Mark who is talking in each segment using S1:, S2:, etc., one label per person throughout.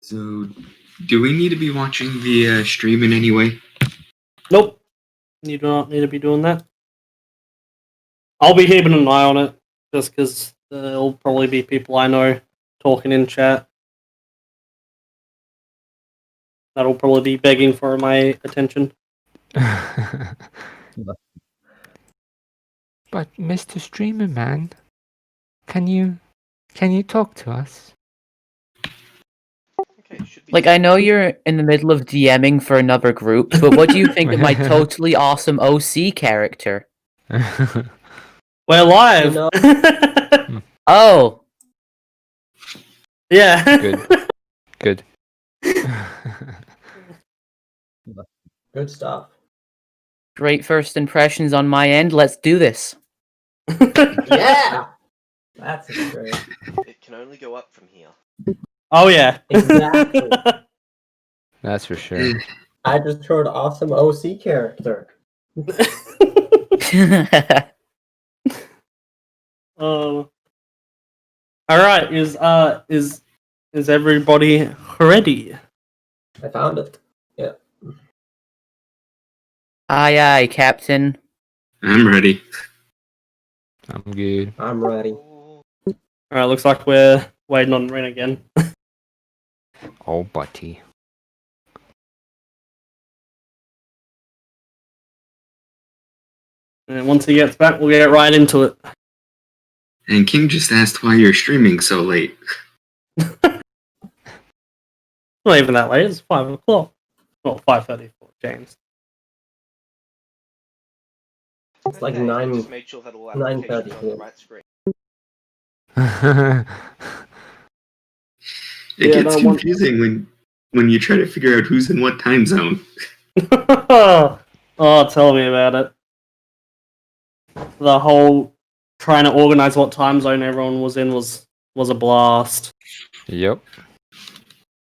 S1: So, do we need to be watching the stream in any way?
S2: Nope. You do not need to be doing that. I'll be keeping an eye on it, just because there'll probably be people I know talking in chat. That'll probably be begging for my attention.
S3: But Mr. Streamer Man, can you talk to us?
S4: Okay,
S5: Like, I know you're in the middle of DMing for another group, but what do you think of my totally awesome OC character?
S2: We're live!
S6: You know-
S5: Oh!
S2: Yeah.
S3: Good.
S6: Good stuff.
S5: Great first impressions on my end. Let's do this.
S6: Yeah! That's great.
S4: It can only go up from here.
S2: Oh, yeah.
S6: Exactly.
S3: That's for sure.
S6: I just heard awesome OC character.
S2: Alright, is everybody ready?
S6: I found it. Yeah.
S5: Aye, aye, Captain.
S1: I'm ready.
S3: I'm good.
S6: I'm ready.
S2: Alright, looks like we're waiting on Ren again.
S3: Oh, buddy.
S2: And once he gets back, we'll get right into it.
S1: And King just asked why you're streaming so late.
S2: Not even that late, it's 5 o'clock. Well, 5:30 for James.
S6: It's like
S4: Okay, I
S6: 9.
S4: just made sure that all
S6: 9:30
S4: applications are on the
S6: here.
S4: right screen.
S1: It
S2: Yeah,
S1: gets
S2: that one-
S1: confusing when you try to figure out who's in what time zone.
S2: Oh, tell me about it. The whole trying to organize what time zone everyone was in was a blast.
S3: Yep.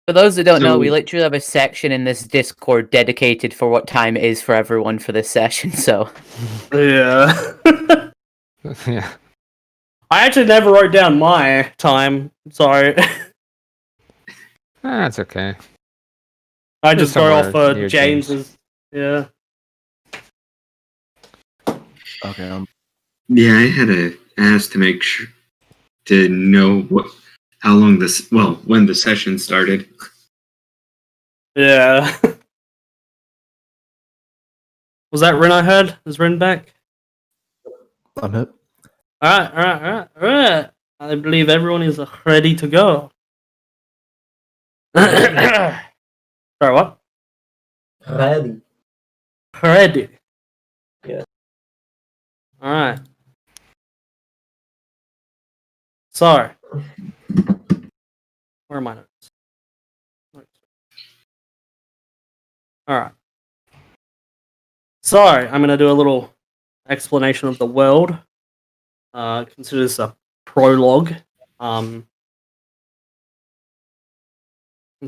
S5: For those that don't know,
S1: So-
S5: we literally have a section in this Discord dedicated for what time it is for everyone for this session, so...
S2: Yeah.
S3: Yeah.
S2: I actually never wrote down my time, so
S3: That's okay.
S2: I just go off
S3: somewhere near
S2: James's. Yeah.
S7: Okay.
S1: Yeah, I had to ask to make sure to know how long when the session started.
S2: Yeah. Was that Ren I heard? Is Ren back?
S7: I'm hit.
S2: Alright. I believe everyone is ready to go. Sorry, what?
S6: Ready.
S2: Ready.
S6: Yeah.
S2: Alright. So, where are my notes? Alright. So, I'm going to do a little explanation of the world. Consider this a prologue. And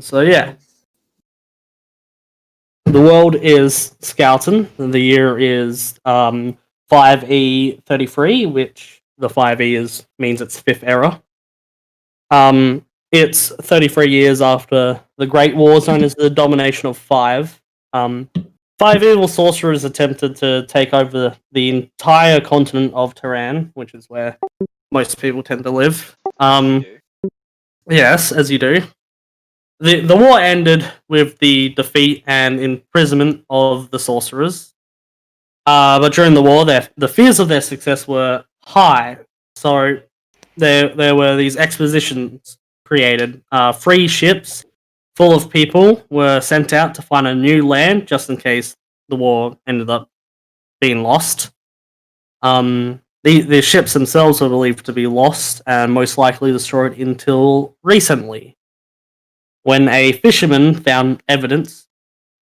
S2: so, yeah. The world is Skeleton. The year is 5E33, which the 5E means it's 5th era. It's 33 years after the Great Wars, known as the Domination of Five. 5 evil sorcerers attempted to take over the entire continent of Tehran, which is where most people tend to live. Yes, as you do. The war ended with the defeat and imprisonment of the sorcerers. But during the war, the fears of their success were high. So there were these expositions created. 3 ships full of people were sent out to find a new land, just in case the war ended up being lost. The ships themselves were believed to be lost and most likely destroyed until recently, when a fisherman found evidence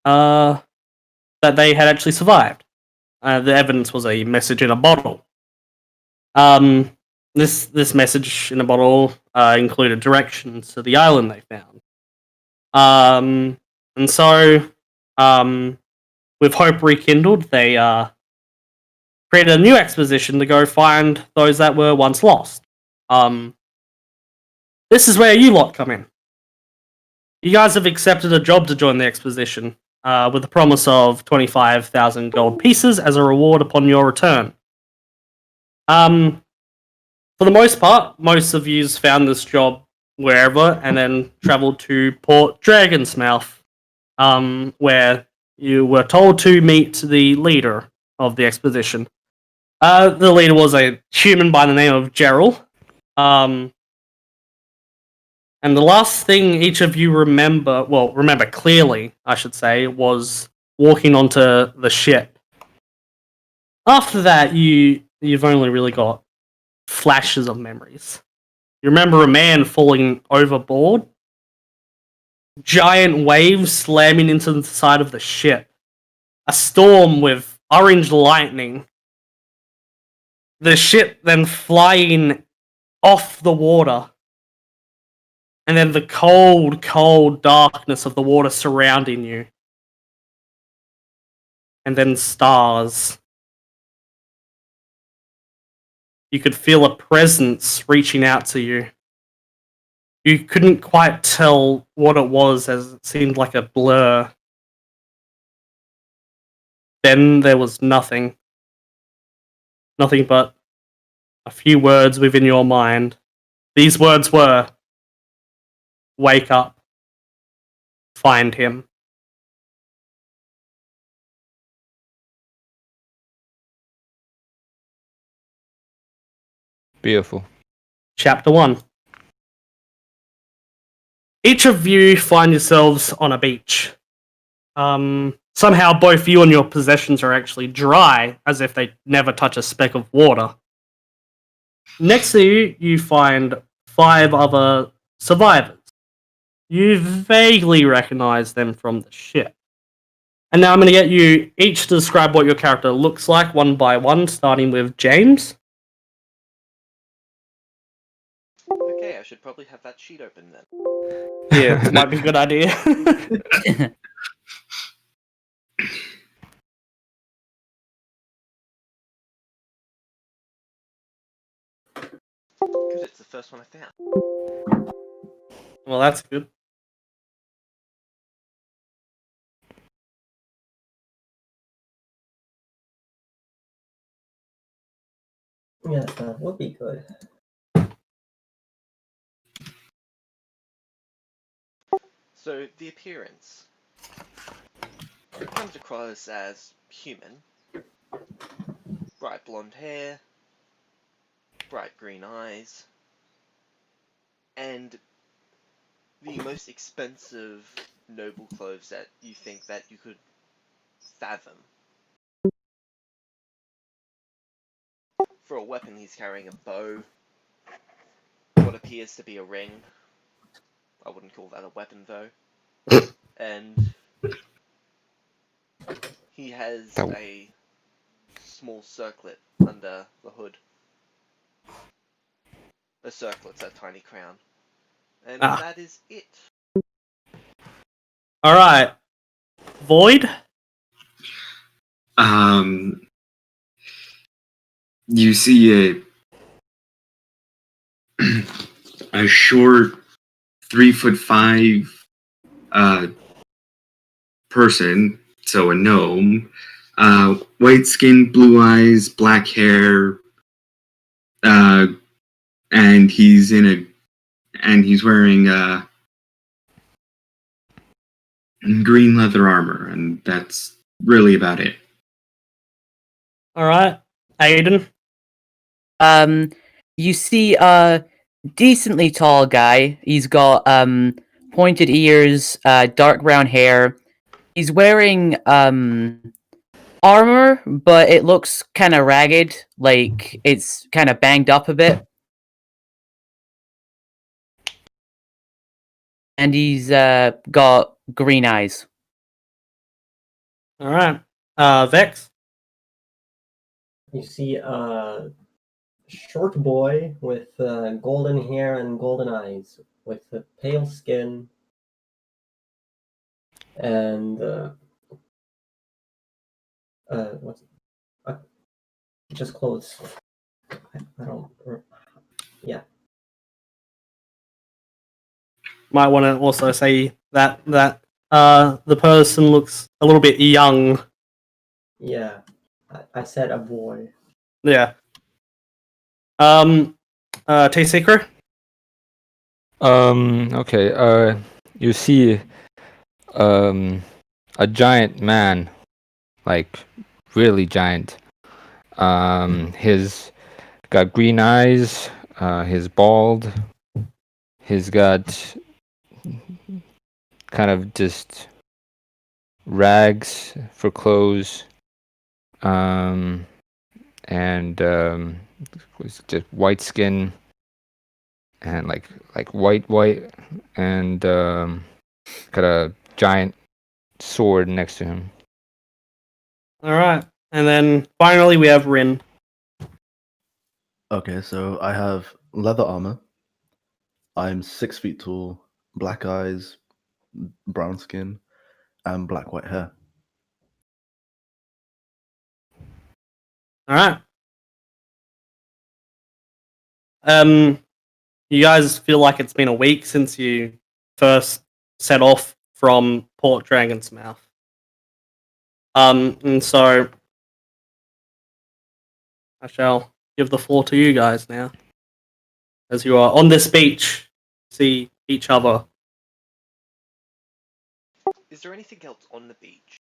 S2: that they had actually survived. The evidence was a message in a bottle. This message in a bottle included directions to the island they found. And so, with hope rekindled, they created a new exposition to go find those that were once lost. This is where you lot come in. You guys have accepted a job to join the expedition, with the promise of 25,000 gold pieces as a reward upon your return. For the most part, most of you found this job wherever and then traveled to Port Dragonsmouth, where you were told to meet the leader of the expedition. The leader was a human by the name of Gerald. And the last thing each of you remember clearly, I should say, was walking onto the ship. After that, you've only really got flashes of memories. You remember a man falling overboard, giant waves slamming into the side of the ship, a storm with orange lightning, the ship then flying off the water, and then the cold, cold darkness of the water surrounding you, and then stars. You could feel a presence reaching out to you. You couldn't quite tell what it was, as it seemed like a blur. Then there was nothing. Nothing but a few words within your mind. These words were, "Wake up. Find him."
S3: Beautiful.
S2: Chapter 1. Each of you find yourselves on a beach. Somehow both you and your possessions are actually dry, as if they never touch a speck of water. Next to you, you find 5 other survivors. You vaguely recognize them from the ship. And now I'm going to get you each to describe what your character looks like one by one, starting with James.
S4: Okay, I should probably have that sheet open then.
S2: Yeah, it might be a good idea.
S4: Good, it's the first one I found.
S2: Well, that's good.
S6: Yes, that would be good.
S4: So, the appearance. It comes across as human. Bright blonde hair, bright green eyes, and the most expensive noble clothes that you think that you could fathom. For a weapon, he's carrying a bow, what appears to be a ring. I wouldn't call that a weapon though. And he has a small circlet under the hood. The circlet's a tiny crown. And that is it.
S2: Alright. Void?
S1: You see a short 3'5" person, so a gnome, white skin, blue eyes, black hair, and he's wearing green leather armor, and that's really about it.
S2: Alright. Aidan?
S5: You see a decently tall guy. He's got pointed ears, dark brown hair. He's wearing armor, but it looks kind of ragged, like it's kind of banged up a bit. And he's got green eyes.
S2: Alright. Vex?
S6: You see a short boy with golden hair and golden eyes, with pale skin, and what's just clothes. I don't. Yeah.
S2: Might want to also say that the person looks a little bit young.
S6: Yeah, I said a boy.
S2: Yeah. T Secret?
S3: Okay. You see, a giant man, like really giant. He's got green eyes. He's bald. He's got kind of just rags for clothes. And was just white skin and like white and got a giant sword next to him.
S2: All right. And then finally we have Rin.
S7: Okay, so I have leather armor. I'm 6 feet tall, black eyes, brown skin, and black white hair.
S2: All right. You guys feel like it's been a week since you first set off from Port Dragon's Mouth. And so I shall give the floor to you guys now, as you are on this beach, see each other.
S4: Is there anything else on the beach?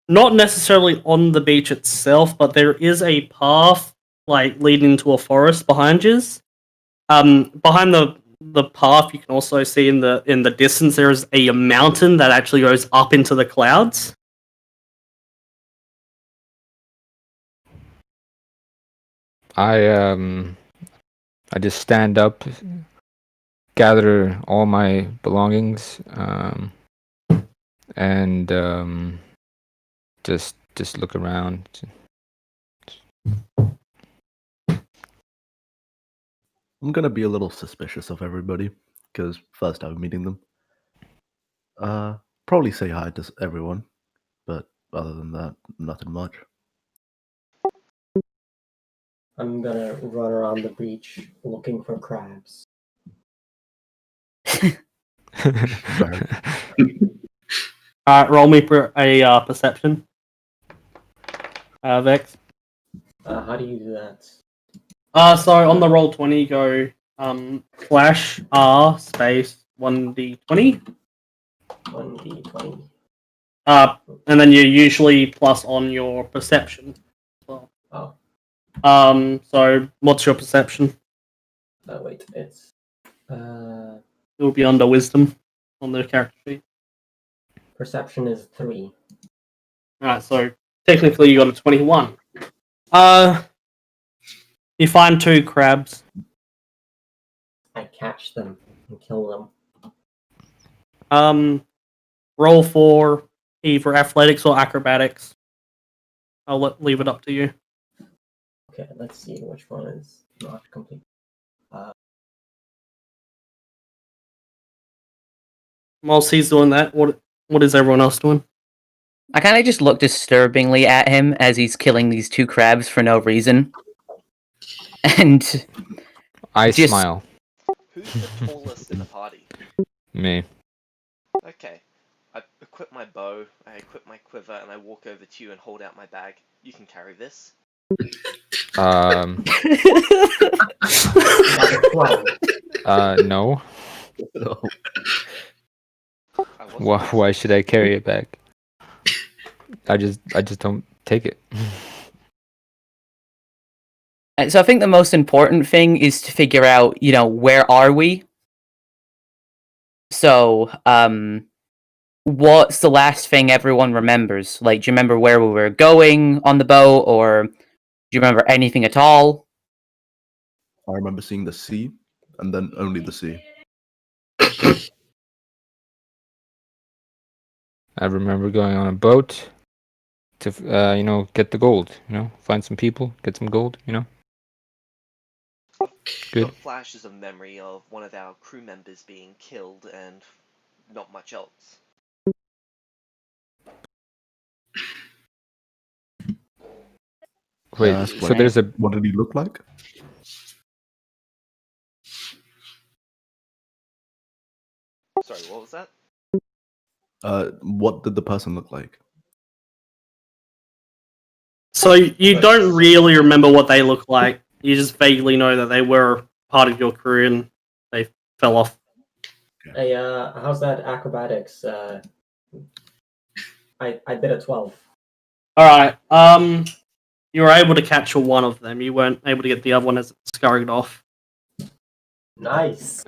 S2: Not necessarily on the beach itself, but there is a path like leading into a forest behind you. Behind the path, you can also see in the distance there is a mountain that actually goes up into the clouds.
S3: I just stand up, gather all my belongings, and just look around.
S7: I'm gonna be a little suspicious of everybody because first I'm meeting them. Probably say hi to everyone, but other than that, nothing much.
S6: I'm gonna run around the beach looking for crabs.
S2: Roll me for a perception. Vex.
S6: How do you do that?
S2: So on the roll 20, go slash R space 1d20.
S6: 1d20.
S2: And then you usually plus on your perception as well.
S6: Oh.
S2: So what's your perception?
S6: Wait, it's
S2: It will be under wisdom on the character sheet.
S6: perception is 3.
S2: Alright, so technically you got a 21. You find 2 crabs.
S6: I catch them and kill
S2: them. Roll for either athletics or acrobatics. I'll leave it up to you.
S6: Okay, let's see which one is not complete.
S2: Whilst he's doing that, what is everyone else doing?
S5: I kind of just look disturbingly at him as he's killing these 2 crabs for no reason. And
S3: I
S5: just
S3: smile.
S4: Who's the tallest in the party?
S3: Me.
S4: Okay. I equip my bow, I equip my quiver, and I walk over to you and hold out my bag. You can carry this.
S3: No.
S7: No.
S3: Why should I carry it back? I just don't take it.
S5: so I think the most important thing is to figure out, where are we? So, what's the last thing everyone remembers? Like, do you remember where we were going on the boat, or do you remember anything at all?
S7: I remember seeing the sea, and then only the sea.
S3: I remember going on a boat to, get the gold. Find some people, get some gold. Good.
S4: Got flashes of memory of one of our crew members being killed and not much else.
S3: Wait, so there's a...
S7: What did he look like?
S4: Sorry, what was that?
S7: What did the person look like?
S2: So you don't really remember what they look like. You just vaguely know that they were part of your crew and they fell off.
S6: Hey, how's that acrobatics? I did a 12.
S2: Alright, you were able to capture one of them. You weren't able to get the other one as it scurried off.
S6: Nice.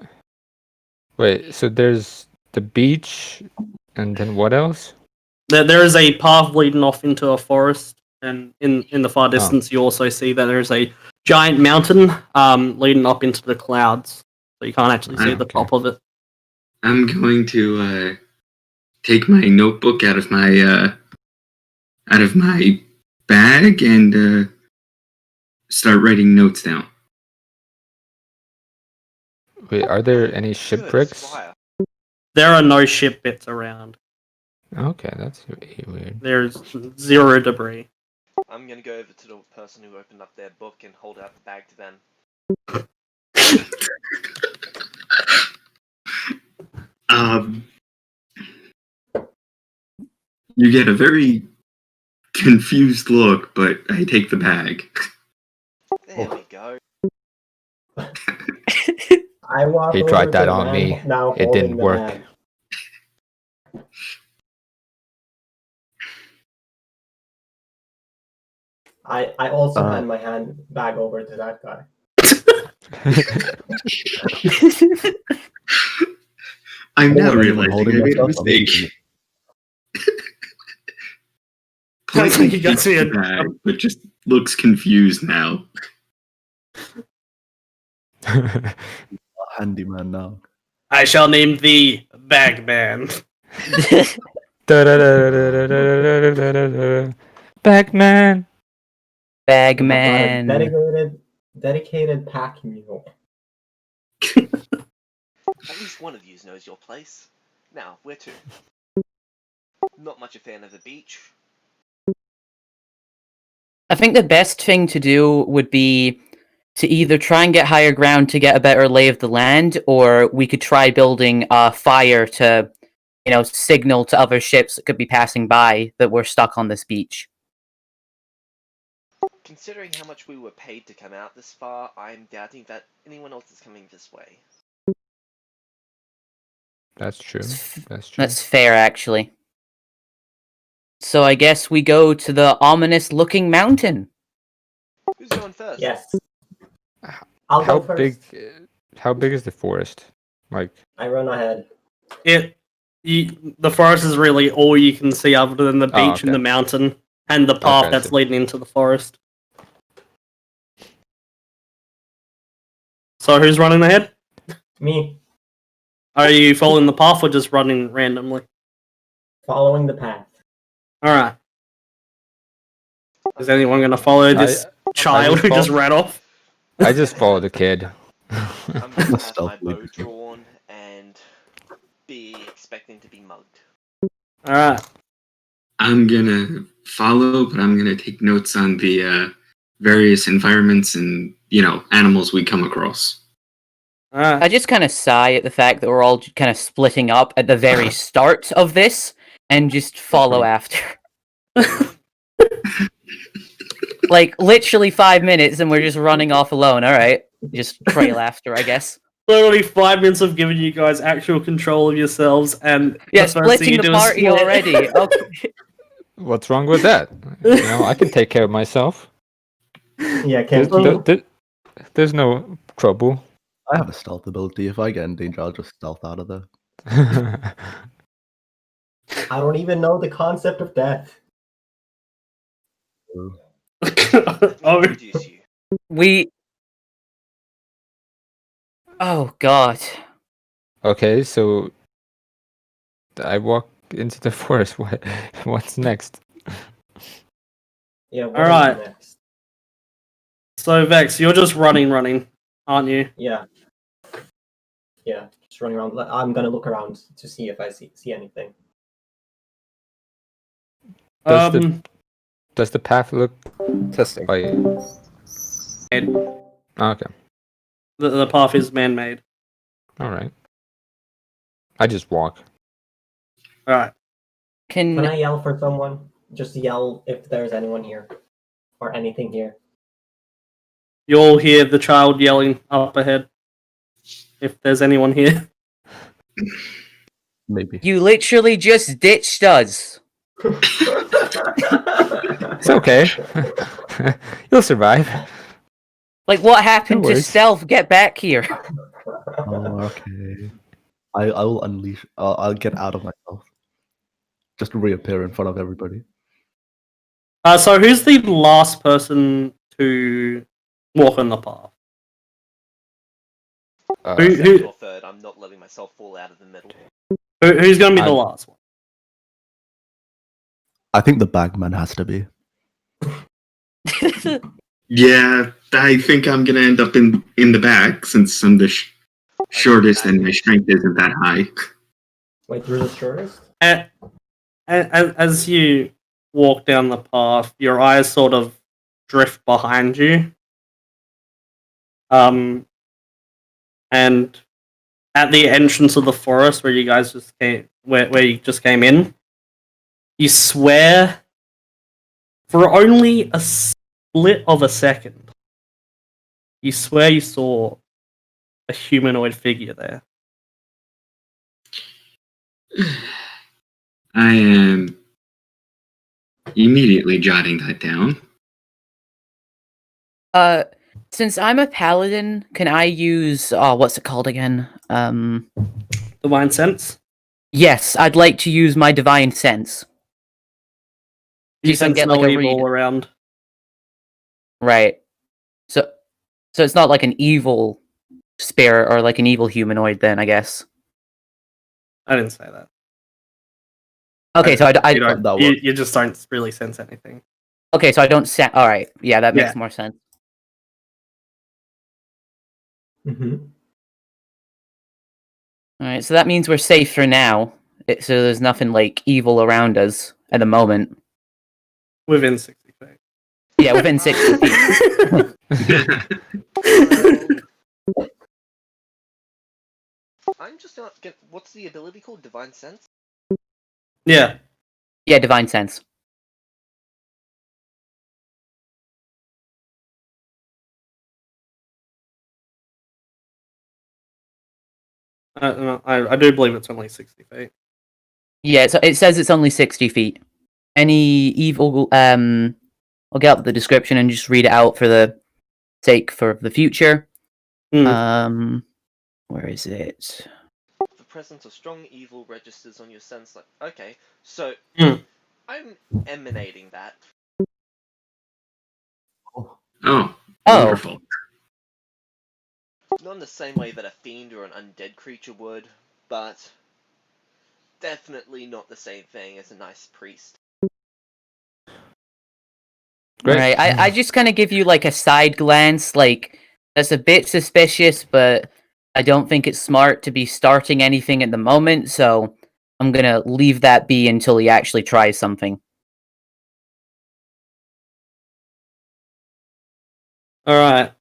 S3: Wait, so there's the beach, and then what else?
S2: There is a path leading off into a forest, and in the far distance you also see that there is a giant mountain leading up into the clouds. So you can't actually see the top of it.
S1: I'm going to take my notebook out of my bag and start writing notes down.
S3: Wait, are there any
S4: Good,
S3: shipwrecks?
S4: Squire.
S2: There are no ship bits around.
S3: Okay, that's weird.
S2: There's 0 debris.
S4: I'm gonna go over to the person who opened up their book and hold out the bag to them.
S1: You get a very confused look, but I take the bag.
S4: There we go.
S6: I walk
S3: He
S6: over
S3: tried
S6: to
S3: that
S6: the
S3: on
S6: man
S3: me.
S6: now
S3: It
S6: holding
S3: didn't
S6: the
S3: work.
S6: bag. I also hand my bag over to that guy.
S1: I'm now
S7: Oh,
S1: realizing I
S7: holding
S1: made a
S7: myself, I'm
S1: mistake.
S2: Looks like you got
S1: Pointing
S2: to
S1: the bag, but just looks confused now.
S7: Handyman now.
S2: I shall name thee Bagman.
S3: Bagman.
S5: Bag
S6: I've got a
S5: man.
S6: dedicated pack mule.
S4: At least one of you knows your place. Now, where to? Not much a fan of the beach.
S5: I think the best thing to do would be to either try and get higher ground to get a better lay of the land, or we could try building a fire to, signal to other ships that could be passing by that we're stuck on this beach.
S4: Considering how much we were paid to come out this far, I'm doubting that anyone else is coming this way.
S3: That's true. That's true.
S5: That's fair, actually. So I guess we go to the ominous-looking mountain.
S4: Who's going first?
S6: Yes. I'll
S3: How
S6: go
S3: big?
S6: first.
S3: How big is the forest? Like,
S6: I run ahead.
S2: The forest is really all you can see other than the beach
S3: Oh, okay.
S2: and the mountain and the path
S3: Okay,
S2: that's
S3: so-
S2: leading into the forest. So who's running ahead?
S6: Me,
S2: Are you following the path or just running randomly?
S6: following the path.
S2: Alright. Is anyone going to follow this child who just ran off?
S3: I just follow the kid.
S4: I'm going to have my
S7: Stealthily
S4: bow
S7: begin.
S4: drawn and be expecting to be mugged.
S2: Alright.
S1: I'm gonna follow, but I'm gonna take notes on the various environments and animals we come across.
S2: Alright.
S5: I just kind of sigh at the fact that we're all kind of splitting up at the very start of this and just follow after. Like, literally 5 minutes and we're just running off alone, alright. Just trail after, I guess.
S2: Literally 5 minutes of giving you guys actual control of yourselves, and
S5: Yeah,
S2: the first thing
S5: splitting
S2: you
S5: the
S2: do is
S5: party
S2: split.
S5: already. Okay.
S3: What's wrong with that? I can take care of myself.
S6: Yeah,
S3: There's,
S6: can't you?
S3: there's no trouble.
S7: I have a stealth ability. If I get in danger, I'll just stealth out of there.
S6: I don't even know the concept of death.
S4: Let me
S2: Oh,
S4: introduce you.
S5: Oh, God.
S3: Okay, so I walk into the forest. What's next?
S6: Yeah, what
S2: Alright.
S6: is next?
S2: so Vex, you're just running, aren't you?
S6: Yeah. Yeah, just running around. I'm gonna look around to see if I see anything.
S3: Does the path look
S8: Testing.
S3: like? Okay,
S2: The path is man-made.
S3: all right. I just walk.
S2: All right.
S6: Can
S5: Can
S6: I yell for someone? Just yell if there's anyone here or anything here.
S2: You all hear the child yelling up ahead. If there's anyone here.
S7: Maybe.
S5: you literally just ditched us?
S3: It's okay. You'll survive.
S5: Like, what happened
S3: No
S5: to
S3: worries.
S5: stealth? Get back here.
S7: Oh, okay. I will unleash. I'll get out of myself. Just reappear in front of everybody.
S2: So who's the last person to walk on the path? Who-
S4: Second or third, I'm not letting myself fall out of the middle.
S2: Who's going to be the
S3: I'm-
S2: last one?
S7: I think the bagman has to be.
S1: Yeah, I think I'm gonna end up in the back since I'm the shortest and my strength isn't that high.
S6: Wait, you're the shortest?
S2: As you walk down the path, your eyes sort of drift behind you. And at the entrance of the forest where you guys just came, where you just came in, you swear for only a split of a second, you swear you saw a humanoid figure there.
S1: I am immediately jotting that down.
S5: Since I'm a paladin, can I use what's it called again?
S2: Divine sense.
S5: Yes, I'd like to use my divine sense.
S2: You
S5: You can
S2: sense
S5: get,
S2: no
S5: like, a
S2: evil
S5: read.
S2: around.
S5: Right. So it's not like an evil spirit or like an evil humanoid then, I guess.
S2: I didn't say that.
S5: Okay, so
S2: You, don't-
S7: That
S2: you,
S7: works.
S2: you just don't really sense anything.
S5: okay, so I don't all right. Yeah, that makes
S2: Yeah.
S5: more sense.
S6: Mm-hmm.
S5: All right, so that means we're safe for now. So there's nothing like evil around us at the moment.
S2: Within 60 feet.
S5: Yeah, within 60 feet.
S4: I'm just not get. What's the ability called? Divine Sense?
S2: Yeah.
S5: Yeah, divine sense.
S2: I do believe it's only 60 feet.
S5: Yeah, so it says it's only 60 feet. Any evil, I'll get up the description and just read it out for the sake for the future. Where is it?
S4: The presence of strong evil registers on your sense. Like, okay, so
S2: Hmm.
S4: I'm emanating that.
S1: Oh,
S5: Oh.
S1: wonderful.
S4: Not in the same way that a fiend or an undead creature would, but definitely not the same thing as a nice priest.
S3: Great.
S5: Right, I just kind of give you like a side glance, like, that's a bit suspicious, but I don't think it's smart to be starting anything at the moment, so I'm gonna leave that be until he actually tries something.
S2: All right.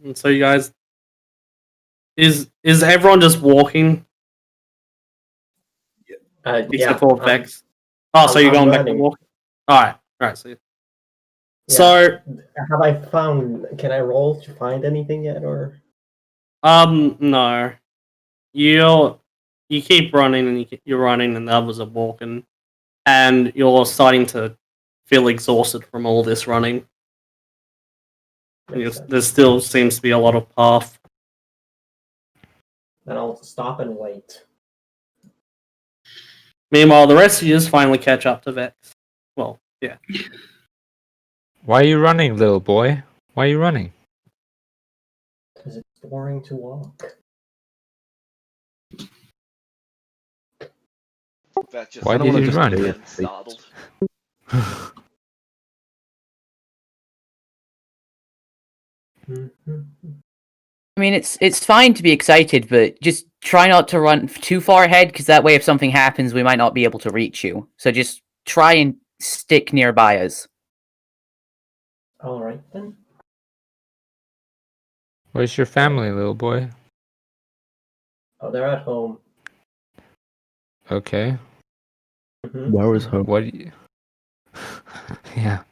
S2: And so you guys, is everyone just walking
S6: Yeah,
S2: except for
S6: I'm-
S2: Vex? Oh, so you're
S6: I'm
S2: going back to
S6: running.
S2: walk? All right. All right. So,
S6: Yeah.
S2: so
S6: Have I found? Can I roll to find anything yet, or?
S2: no, you keep running and you're running and the others are walking, and you're starting to feel exhausted from all this running. And there still seems to be a lot of path.
S6: Then I'll stop and wait.
S2: Meanwhile, the rest of you finally catch up to Vex. Well, yeah.
S3: Why are you running, little boy? Why are you running?
S6: Because it's boring to walk.
S4: That just
S3: Why
S7: I don't
S3: did
S7: wanna
S3: you
S7: just
S3: run?
S7: stay
S4: Getting
S7: with-
S4: startled.
S6: Mm-hmm.
S5: I mean, it's fine to be excited, but just try not to run too far ahead, because that way if something happens, we might not be able to reach you. So just try and stick nearby us.
S6: All right then.
S3: Where's your family, little boy?
S6: Oh, they're at home.
S3: Okay.
S6: Mhm.
S7: Where is home?
S3: What? Do you... yeah.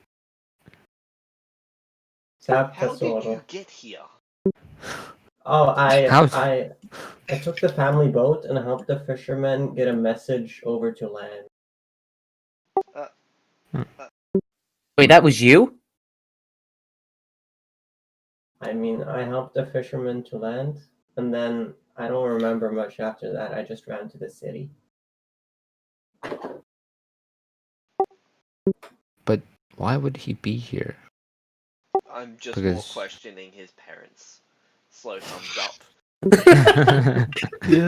S6: Sap
S4: How did you
S6: tesoro.
S4: get here?
S6: Oh,
S3: How's-
S6: I took the family boat and helped the fishermen get a message over to land.
S5: Wait, that was you?
S6: I mean, I helped the fishermen to land, and then I don't remember much after that. I just ran to the city.
S3: But why would he be here?
S4: I'm just more
S3: Because-
S4: questioning his parents. Slow thumbs up.
S7: Yeah.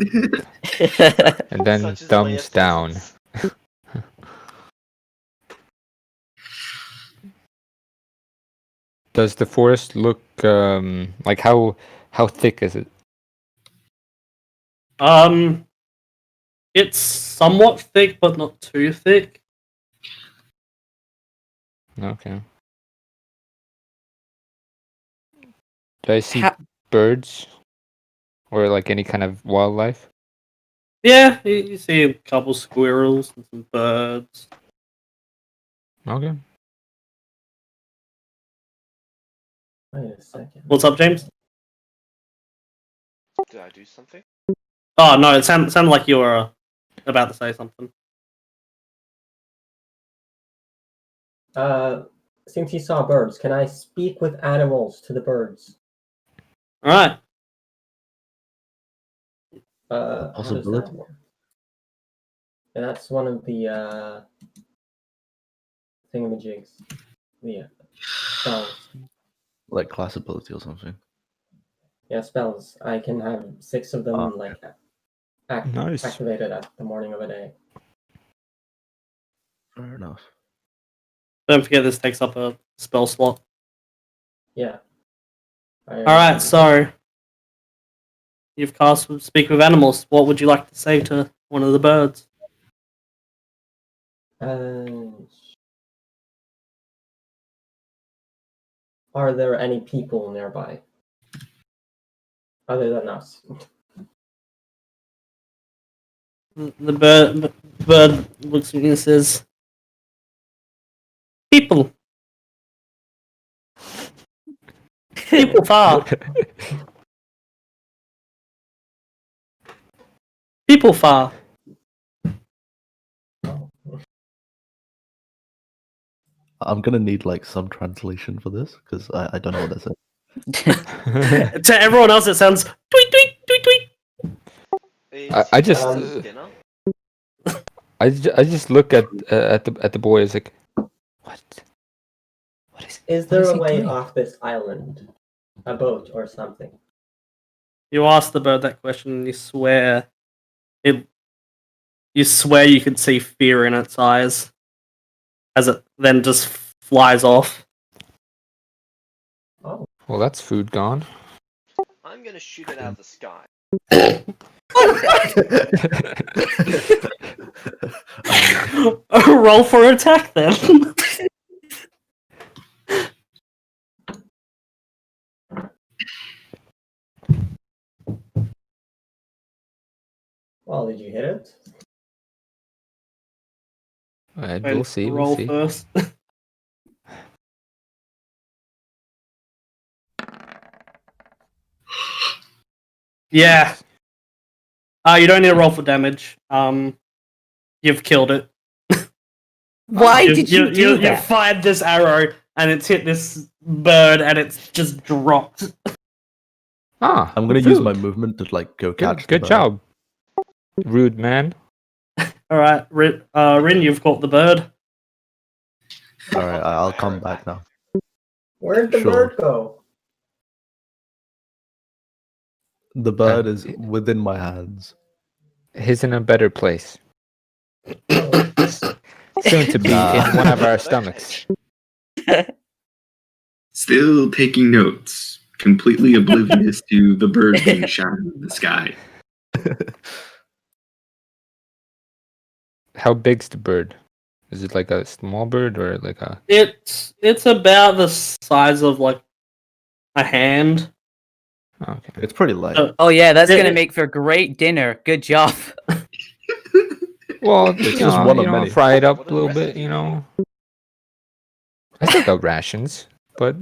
S3: And then
S4: Such is
S3: thumbs
S4: Leah's
S3: down.
S4: essence.
S3: Does the forest look like how thick is it?
S2: It's somewhat thick, but not too thick.
S3: Okay. Do I see
S5: Ha-
S3: birds or like any kind of wildlife?
S2: Yeah, you see a couple squirrels and some birds.
S3: Okay.
S6: Wait a second.
S2: What's up, James?
S4: Did I do something?
S2: Oh no, it sounded like you were about to say something.
S6: Since you saw birds, can I speak with animals to the birds?
S2: All right.
S6: How does that
S7: Possibility.
S6: work? And that's one of the thingamajigs. The spells.
S7: Like class ability or something.
S6: Yeah, spells. I can have 6 of them
S7: Ah,
S6: like
S3: Nice.
S6: activated at the morning of a day.
S7: Fair enough.
S2: Don't forget this takes up a spell slot.
S6: Yeah.
S2: All right, so you've cast Speak with Animals. What would you like to say to one of the birds?
S6: Are there any people nearby? Other than us.
S2: The bird looks at me and says, "People, people far, people far."
S7: I'm gonna need like some translation for this because I don't know what they're saying.
S2: To everyone else, it sounds tweet tweet tweet tweet.
S4: Is
S3: I
S4: he
S3: just-
S4: having dinner?
S3: I just look at the boy. It's like, what? What is?
S6: Is
S3: what
S6: there
S3: is
S6: a
S3: he
S6: way
S3: doing?
S6: off this island? A boat or something?
S2: You ask the bird that question, and you swear you can see fear in its eyes as it then just flies off.
S6: Oh.
S3: Well, that's food gone.
S4: I'm gonna shoot it out of the sky.
S2: Roll for attack then.
S6: Well, did you hit it?
S3: Alright, we'll see. We'll
S2: Roll
S3: see.
S2: first. Yeah. You don't need to roll for damage. You've killed it.
S5: Why did you do
S2: You
S5: that?
S2: fired this arrow and it's hit this bird and it's just dropped.
S3: Ah,
S7: I'm gonna use
S3: food.
S7: my movement to like go catch.
S3: Good
S7: the bird.
S3: job, rude man.
S2: All right, Rin, you've caught the bird.
S7: All right, I'll come back now.
S6: Where'd the
S7: Sure.
S6: bird go?
S7: The bird is within my hands.
S3: He's in a better place.
S6: Oh,
S3: Soon to be
S7: Nah.
S3: in one of our stomachs.
S1: Still taking notes, completely oblivious to the bird being shot in the sky.
S3: How big's the bird? Is it like a small bird or like a?
S2: It's about the size of like a hand.
S3: Oh, okay.
S7: It's pretty light.
S2: Uh,
S5: Oh yeah, that's
S2: Yeah,
S5: gonna
S2: yeah.
S5: make for great dinner. Good job.
S3: Well,
S7: It's just one of many.
S3: fry it up
S4: What
S3: a
S4: do the
S3: little
S4: rest of
S3: bit,
S4: you
S3: you
S4: eat?
S3: know. I still got rations, but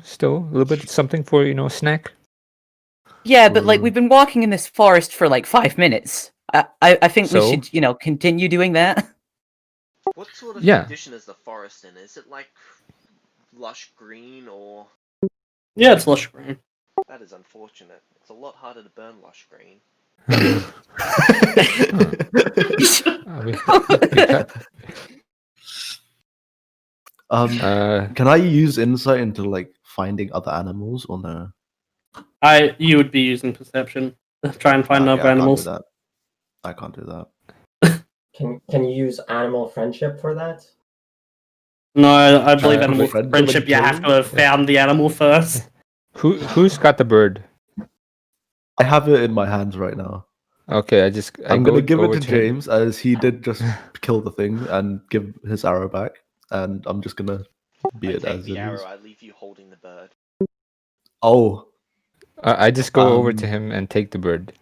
S3: still a little bit something for snack.
S5: Yeah, but like
S7: True.
S5: we've been walking in this forest for like 5 minutes. I think we
S3: So?
S5: should continue doing that.
S4: What sort of
S3: Yeah.
S4: condition is the forest in? Is it like lush green or?
S2: Yeah, it's lush green.
S4: That is unfortunate. It's a lot harder to burn lush green.
S7: Can I use insight into like finding other animals or no?
S2: You would be using perception to try and find
S7: Nah,
S2: other
S7: yeah,
S2: animals.
S7: I can't do that.
S6: Can you use animal friendship for that?
S2: No, I believe
S3: Uh,
S2: animal
S7: friend them
S2: friendship.
S7: and
S2: You
S7: kill
S2: have to
S7: them?
S2: have found the animal first.
S3: Who's got the bird?
S7: I have it in my hands right now.
S3: Okay, I
S7: I'm
S3: go
S7: gonna give it
S3: over
S7: to
S3: him.
S7: James as he did just kill the thing and give his arrow back, and I'm just gonna be
S4: I
S7: it
S4: take
S7: as
S4: the
S7: it
S4: arrow.
S7: is.
S4: I leave you holding the bird.
S7: Oh,
S3: I just go over to
S7: Um,
S3: him and take the bird.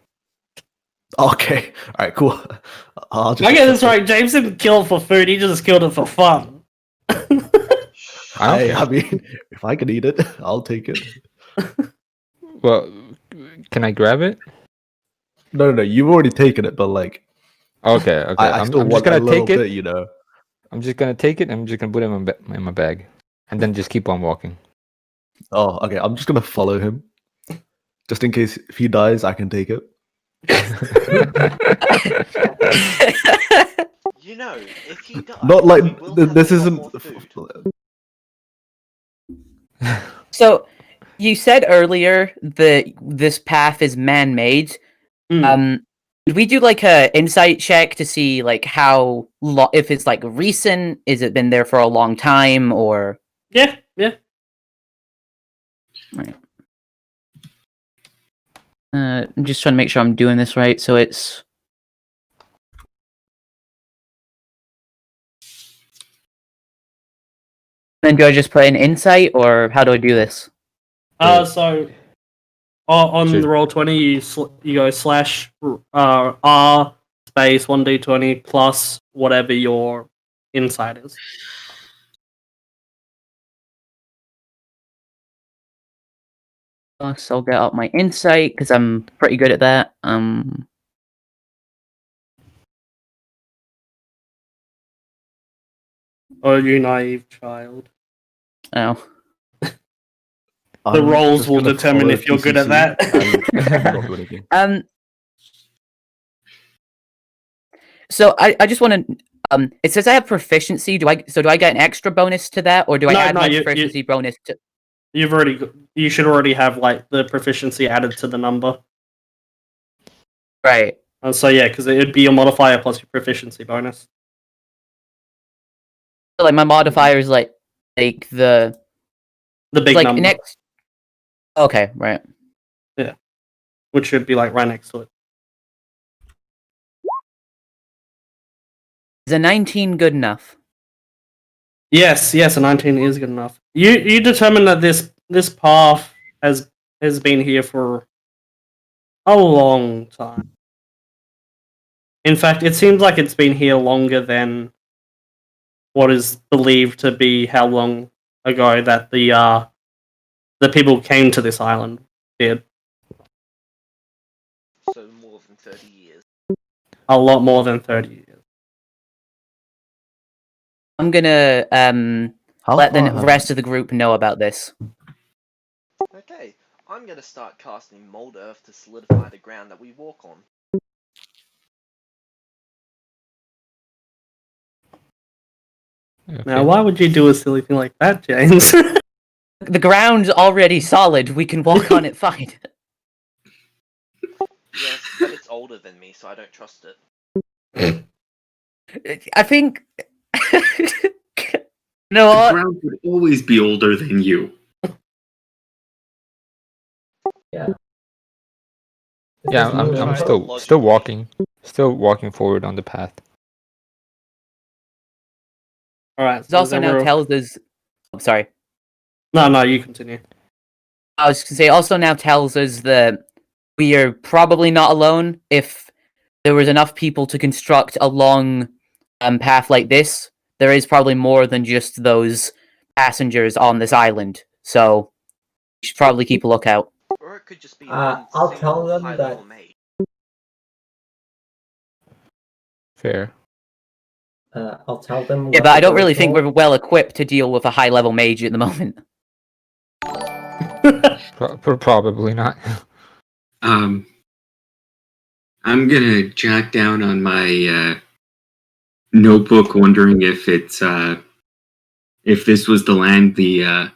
S7: okay. All right, cool. I'll just
S2: I get this
S7: accept it.
S2: right. James didn't kill it for food. He just killed it for fun.
S3: I don't
S7: I
S3: care.
S7: mean, if I can eat it, I'll take it.
S3: Well, can I grab it?
S7: No, you've already taken it, but like,
S3: Okay.
S7: I
S3: I'm
S7: still
S3: just
S7: want
S3: gonna
S7: a little
S3: take it.
S7: bit, you know.
S3: I'm just gonna take it. And I'm just gonna put it in my bag, and then just keep on walking.
S7: Oh, okay. I'm just gonna follow him, just in case if he dies, I can take it.
S4: You know, if he dies,
S7: Not like
S4: we will
S7: this
S4: have a lot
S7: isn't.
S4: more food.
S5: So you said earlier that this path is man-made.
S2: Hmm.
S5: Did we do like a insight check to see like how if it's like recent? Is it been there for a long time or?
S2: Yeah.
S5: Right. I'm just trying to make sure I'm doing this right. So it's. Then do I just put in insight or how do I do this?
S2: So on
S3: Should-
S2: the roll 20, you go slash R space 1d20 plus whatever your insight is.
S5: So I'll get up my insight because I'm pretty good at that.
S2: Oh, you naive child.
S5: Oh.
S2: The
S7: I'm
S2: rolls
S7: just
S2: will
S7: gonna
S2: determine
S7: follow
S2: if you're good at
S7: PCC
S2: that.
S7: and not do anything.
S5: So I just want to. It says I have proficiency. Do I get an extra bonus to that, or do I
S2: No,
S5: add
S2: no,
S5: my
S2: you-
S5: proficiency bonus to?
S2: You should already have like the proficiency added to the number.
S5: Right.
S2: So yeah, because it would be your modifier plus your proficiency bonus.
S5: So, like my modifier is like the
S2: The big
S5: like
S2: number,
S5: next. Okay. Right.
S2: which should be like right next to it.
S5: Is a 19 good enough?
S2: Yes, a 19 is good enough. You determine that this path has been here for a long time. In fact, it seems like it's been here longer than what is believed to be how long ago that the people came to this island did.
S4: So more than 30 years.
S2: A lot more than 30 years.
S5: I'm gonna
S7: How
S5: let the
S7: far have
S5: rest of the group know about this.
S4: Okay, I'm gonna start casting mold earth to solidify the ground that we walk on.
S2: Now, why would you do a silly thing like that, James?
S5: The ground's already solid. We can walk on it fine.
S4: Yes, but it's older than me, so I don't trust it.
S5: I think. You know
S1: The
S5: what?
S1: ground would always be older than you.
S6: Yeah.
S3: Yeah,
S6: This is
S3: I'm
S6: moving
S3: still
S6: forward.
S3: still walking forward on the path.
S2: All right.
S5: It also now tells us. I'm sorry.
S2: No, you continue.
S5: I was gonna say also now tells us that we are probably not alone. If there was enough people to construct a long path like this, there is probably more than just those passengers on this island. So you should probably keep a lookout.
S4: Or it could just be
S6: I'll
S4: one
S6: tell
S4: single
S6: them
S4: high-level
S6: that-
S4: mage.
S3: Fair.
S6: I'll tell them.
S5: Yeah,
S6: what
S5: but I
S6: the
S5: don't really think
S6: doors
S5: we're well equipped to deal with a high level mage at the moment.
S3: Probably not.
S1: I'm gonna jot down on my notebook, wondering if it's if this was the land the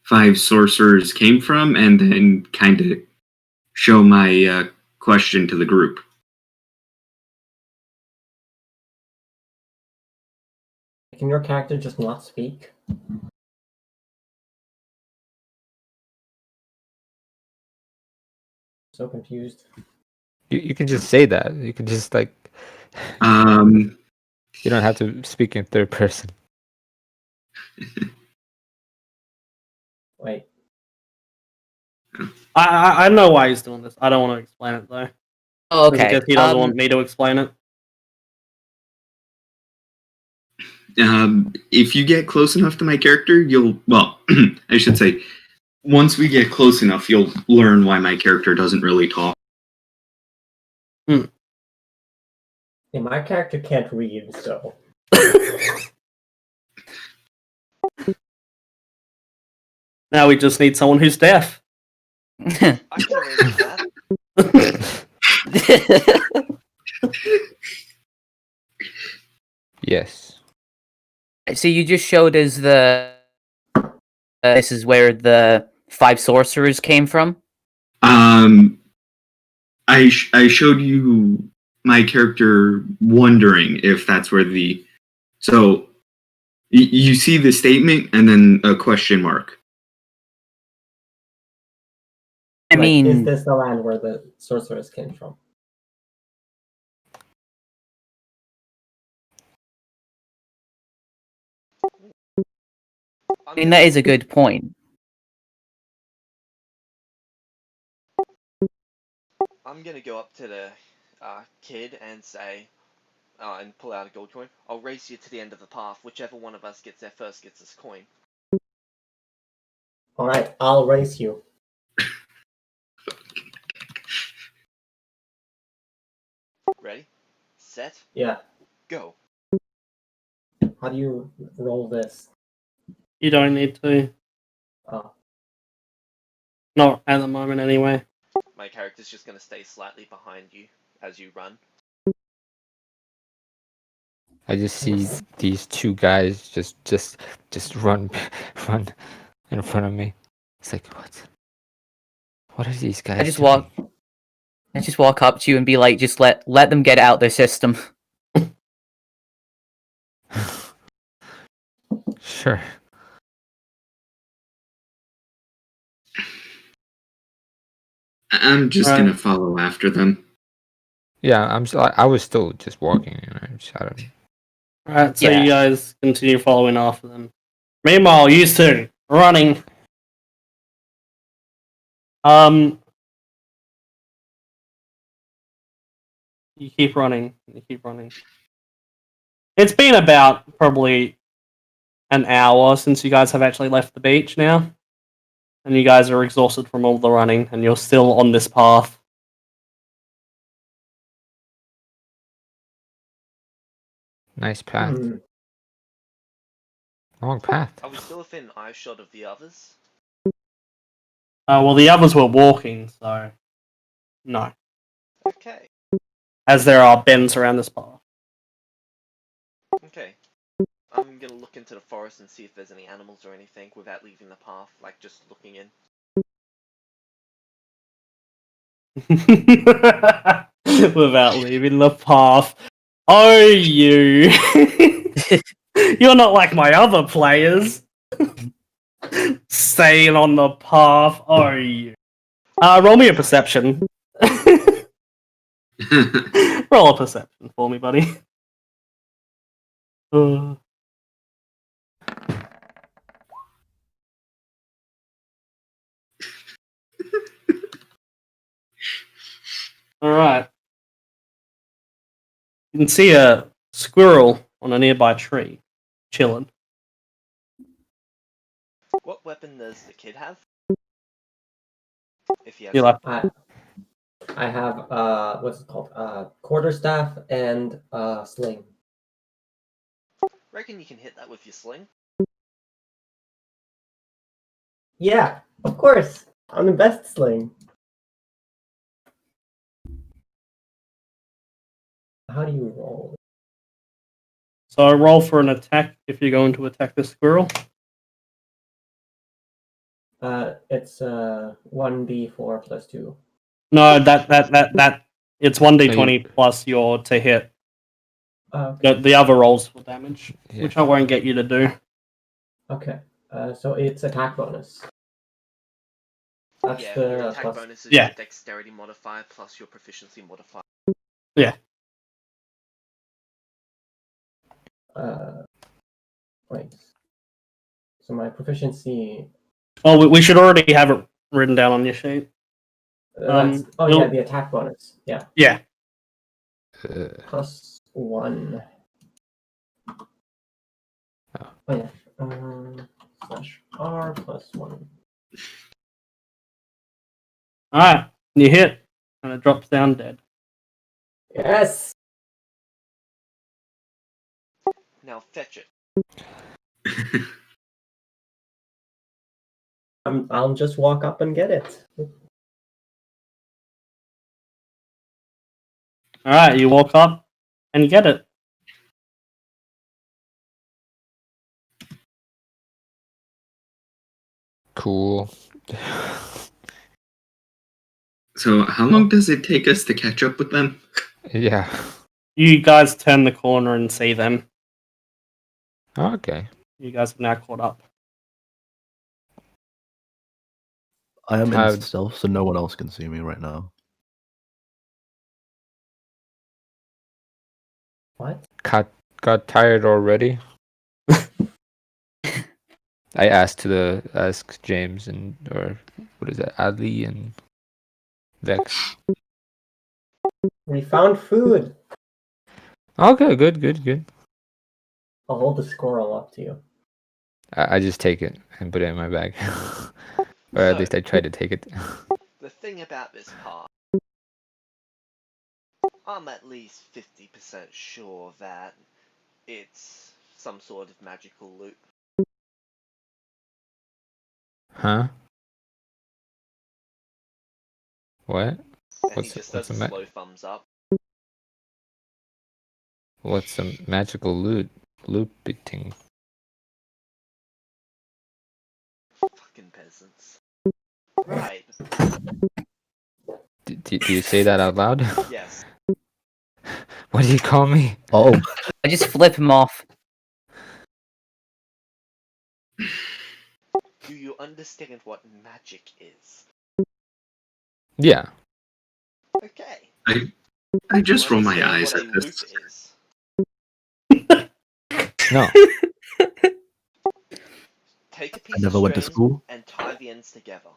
S1: 5 sorcerers came from, and then kind of show my question to the group.
S6: Can your character just not speak? So confused.
S3: You can just say that. You can just like.
S1: Um,
S3: You don't have to speak in third person.
S6: Wait.
S2: I know why he's doing this. I don't want to explain it though.
S5: Oh,
S2: Just in
S5: okay.
S2: case he doesn't want me to explain it.
S1: if you get close enough to my character, you'll, well, I should say, once we get close enough, you'll learn why my character doesn't really talk.
S6: Yeah, my character can't read, so.
S2: Now we just need someone who's deaf.
S4: I can arrange that.
S3: Yes.
S5: So you just showed us the. This is where the 5 sorcerers came from.
S1: I showed you my character wondering if that's where the, so you see the statement and then a question mark.
S5: I mean,
S6: is this the land where the sorcerers came from?
S5: I mean that is a good point.
S4: I'm gonna go up to the kid and say, and pull out a gold coin. I'll race you to the end of the path. Whichever one of us gets there first gets this coin.
S6: Alright, I'll race you.
S4: Ready? Set?
S6: Yeah.
S4: Go.
S6: How do you roll this?
S2: You don't need to.
S6: Oh.
S2: Not at the moment, anyway.
S4: My character's just gonna stay slightly behind you as you run.
S3: I just see these 2 guys just run in front of me. It's like what are these guys?
S5: I just walk up to you and be like, just let them get it out their system.
S3: Sure.
S1: I'm just gonna follow after them.
S3: Yeah, I was still just walking. I don't.
S2: Alright, so
S5: Yeah.
S2: you guys continue following after them. Meanwhile, you 2 running. You keep running. You keep running. It's been about probably an hour since you guys have actually left the beach now. And you guys are exhausted from all the running, and you're still on this path.
S3: Nice path.
S6: Hmm.
S3: Long path.
S4: Are we still within eyeshot of the others?
S2: Well, the others were walking, so no.
S4: Okay.
S2: As there are bends around this path.
S4: Okay. I'm gonna look into the forest and see if there's any animals or anything without leaving the path, like just looking in.
S2: Without leaving the path. Oh, you! You're not like my other players. Staying on the path. Oh, you. Roll me a perception. Roll a perception for me, buddy. Alright. You can see a squirrel on a nearby tree, chilling.
S4: What weapon does the kid have? If he has
S2: You're like,
S6: I have what's it called? Quarterstaff and sling.
S4: reckon you can hit that with your sling?
S6: Yeah, of course. I'm the best sling. How do you roll?
S2: so I roll for an attack if you're going to attack the squirrel.
S6: It's 1d4 plus 2.
S2: No, that it's 1d20 plus your to hit.
S6: Okay.
S2: The other rolls for damage,
S3: Yeah.
S2: which I won't get you to do.
S6: Okay. So it's attack bonus. That's
S4: Yeah,
S6: the
S4: your attack
S6: plus.
S4: bonus is
S2: Yeah.
S4: your dexterity modifier plus your proficiency modifier.
S6: Wait. So my proficiency.
S2: Oh, we should already have it written down on your sheet.
S6: That's,
S2: you'll-
S6: the attack bonus. Yeah.
S2: Yeah.
S6: Plus 1.
S3: Oh.
S6: Oh yeah. /R plus 1.
S2: Alright, you hit, and it drops down dead.
S6: Yes.
S4: Now fetch it.
S6: I'll just walk up and get it.
S2: Alright, you walk up and get it.
S3: Cool.
S1: So how long does it take us to catch up with them?
S3: Yeah.
S2: You guys turn the corner and see them.
S3: Okay.
S2: You guys are now caught up.
S7: I am
S3: How-
S7: in stealth, so no one else can see me right now.
S6: What?
S3: Got tired already. I asked James and or what is that, Ali and Vex.
S6: We found food.
S3: Okay, good.
S6: I'll hold the squirrel up to you.
S3: I just take it and put it in my bag, or at
S4: So-
S3: least I try to take it.
S4: The thing about this part, I'm at least 50% sure that it's some sort of magical loop.
S3: Huh? What?
S4: And
S3: What's
S4: he just
S3: what's
S4: does
S3: a
S4: a
S3: ma-
S4: slow thumbs up.
S3: What's some magical looting?
S4: Fucking peasants. Right,
S3: Do you say that out loud?
S4: yes.
S3: What do you call me?
S7: Oh,
S5: I just flip him off.
S4: Do you understand what magic is?
S3: Yeah.
S4: Okay.
S1: I just
S4: Do you
S1: roll my
S4: understand
S1: eyes
S4: what
S1: at
S4: a loop
S1: this.
S4: is?
S3: No.
S4: Take a
S7: I
S4: piece
S7: never
S4: of
S7: went to
S4: string
S7: school.
S4: and tie the ends together.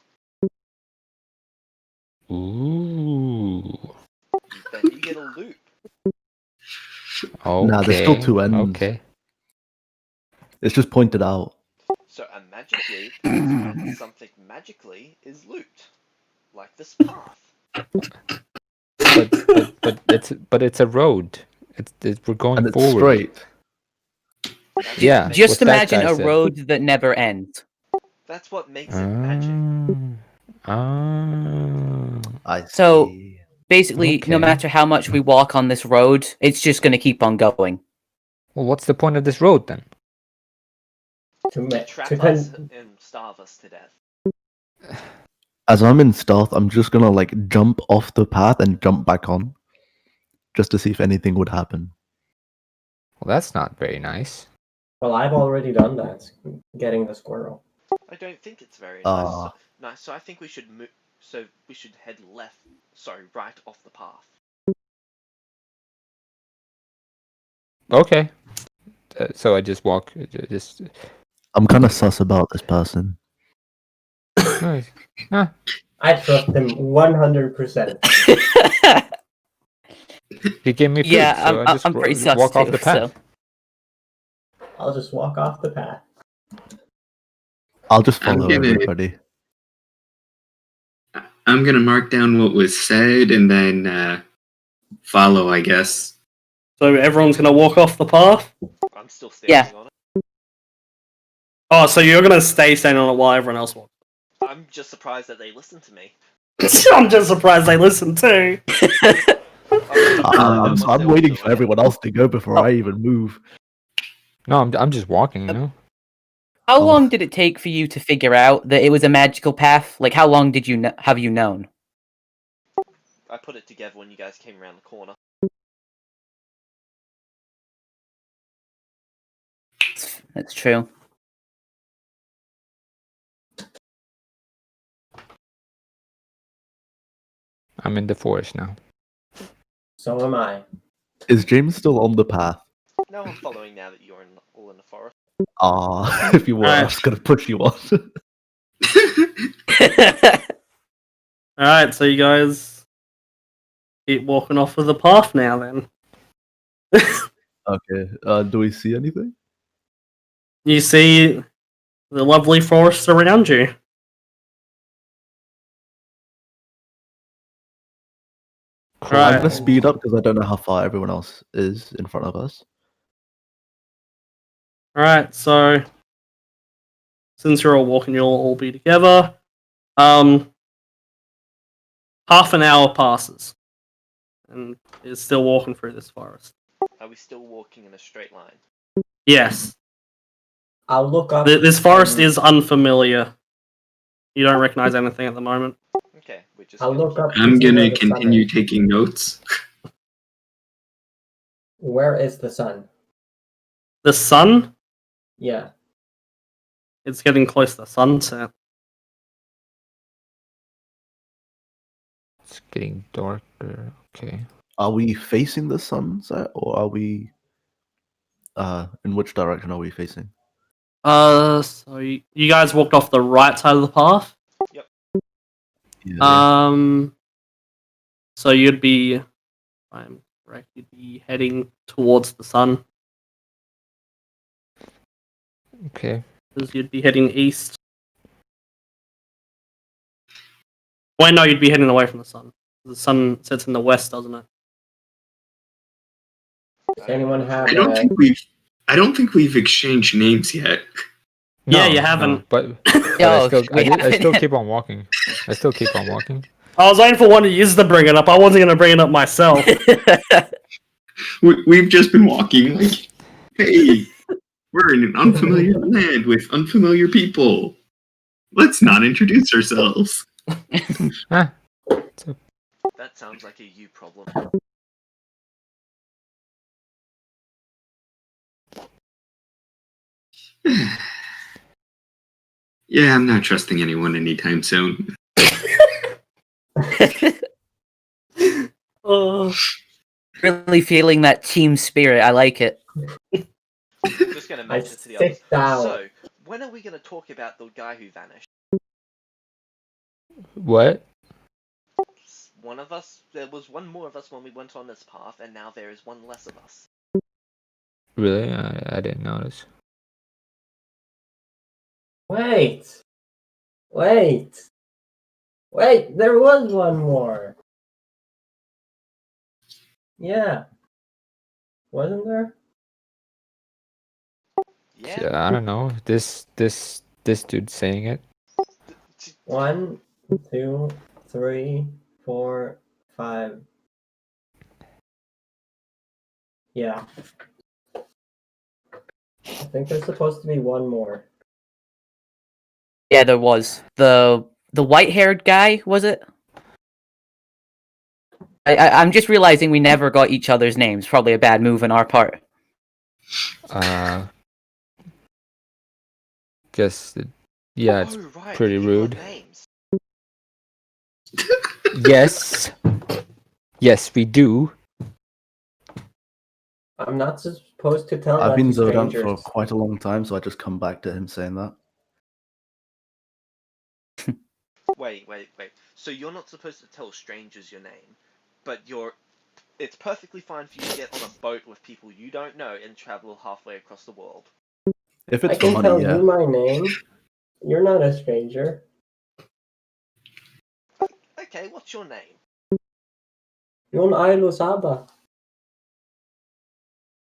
S3: Ooh.
S4: Then you get a loop.
S3: Okay.
S7: Nah, there's still two ends.
S3: Okay.
S7: It's just pointed out.
S4: So a magic loop is when something magically is looped. Like this path.
S3: But it's a road. We're going
S7: And it's
S3: forward.
S7: straight.
S4: That's
S3: Yeah.
S4: what makes
S5: Just
S3: what that
S5: imagine
S3: guy
S5: a
S3: said.
S5: road that never ends.
S4: That's what makes it magic.
S7: I
S5: So-
S7: see.
S5: Basically, no
S3: Okay.
S5: matter how much we walk on this road, it's just going to keep on going.
S3: Well, what's the point of this road then?
S4: To trap us and starve us to death.
S7: As I'm in stealth, I'm just gonna like jump off the path and jump back on, just to see if anything would happen.
S3: Well, that's not very nice.
S6: Well, I've already done that, getting the squirrel.
S4: I don't think it's very
S7: Ah.
S4: nice. So I think we should move. So we should head left. Sorry, right off the path.
S3: Okay. So I just walk. Just.
S7: I'm kind of sus about this person.
S3: Nice. Huh.
S6: I trust him 100%.
S3: He gave me food,
S5: Yeah,
S3: so I just
S5: I'm pretty sus
S3: walk off
S5: too,
S3: the path.
S5: so.
S6: I'll just walk off the path.
S7: I'll just
S1: I'm
S7: follow
S1: gonna-
S7: everybody.
S1: I'm gonna mark down what was said and then follow, I guess.
S2: So everyone's gonna walk off the path.
S4: I'm still standing on it.
S2: Oh, so you're gonna stay standing on it while everyone else walks.
S4: I'm just surprised that they listened to me.
S2: I'm just surprised they listen too.
S7: I'm waiting for everyone else to go before I even move.
S3: No, I'm just walking, you know?
S5: How
S7: Oh.
S5: long did it take for you to figure out that it was a magical path? Like, how long did you have you known?
S4: I put it together when you guys came around the corner.
S5: That's true.
S3: I'm in the forest now.
S6: So am I.
S7: Is James still on the path?
S4: No, I'm following now that you're all in the forest.
S7: If you were, I
S2: Alright.
S7: was gonna push you on.
S2: Alright, so you guys keep walking off of the path now then.
S7: Okay. Do we see anything?
S2: You see the lovely forest around you.
S7: I'm
S2: Right.
S7: gonna speed up because I don't know how far everyone else is in front of us.
S2: Alright, so since you're all walking, you'll all be together. Half an hour passes. And it's still walking through this forest.
S4: Are we still walking in a straight line?
S2: Yes.
S6: I'll look up.
S2: This forest
S6: and
S2: is unfamiliar. You don't recognize anything at the moment.
S4: Okay, we're just
S6: I'll
S4: gonna
S6: look
S4: keep
S6: up.
S4: going.
S1: I'm
S6: to see
S1: gonna
S6: where the sun
S1: continue
S6: is.
S1: taking notes.
S6: Where is the sun?
S2: The sun,
S6: Yeah.
S2: it's getting close to sunset.
S3: It's getting darker. Okay.
S7: Are we facing the sunset, or are we? In which direction are we facing?
S2: So you guys walked off the right side of the path.
S7: Yeah.
S2: So you'd be, if I'm correct, you'd be heading towards the sun.
S3: Okay.
S2: Because you'd be heading east. Well, no, you'd be heading away from the sun. The sun sets in the west, doesn't it?
S6: Does anyone have?
S1: I don't think we've exchanged names yet.
S2: Yeah, you haven't.
S3: But
S5: No,
S3: I still keep on walking. I still keep on walking.
S2: I was waiting for one of you to bring it up. I wasn't going to bring it up myself.
S1: We've just been walking like, hey, we're in an unfamiliar land with unfamiliar people. Let's not introduce ourselves.
S3: Ah,
S4: That sounds like a you problem.
S1: Yeah, I'm not trusting anyone anytime soon.
S5: Really feeling that team spirit. I like it.
S4: Just gonna
S6: I
S4: mention to the others.
S6: sit down.
S4: So, when are we gonna talk about the guy who vanished?
S3: what?
S4: One of us. There was one more of us when we went on this path, and now there is one less of us.
S3: Really? I didn't notice.
S6: Wait. There was one more. Yeah. Wasn't there?
S4: Yeah.
S3: Yeah, I don't know. This dude saying it.
S6: 1, 2, 3, 4, 5. Yeah. I think there's supposed to be one more.
S5: Yeah, there was the white-haired guy. Was it? I'm just realizing we never got each other's names. Probably a bad move on our part.
S3: Guess yeah, it's
S4: Oh, right,
S3: pretty
S4: we got
S3: rude.
S4: names.
S3: Yes. Yes, we do.
S6: I'm not supposed to tell
S7: I've
S6: that
S7: been
S6: to
S7: zoned out for
S6: strangers.
S7: quite a long time, so I just come back to him saying that.
S4: Wait. So you're not supposed to tell strangers your name, but you're It's perfectly fine for you to get on a boat with people you don't know and travel halfway across the world.
S7: If
S6: I
S7: it's for
S6: can tell
S7: money, yeah.
S6: you my name. You're not a stranger.
S4: Okay, what's your name?
S6: Untitled Chapter.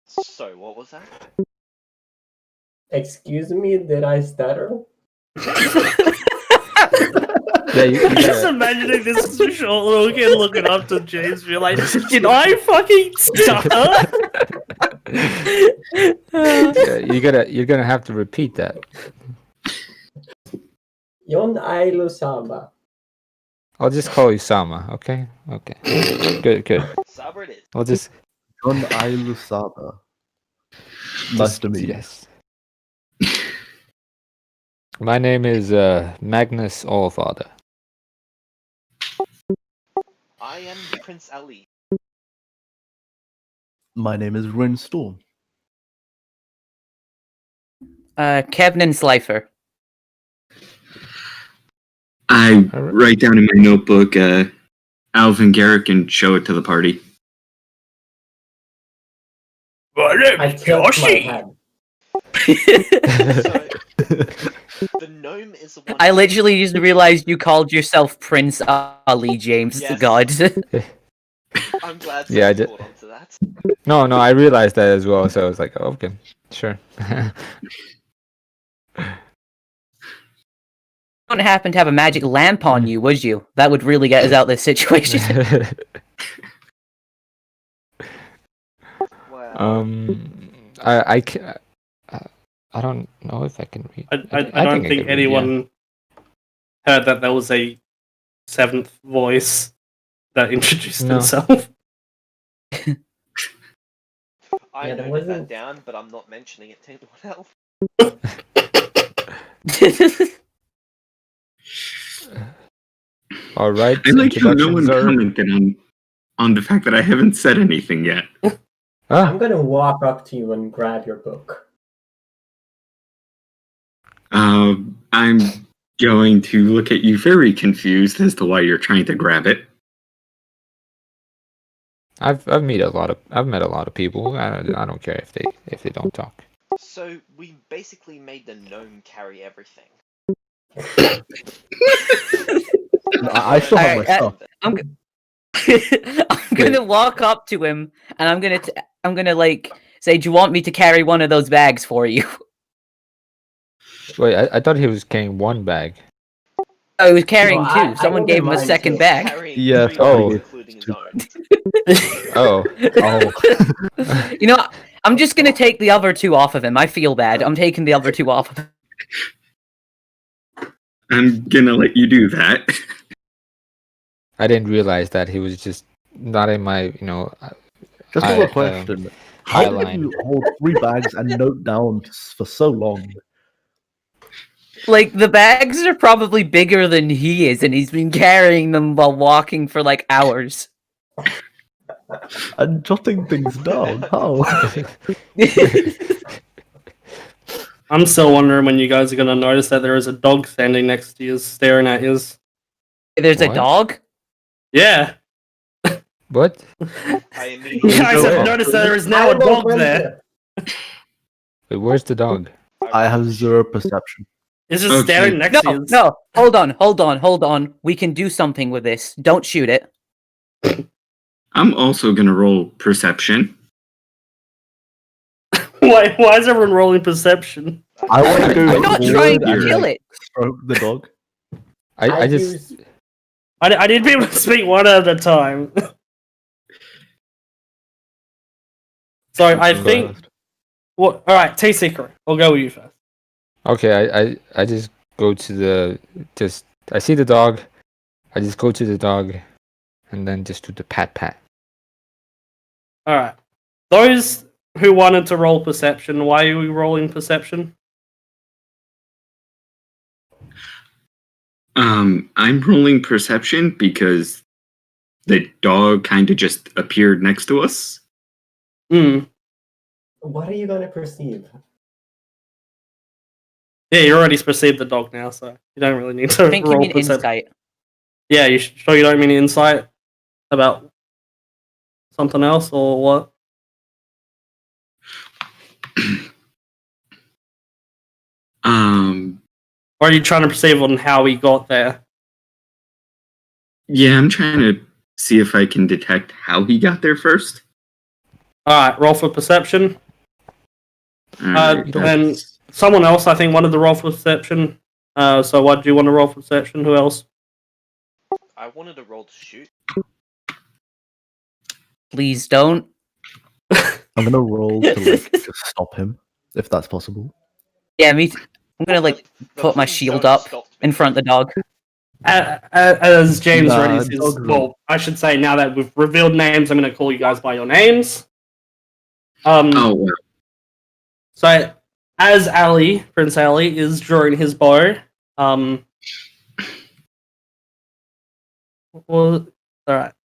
S4: So, what was that?
S6: Excuse me, did I stutter?
S3: Yeah, you
S2: I'm just
S3: gotta,
S2: imagining this short little kid looking up to James, be like, "Did I fucking stutter?"
S3: yeah, you're gonna have to repeat that.
S6: Untitled Chapter.
S3: I'll just call you Sama, okay? Okay. Good.
S4: Saber it is.
S3: I'll just
S7: John Ilusaba. Nice to meet you.
S3: Yes. My name is Magnus Allfather.
S4: I am Prince Ali.
S7: My name is Rin Storm.
S5: Kevin Slifer.
S1: I
S3: Alright.
S1: write down in my notebook Alvin Garrick and show it to the party.
S6: I tilt my head.
S4: So, the gnome is the one.
S5: I literally just realized you called yourself Prince Ali, James.
S4: Yes.
S5: God.
S4: I'm glad
S3: Yeah, I
S4: someone
S3: did-
S4: caught on to that.
S3: No, I realized that as well, so I was like, oh, okay, sure.
S5: Don't happen to have a magic lamp on you, would you? That would really get us out of this situation.
S4: Wow.
S3: I don't know if I can read.
S2: I don't think
S3: can read,
S2: anyone heard that there was a seventh voice that introduced
S3: No.
S2: itself.
S4: I
S6: Yeah, there
S4: noted that
S6: wasn't-
S4: down, but I'm not mentioning it to anyone else.
S3: All right.
S1: I like how no one
S3: introductions are-
S1: commented on the fact that I haven't said anything yet.
S3: Ah,
S6: I'm gonna walk up to you and grab your book.
S1: I'm going to look at you very confused as to why you're trying to grab it.
S3: I've met a lot of people. I don't care if they don't talk.
S4: So, we basically made the gnome carry everything.
S7: I still have my
S5: Alright,
S7: stuff.
S5: I'm gonna walk up to him and I'm gonna like say, "Do you want me to carry one of those bags for you?"
S3: Wait, I thought he was carrying one bag.
S5: Oh, he was carrying
S6: No,
S5: two.
S6: I
S5: Someone
S6: don't
S5: gave him a
S6: mind
S5: second
S6: too.
S5: bag.
S4: Carrying
S7: Yeah,
S4: 3
S3: oh.
S4: bags, including his own.
S3: Oh,
S5: You know, I'm just gonna take the other two off of him. I feel bad. I'm taking the other two off of him.
S1: I'm gonna let you do that.
S3: I didn't realize that he was just not in my,
S7: Just
S3: I,
S7: a question. How did
S3: highline.
S7: you hold 3 bags and note down for so long?
S5: Like, the bags are probably bigger than he is, and he's been carrying them while walking for like hours.
S7: And jotting things down? How?
S2: I'm still wondering when you guys are gonna notice that there is a dog standing next to you, staring at you.
S5: There's a
S3: What?
S5: dog?
S2: Yeah.
S3: What?
S4: I
S2: You
S4: immediately
S2: guys
S3: Where?
S2: have noticed that there is now a
S6: I will
S2: dog
S6: print
S2: there.
S6: it.
S3: Wait, where's the dog?
S7: I have 0 perception.
S2: It's just
S1: Okay.
S2: staring next to
S5: No,
S2: you.
S5: no. Hold on. We can do something with this. Don't shoot it.
S1: I'm also gonna roll perception.
S2: Why is everyone rolling perception?
S7: I want to go
S5: I'm not trying
S7: forward
S5: to
S7: and
S5: kill it.
S7: stroke the dog.
S3: I just
S6: use-
S2: I need people to speak one at a time. So I
S7: Go
S2: think.
S7: first.
S2: Well, all right, T Secret. I'll go with you first.
S3: okay. I just go to I see the dog. I just go to the dog, and then just do the pat.
S2: All right. Those who wanted to roll perception, why are we rolling perception?
S1: I'm rolling perception because the dog kind of just appeared next to us.
S2: Hmm.
S6: What are you gonna perceive?
S2: Yeah, you already perceived the dog now, so you don't really need to
S5: I think you
S2: roll
S5: mean
S2: perception.
S5: insight.
S2: Yeah, you sure you don't mean insight about something else, or what? Or are you trying to perceive on how he got there?
S1: Yeah, I'm trying to see if I can detect how he got there first.
S2: Alright, roll for perception.
S1: Alright,
S2: And someone else, I think, wanted to roll for perception. So what do you want to roll for perception? Who else?
S4: I wanted to roll to shoot.
S5: Please don't.
S7: I'm gonna roll to like just stop him, if that's possible.
S5: Yeah, me. I'm gonna like
S4: The
S5: put my
S4: thing
S5: shield
S4: don't
S5: up
S4: stop me.
S5: in front of the dog.
S2: As James
S7: Nah,
S2: already says,
S7: dog.
S2: well, I should say now that we've revealed names, I'm going to call you guys by your names.
S1: oh, well.
S2: So, as Ali, Prince Ali, is drawing his bow, alright,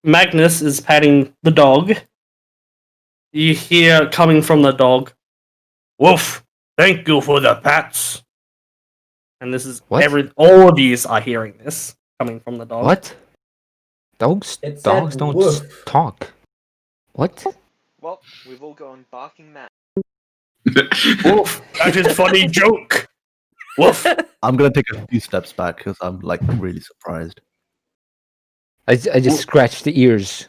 S2: Magnus is patting the dog. You hear coming from the dog, "Woof, thank you for the pats." And this is
S3: What?
S2: all of you are hearing this coming from the dog.
S3: What? Dogs
S6: It said
S3: dogs don't
S6: woof.
S3: talk. What?
S4: Well, we've all gone barking mad.
S2: Woof, that is funny joke. Woof.
S7: I'm gonna take a few steps back because I'm like really surprised.
S3: I just scratched the ears.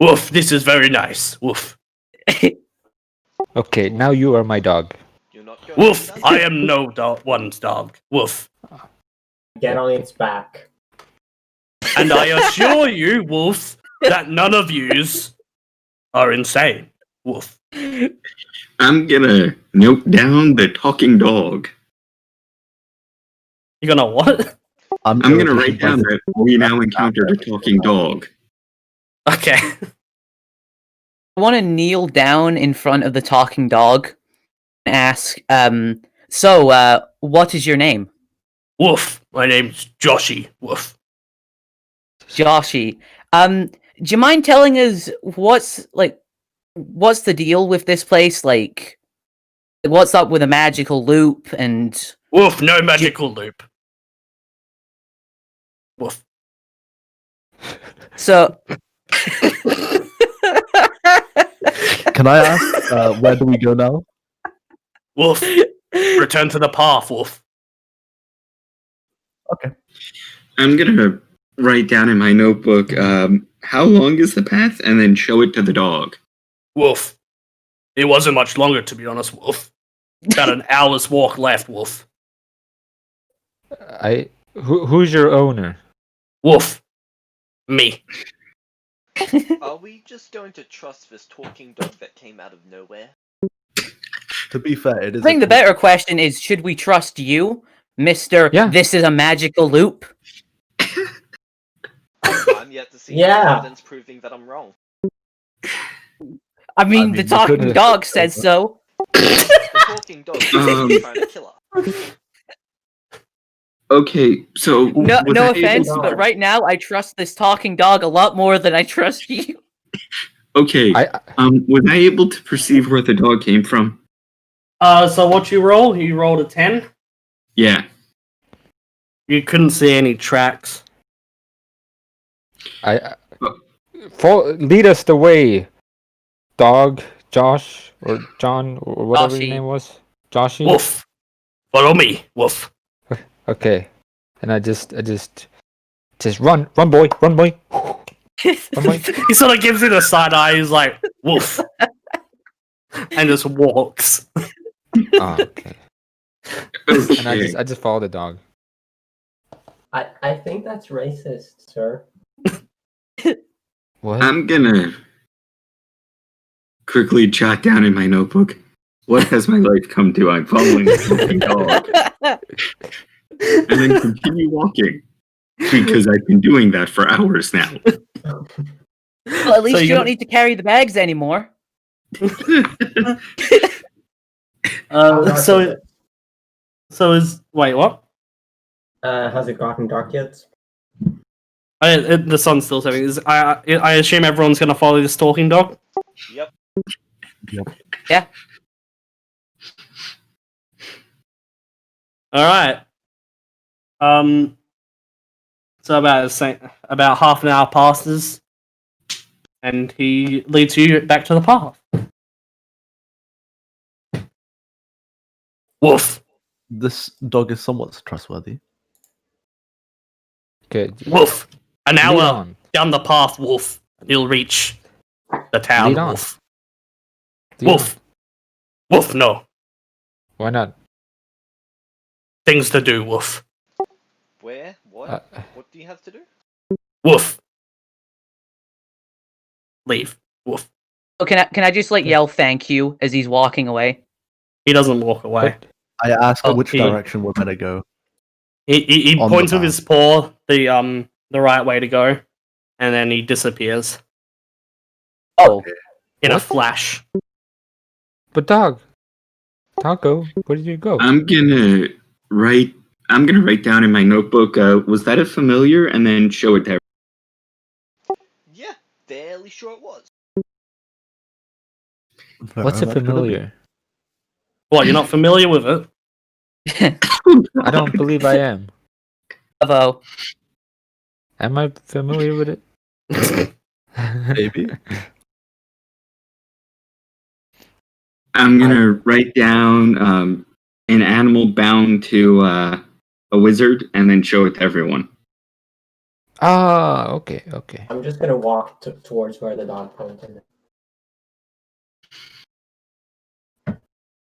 S2: Woof, this is very nice. Woof.
S3: Okay, now you are my dog.
S4: You're not going
S2: Woof,
S4: to do
S2: I
S4: that.
S2: am no one's dog. Woof.
S6: Get on its back.
S2: And I assure you, Woof, that none of yous are insane. Woof.
S1: I'm gonna note down the talking dog.
S2: You gonna what?
S1: I'm gonna write down that we now encountered a talking dog.
S2: Okay.
S5: I want to kneel down in front of the talking dog and ask, so, what is your name?
S2: Woof. My name's Joshy. Woof.
S5: Joshy. Do you mind telling us what's the deal with this place? Like, what's up with a magical loop and...
S2: Woof, no magical loop. Woof.
S5: So...
S7: Can I ask where do we go now?
S2: Woof. Return to the path, Woof.
S7: Okay.
S1: I'm gonna write down in my notebook how long is the path, and then show it to the dog.
S2: Woof. It wasn't much longer, to be honest, Woof. About an hour's walk left, Woof.
S3: Who's your owner?
S2: Woof. Me.
S4: Are we just going to trust this talking dog that came out of nowhere?
S7: To be fair, it is.
S5: I think the better question is, should we trust you, Mr.
S3: Yeah.
S5: This is a magical loop?
S4: I'm yet to see
S6: Yeah.
S4: evidence proving that I'm wrong.
S5: I mean,
S7: mean,
S5: the
S7: we
S5: talking
S7: could've-
S5: dog said so.
S4: The talking dog is trying to kill us.
S1: Okay, so
S5: No,
S1: was
S5: no
S1: I able
S5: offense,
S1: to-
S5: but right now I trust this talking dog a lot more than I trust you.
S1: Okay, was I able to perceive where the dog came from?
S2: So what you roll? You rolled a 10.
S1: Yeah.
S2: You couldn't see any tracks.
S3: Lead us the way, dog, Josh, or John, or whatever your
S5: Joshy.
S3: name was. Joshy?
S2: Woof. Follow me, Woof.
S3: Okay. And I just run, boy, run, boy. Run, boy.
S2: He sort of gives it a side eye. He's like, Woof. And just walks.
S3: Oh, okay. And
S1: Okay.
S3: I just follow the dog.
S6: I think that's racist, sir.
S3: What?
S1: I'm gonna quickly jot down in my notebook, what has my life come to? I'm following a talking dog. And then continue walking. Because I've been doing that for hours now.
S5: Well, at least you don't need to carry the bags anymore.
S2: So is wait, what?
S6: Has it gotten dark yet?
S2: The sun's still setting. I assume everyone's gonna follow this talking dog.
S4: Yep.
S5: Yeah.
S2: All right. So about half an hour passes, and he leads you back to the path. Woof,
S7: This dog is somewhat trustworthy.
S3: Good.
S2: woof. An
S3: Lead
S2: hour
S3: on.
S2: down the path, woof. You'll reach the town,
S3: Lead on.
S2: woof.
S3: Lead on.
S2: Woof. Woof, no.
S3: Why not?
S2: Things to do, woof.
S4: Where? What?
S3: Uh,
S4: What do you have to do?
S2: Woof. Leave. Woof.
S5: So can I just like yell thank you as he's walking away?
S2: He doesn't walk away.
S7: I ask
S2: Oh,
S7: which
S2: he-
S7: direction we're gonna go.
S2: He
S7: On the
S2: points with
S7: path.
S2: his paw the right way to go, and then he disappears
S5: Oh,
S2: in a
S3: What?
S2: flash.
S3: But Taco, where did you go?
S1: I'm gonna write down in my notebook. Was that a familiar? And then show it to.
S4: Yeah, fairly sure it was.
S3: What's a
S7: Where am I gonna be?
S3: familiar?
S2: What, you're not familiar with it?
S3: I don't believe I am.
S5: bravo.
S3: Am I familiar with it?
S7: Maybe.
S1: I'm gonna write down an animal bound to a wizard, and then show it to everyone.
S3: Ah, okay.
S6: I'm just gonna walk towards where the dog pointed.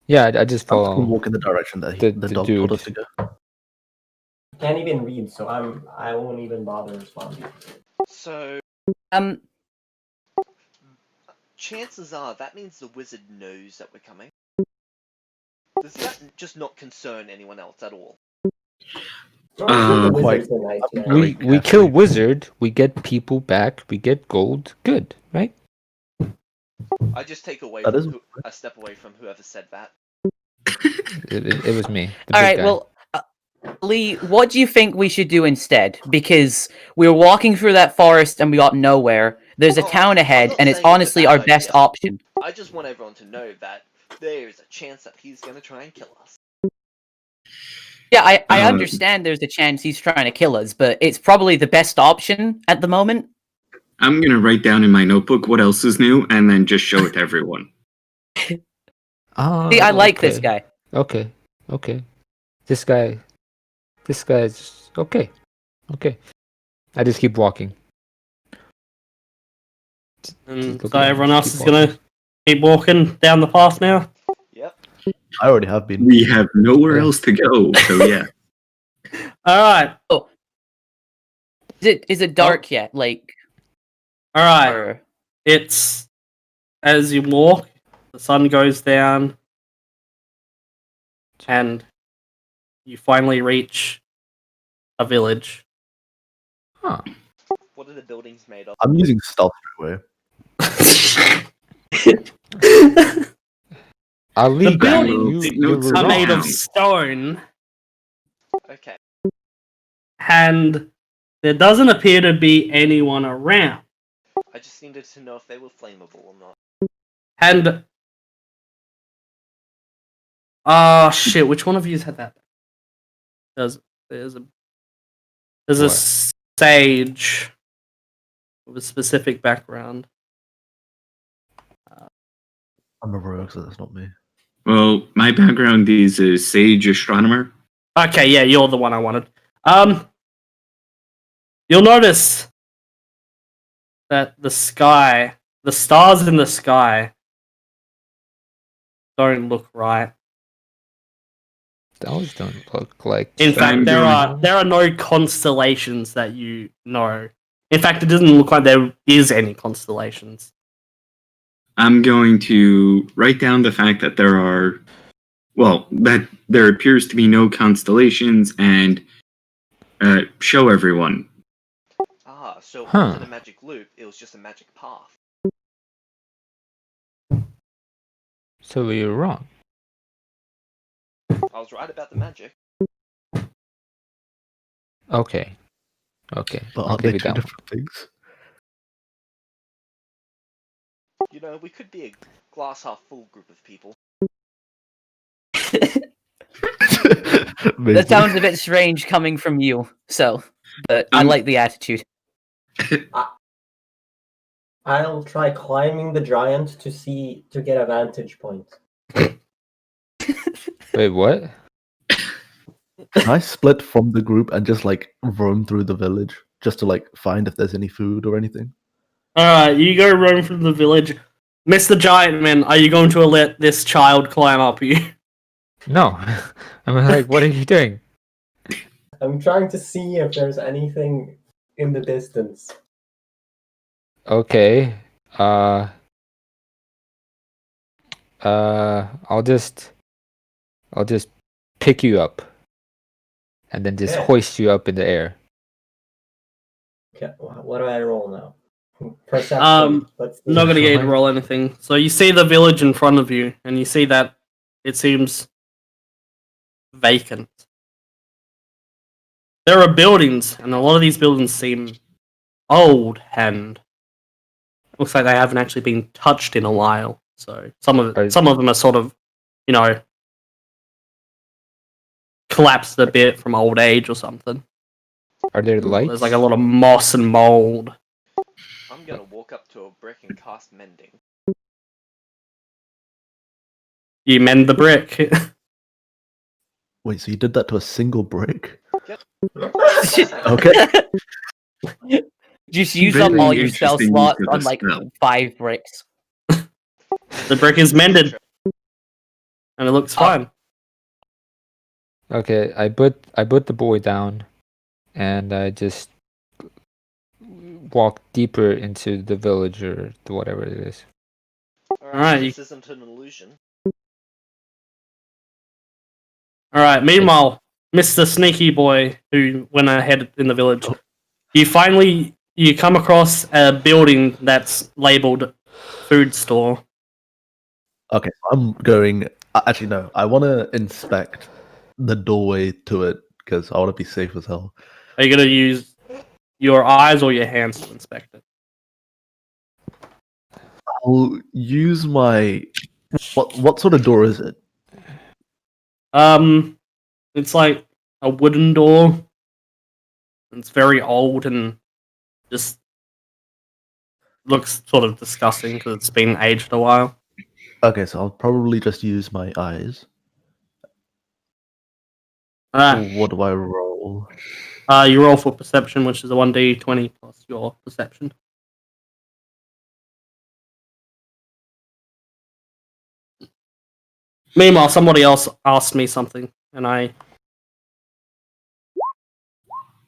S3: Yeah, I just
S7: I'm just
S3: follow.
S7: gonna walk in the direction that
S3: the
S7: the dog
S3: dude.
S7: told us to go.
S6: Can't even read, so I won't even bother responding.
S4: So,
S5: Um,
S4: chances are that means the wizard knows that we're coming. Does that just not concern anyone else at all?
S6: The
S7: Quite-
S6: wizard's a nice man.
S3: We
S7: Very
S3: kill
S7: carefully.
S3: wizard, we get people back, we get gold. Good, right?
S4: I just take away
S7: That
S4: from
S7: is-
S4: a step away from whoever said that.
S3: It was me. The
S5: all
S3: big
S5: right.
S3: guy.
S5: Well, Lee, what do you think we should do instead? Because we were walking through that forest and we got nowhere. There's a
S4: Oh,
S5: town
S4: I'm
S5: ahead,
S4: not
S5: and it's
S4: saying it's a
S5: honestly
S4: bad
S5: our best
S4: idea.
S5: option.
S4: I just want everyone to know that there's a chance that he's gonna try and kill us.
S5: Yeah, I
S1: Um,
S5: understand there's a chance he's trying to kill us, but it's probably the best option at the moment.
S1: I'm gonna write down in my notebook what else is new, and then just show it to everyone.
S3: Ah,
S5: See, I like this
S3: okay.
S5: guy.
S3: Okay. This guy's okay. I just keep walking.
S2: And
S3: Look
S2: so
S3: at him,
S2: everyone else
S3: keep
S2: is gonna keep walking down the path now.
S4: Yep.
S7: I already have been.
S1: We have nowhere
S3: Yeah.
S1: else to go, so yeah.
S2: All right,
S5: Is it dark yet? Like,
S2: all right.
S5: or...
S2: It's as you walk, the sun goes down, and you finally reach a village.
S3: Huh.
S4: What are the buildings made of?
S7: I'm using stealth straight away.
S3: I'll lead
S2: The
S3: you.
S2: buildings
S3: You were
S2: are made
S3: wrong.
S2: of stone,
S4: Okay.
S2: and there doesn't appear to be anyone around.
S4: I just needed to know if they were flammable or not.
S2: And oh shit, which one of you had that? There's a
S3: What?
S2: sage with a specific background.
S7: I'm a rogue, so that's not me.
S1: Well, my background is a sage astronomer.
S2: Okay, yeah, you're the one I wanted. You'll notice that the stars in the sky don't look right.
S3: Those don't look like.
S2: In
S1: So I'm
S2: fact,
S1: going-
S2: there are no constellations that you know. In fact, it doesn't look like there is any constellations.
S1: I'm going to write down the fact that that there appears to be no constellations, and show everyone.
S4: Ah, so it
S3: Huh.
S4: wasn't a magic loop, it was just a magic path.
S3: So we were wrong.
S4: I was right about the magic.
S3: Okay.
S7: But
S3: I'll
S7: aren't
S3: give
S7: they
S3: you
S7: two
S3: that one.
S7: different things?
S4: You know, we could be a glass half full group of people.
S7: Maybe.
S5: That sounds a bit strange coming from you. So, but I like the attitude.
S6: I'll try climbing the giant to get a vantage point.
S3: Wait, what?
S7: Can I split from the group and just like roam through the village just to like find if there's any food or anything?
S2: Alright, you go roam through the village. Mr. Giant Man, are you going to let this child climb up you?
S3: No. I'm like, what are you doing?
S6: I'm trying to see if there's anything in the distance.
S3: Okay. I'll just pick you up and then just
S6: Yeah.
S3: hoist you up in the air.
S6: Okay, what do I roll now? Perception. Let's
S2: I'm not going to get you to roll anything. So you see the village in front of you, and you see that it seems vacant. There are buildings, and a lot of these buildings seem old, and looks like they haven't actually been touched in a while. So some of them are sort of, collapsed a bit from old age or something.
S3: Are there lights?
S2: There's like a lot of moss and mold.
S4: I'm gonna walk up to a brick and cast mending.
S2: You mend the brick.
S7: Wait, so you did that to a single brick?
S4: Yep.
S7: Okay.
S5: Just use up all your spell
S1: interesting
S5: slots
S1: use of
S5: on
S1: the
S5: like
S1: spell.
S5: 5 bricks.
S2: The brick is mended, and it looks fine.
S3: Okay, I put the boy down, and I just walk deeper into the village or whatever it is.
S2: Alright,
S4: This isn't an illusion.
S2: Alright, meanwhile, Mr. Sneaky Boy, who went ahead in the village, you come across a building that's labeled food store.
S7: Okay, I'm going. Actually, no. I want to inspect the doorway to it because I want to be safe as hell.
S2: Are you going to use your eyes or your hands to inspect it?
S7: I'll use my. What sort of door is it?
S2: It's like a wooden door. It's very old and just looks sort of disgusting because it's been aged a while.
S7: Okay, so I'll probably just use my eyes.
S2: Alright,
S7: What do I roll?
S2: you roll for perception, which is a 1d20 plus your perception. Meanwhile, somebody else asked me something, and I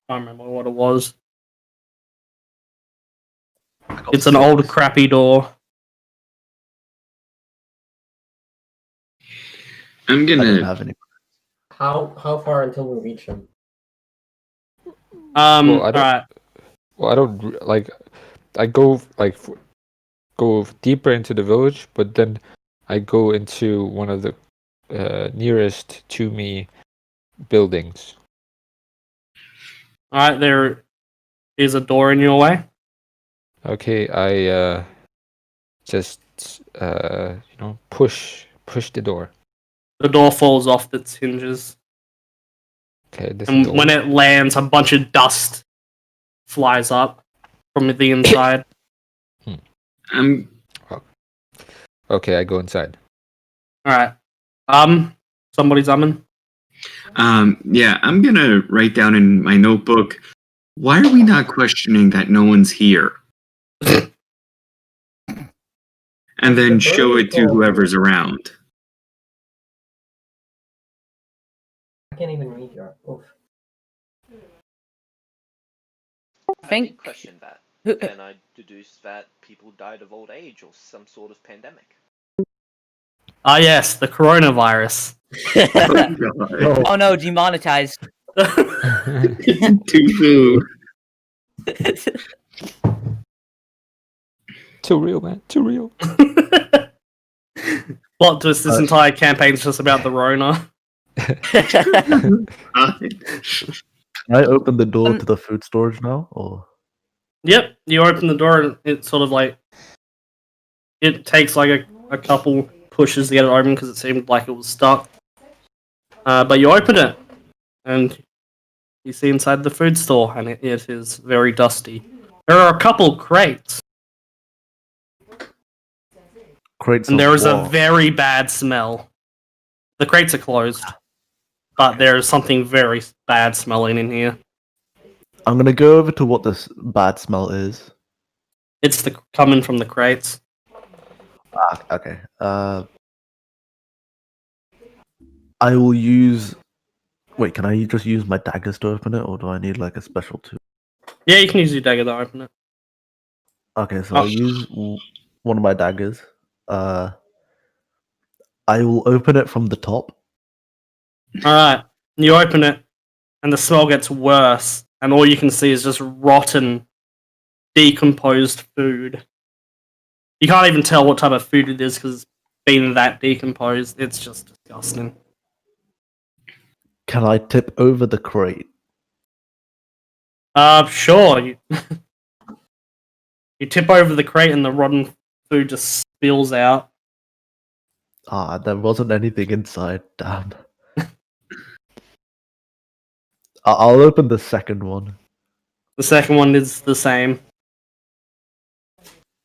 S2: can't remember what it was. It's an old, crappy door.
S1: I'm
S7: I don't
S1: gonna.
S7: have any.
S6: How far until we reach him?
S2: Alright.
S3: Well, I don't like. I go go deeper into the village, but then I go into one of the nearest to me buildings.
S2: Alright, there is a door in your way.
S3: Okay, I just push the door.
S2: The door falls off its hinges.
S3: Okay, this
S2: And
S3: door.
S2: when it lands, a bunch of dust flies up from the inside.
S1: I'm.
S3: Okay, I go inside.
S2: Alright. Somebody's umming.
S1: Yeah, I'm gonna write down in my notebook. Why are we not questioning that no one's here? And then show it to whoever's around.
S6: I can't even read your. Oof.
S5: I think
S4: Question that.
S5: who-
S4: Can I deduce that people died of old age or some sort of pandemic?
S2: Ah, yes, the coronavirus.
S5: Oh no, demonetized.
S1: Too soon.
S3: Too real, man. Too real.
S2: Plot twist, this entire campaign's just about the Rona.
S7: Can I open the door to the food storage now? Or
S2: Yep, you open the door and it's sort of like... It takes like a couple pushes to get it open because it seemed like it was stuck. But you open it and you see inside the food store and it is very dusty. There are a couple crates
S7: Crates
S2: and
S7: of
S2: there is a
S7: what?
S2: very bad smell. The crates are closed, but there is something very bad smelling in here.
S7: I'm gonna go over to what this bad smell is.
S2: It's coming from the crates.
S7: Okay. I will use. Wait, can I just use my daggers to open it, or do I need like a special tool?
S2: Yeah, you can use your dagger to open it.
S7: Okay, so
S2: Oh.
S7: I'll use one of my daggers. I will open it from the top.
S2: Alright, you open it, and the smell gets worse, and all you can see is just rotten, decomposed food. You can't even tell what type of food it is because it's been that decomposed. It's just disgusting.
S7: Can I tip over the crate?
S2: Sure. You tip over the crate and the rotten food just spills out.
S7: There wasn't anything inside. Damn. I'll open the second one.
S2: The second one is the same.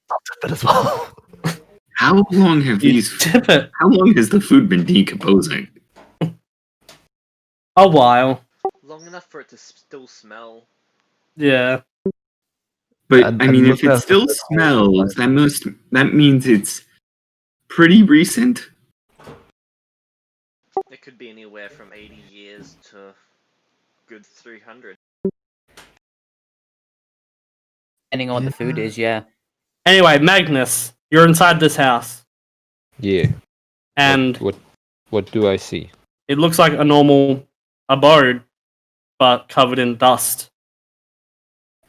S7: I'll tip it as well.
S1: How long have
S2: You
S1: these?
S2: tip it.
S1: How long has the food been decomposing?
S2: A while.
S4: Long enough for it to still smell.
S2: Yeah.
S1: But
S7: And-
S1: I
S7: and
S1: mean, if
S7: looking
S1: it
S7: at the
S1: still
S7: food,
S1: smells, that means it's pretty recent.
S4: It could be anywhere from 80 years to good 300.
S5: Depending on what the food is, yeah.
S2: Anyway, Magnus, you're inside this house,
S3: Yeah.
S2: and
S3: What do I see?
S2: it looks like a normal abode, but covered in dust.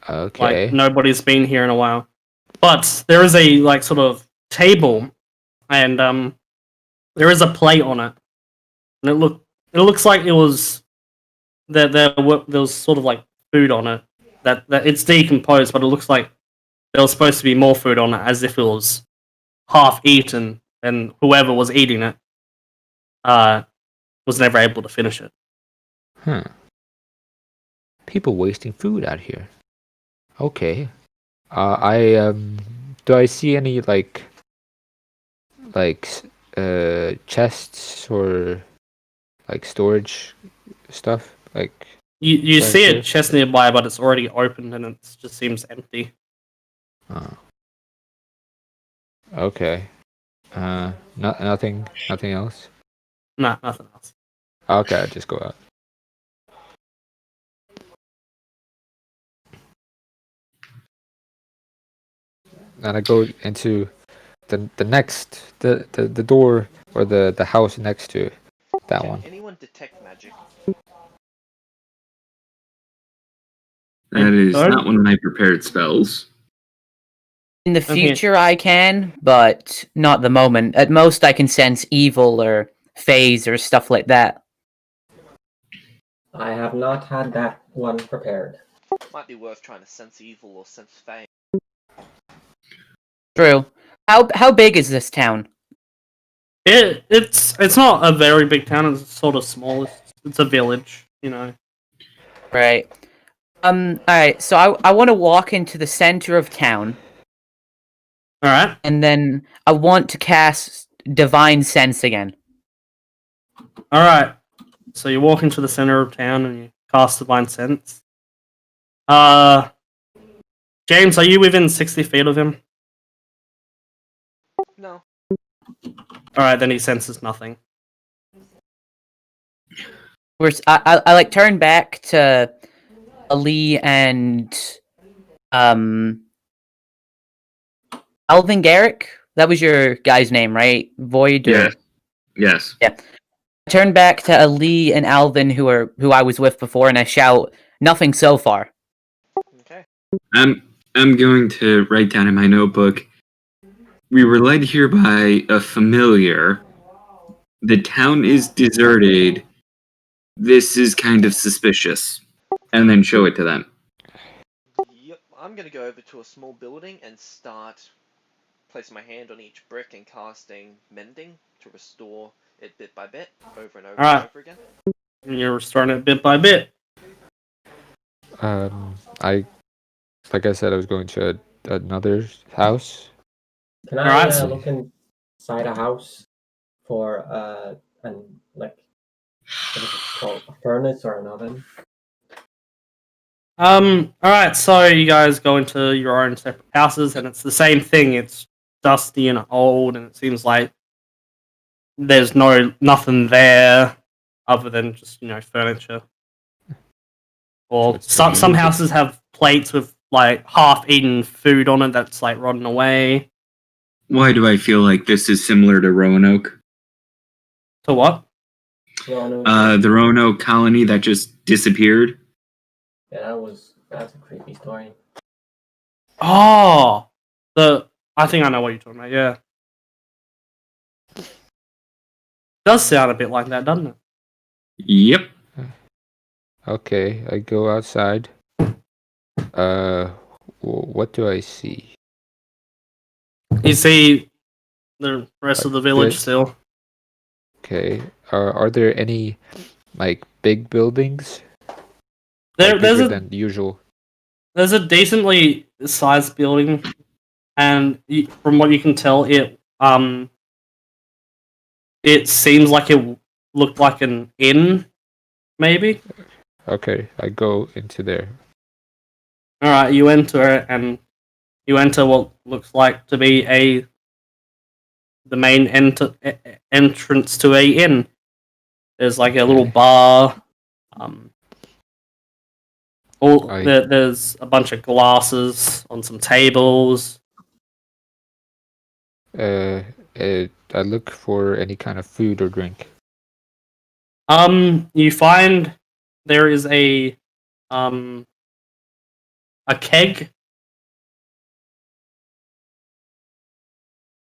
S3: Okay.
S2: Like nobody's been here in a while. But there is a like sort of table, and there is a plate on it, and it looks like it was there was sort of like food on it. That it's decomposed, but it looks like there was supposed to be more food on it, as if it was half eaten, and whoever was eating it was never able to finish it.
S3: Huh. People wasting food out here. Okay. Do I see any like chests or like storage stuff? Like
S2: You see a
S3: Sensor.
S2: chest nearby, but it's already opened and it just seems empty.
S3: oh. Okay. Nothing else.
S2: Nah, nothing else.
S3: Okay, I'll just go out. And I go into the next the door or the house next to that
S4: Can
S3: one.
S4: anyone detect magic?
S1: That is
S2: Sorry?
S1: not one of my prepared spells.
S5: In the
S2: Okay.
S5: future, I can, but not the moment. At most, I can sense evil or phase or stuff like that.
S6: I have not had that one prepared.
S4: Might be worth trying to sense evil or sense fame.
S5: True. How big is this town?
S2: It's not a very big town. It's sort of small. It's a village, you know.
S5: Right. Alright, so I want to walk into the center of town,
S2: All right.
S5: and then I want to cast Divine Sense again.
S2: All right. So you walk into the center of town and you cast Divine Sense. James, are you within 60 feet of him?
S4: No.
S2: All right, then he senses nothing.
S5: I like turn back to Ali and Alvin Garrick. That was your guy's name, right? Void. Or...
S1: Yes.
S5: I turn back to Ali and Alvin, who I was with before, and I shout, "Nothing so far."
S4: Okay.
S1: I'm going to write down in my notebook. We were led here by a familiar. The town is deserted. This is kind of suspicious. And then show it to them.
S4: Yep. I'm gonna go over to a small building and start placing my hand on each brick and casting mending to restore it bit by bit, over and over
S2: Alright.
S4: and over again.
S2: And you're restoring it bit by bit.
S3: Like I said, I was going to another house.
S6: Can
S2: Alright.
S6: I look in? inside a house for an like what is it called, a furnace or an oven.
S2: Alright, so you guys go into your own separate houses, and it's the same thing. It's dusty and old, and it seems like there's nothing there other than just, furniture. Or
S3: So it's
S2: some
S3: the-
S2: houses have plates with, like, half-eaten food on it that's, like, rotting away.
S1: Why do I feel like this is similar to Roanoke?
S2: To what?
S1: The Roanoke colony that just disappeared.
S6: Yeah, that's a creepy story.
S2: Oh! I think I know what you're talking about, yeah. Does sound a bit like that, doesn't it?
S1: Yep.
S3: Okay, I go outside. What do I see?
S2: You see the rest of the village
S3: this?
S2: still.
S3: Okay, are there any like big buildings?
S2: There's
S3: bigger
S2: a
S3: than usual.
S2: there's a decently sized building, and from what you can tell, it seems like it looked like an inn, maybe.
S3: Okay, I go into there.
S2: All right, you enter it, and you enter what looks like to be the main entrance to a inn. There's like a little
S3: Okay.
S2: bar. There's a bunch of glasses on some tables.
S3: I look for any kind of food or drink.
S2: You find there is a keg.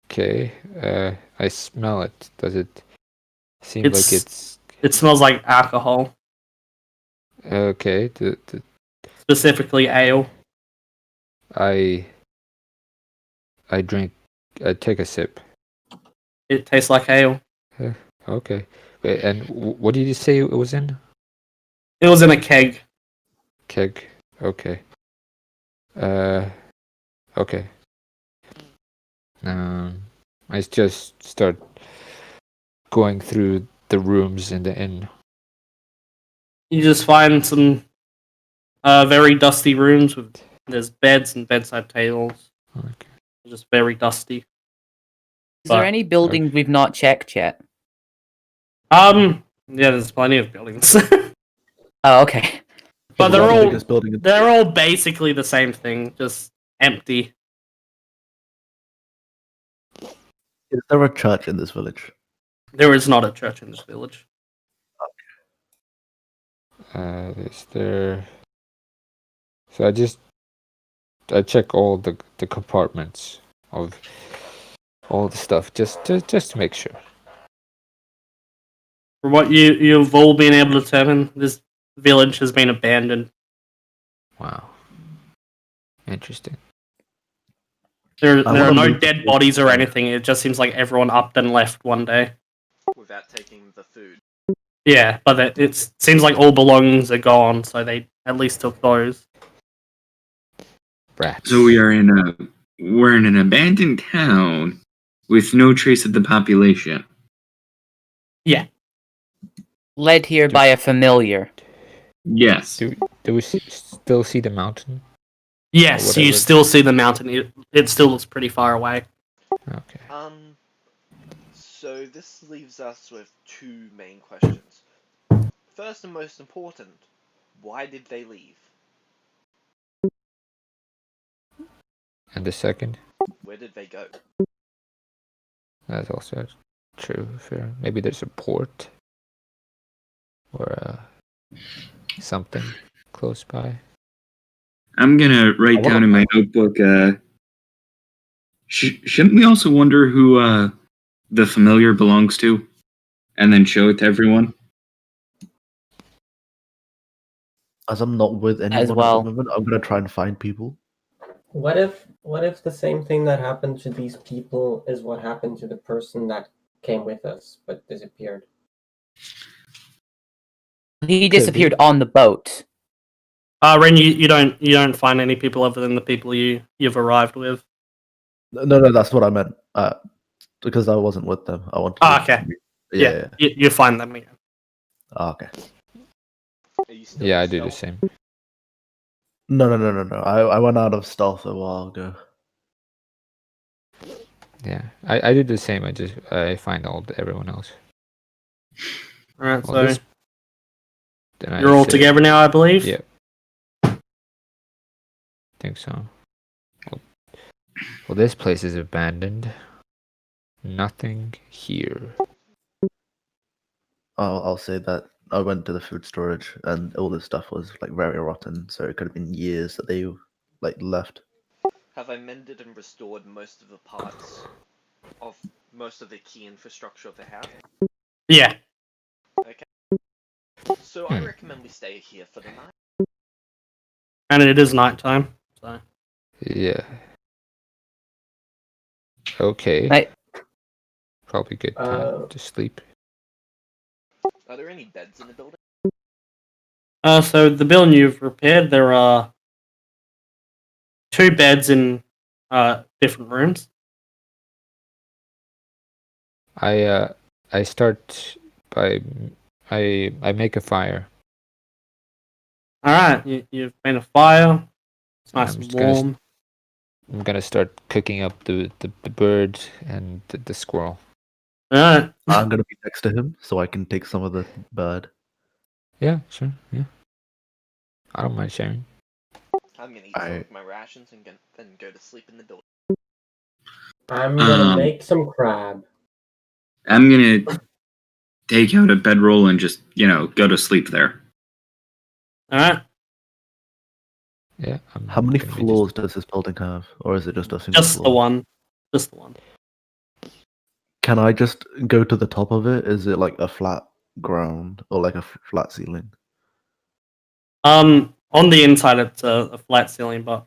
S3: Okay, I smell it. Does it seem
S2: It's-
S3: like it's
S2: It smells like alcohol,
S3: okay?
S2: specifically ale.
S3: I drink. I take a sip.
S2: It tastes like ale.
S3: Okay, and what did you say it was in?
S2: It was in a keg.
S3: Keg. Okay. Okay. I just start going through the rooms in the inn.
S2: You just find some very dusty rooms with there's beds and bedside tables.
S3: Okay.
S2: Just very dusty.
S5: Is there
S2: But-
S5: any buildings we've not checked yet?
S2: Yeah, there's plenty of buildings,
S5: Oh, okay.
S2: but
S7: Is
S2: they're
S7: that the
S2: all
S7: biggest building in-
S2: they're all basically the same thing, just empty.
S7: Is there a church in this village?
S2: There is not a church in this village.
S3: Is there? So I check all the compartments of all the stuff just to make sure.
S2: From what you've all been able to determine, this village has been abandoned.
S3: Wow. Interesting.
S2: There
S7: I
S2: are
S7: wanna
S2: no
S7: loot
S2: dead
S7: the
S2: bodies or
S7: village.
S2: anything. It just seems like everyone upped and left one day.
S4: Without taking the food.
S2: Yeah, but it seems like all belongings are gone, so they at least took those.
S3: Rats.
S1: So we're in an abandoned town with no trace of the population.
S5: Led here by a familiar.
S1: Yes.
S3: Do we still see the mountain?
S2: Yes, you
S3: whatever.
S2: still see the mountain. It still looks pretty far away.
S3: Okay.
S4: So this leaves us with two main questions. First and most important, why did they leave?
S3: And the second?
S4: Where did they go?
S3: That's also true. Fair. Maybe there's a port or something close by.
S1: I'm gonna write down in my notebook. Shouldn't we also wonder who the familiar belongs to, and then show it to everyone?
S7: As I'm not with anyone
S5: well.
S7: at the moment, I'm gonna try and find people.
S6: What if the same thing that happened to these people is what happened to the person that came with us but disappeared?
S5: He disappeared on the boat.
S2: Ren, you don't find any people other than the people you've arrived with.
S7: No, that's what I meant. because I wasn't with them. I wanted.
S2: Oh, okay.
S7: Yeah.
S2: You find them again.
S7: Oh, okay.
S4: Are you still
S3: Yeah,
S4: in
S3: I do the
S4: stealth?
S3: same.
S7: No. I went out of stealth a while ago.
S3: Yeah, I do the same. I find everyone else.
S2: All right,
S3: Well,
S2: so
S3: this- Then I
S2: you're all
S3: say-
S2: together now, I believe.
S3: Yeah. Think so. Well, this place is abandoned. Nothing here.
S7: I'll say that I went to the food storage and all this stuff was like very rotten, so it could have been years that they like left.
S4: Have I mended and restored most of the parts of most of the key infrastructure of the house?
S2: Yeah.
S4: So I recommend we stay here for the night.
S2: And it is nighttime. So
S3: Yeah. Okay.
S5: Night.
S3: Probably good time to sleep.
S4: Are there any beds in the building?
S2: so the building you've repaired, there are 2 beds in different rooms.
S3: I start by I make a fire.
S2: All right, you've made a fire. It's nice
S3: I'm
S2: and
S3: just gonna
S2: warm.
S3: I'm gonna start cooking up the bird and the squirrel.
S2: All right.
S7: I'm gonna be next to him so I can take some of the bird.
S3: Yeah, sure. Yeah. I don't mind sharing.
S4: I'm gonna eat some of my rations and then go to sleep in the building.
S6: I'm gonna make some crab.
S1: I'm gonna take out a bedroll and just, go to sleep there.
S2: All right.
S3: Yeah.
S7: How many
S3: gonna be
S7: floors does this building have, or is it just a single
S2: Just
S7: floor?
S2: the one. Just the one.
S7: Can I just go to the top of it? Is it like a flat ground or like a flat ceiling?
S2: On the inside, it's a flat ceiling, but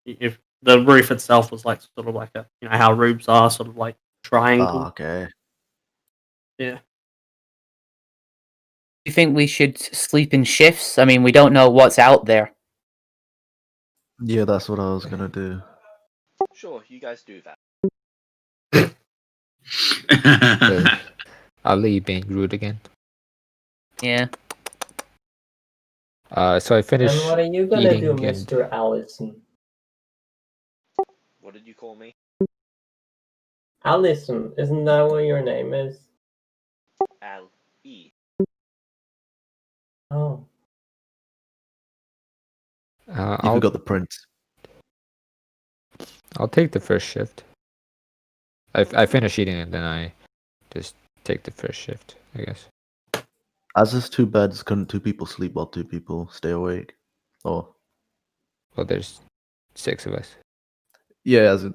S2: if the roof itself was like sort of like a, how roofs are, sort of like triangle.
S7: Ah, okay.
S2: Yeah.
S5: Do you think we should sleep in shifts? I mean, we don't know what's out there.
S7: Yeah, that's what I was gonna do.
S4: Sure, you guys do that.
S3: I'll leave being rude again.
S5: Yeah.
S3: So I finish
S6: And what are you gonna do,
S3: eating and
S6: Mr. Allison?
S4: What did you call me?
S6: Allison, isn't that what your name is?
S4: Al-E.
S6: Oh.
S7: You
S3: I'll
S7: forgot the prince.
S3: I'll take the first shift. I finish eating and then I just take the first shift, I guess.
S7: As there's 2 beds, couldn't 2 people sleep while 2 people stay awake? Or
S3: Well, there's 6 of us.
S7: yeah, as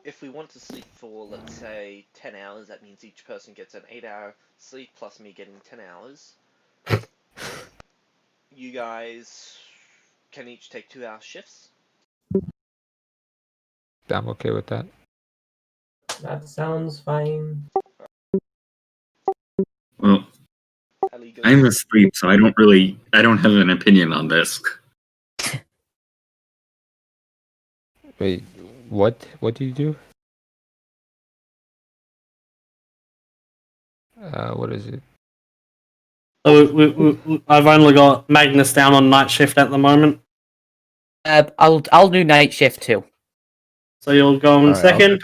S4: If we want to sleep for, let's say, 10 hours, that means each person gets an 8-hour sleep plus me getting 10 hours. You guys can each take 2-hour shifts.
S3: I'm okay with that.
S6: That sounds fine.
S1: Well,
S4: Ali goes
S1: I'm
S4: to
S1: asleep, so I don't have an opinion on this.
S3: Wait, what? What do you do? What is it?
S2: So I've only got Magnus down on night shift at the moment.
S5: I'll do night shift too.
S2: So you'll go on
S7: alright,
S2: second.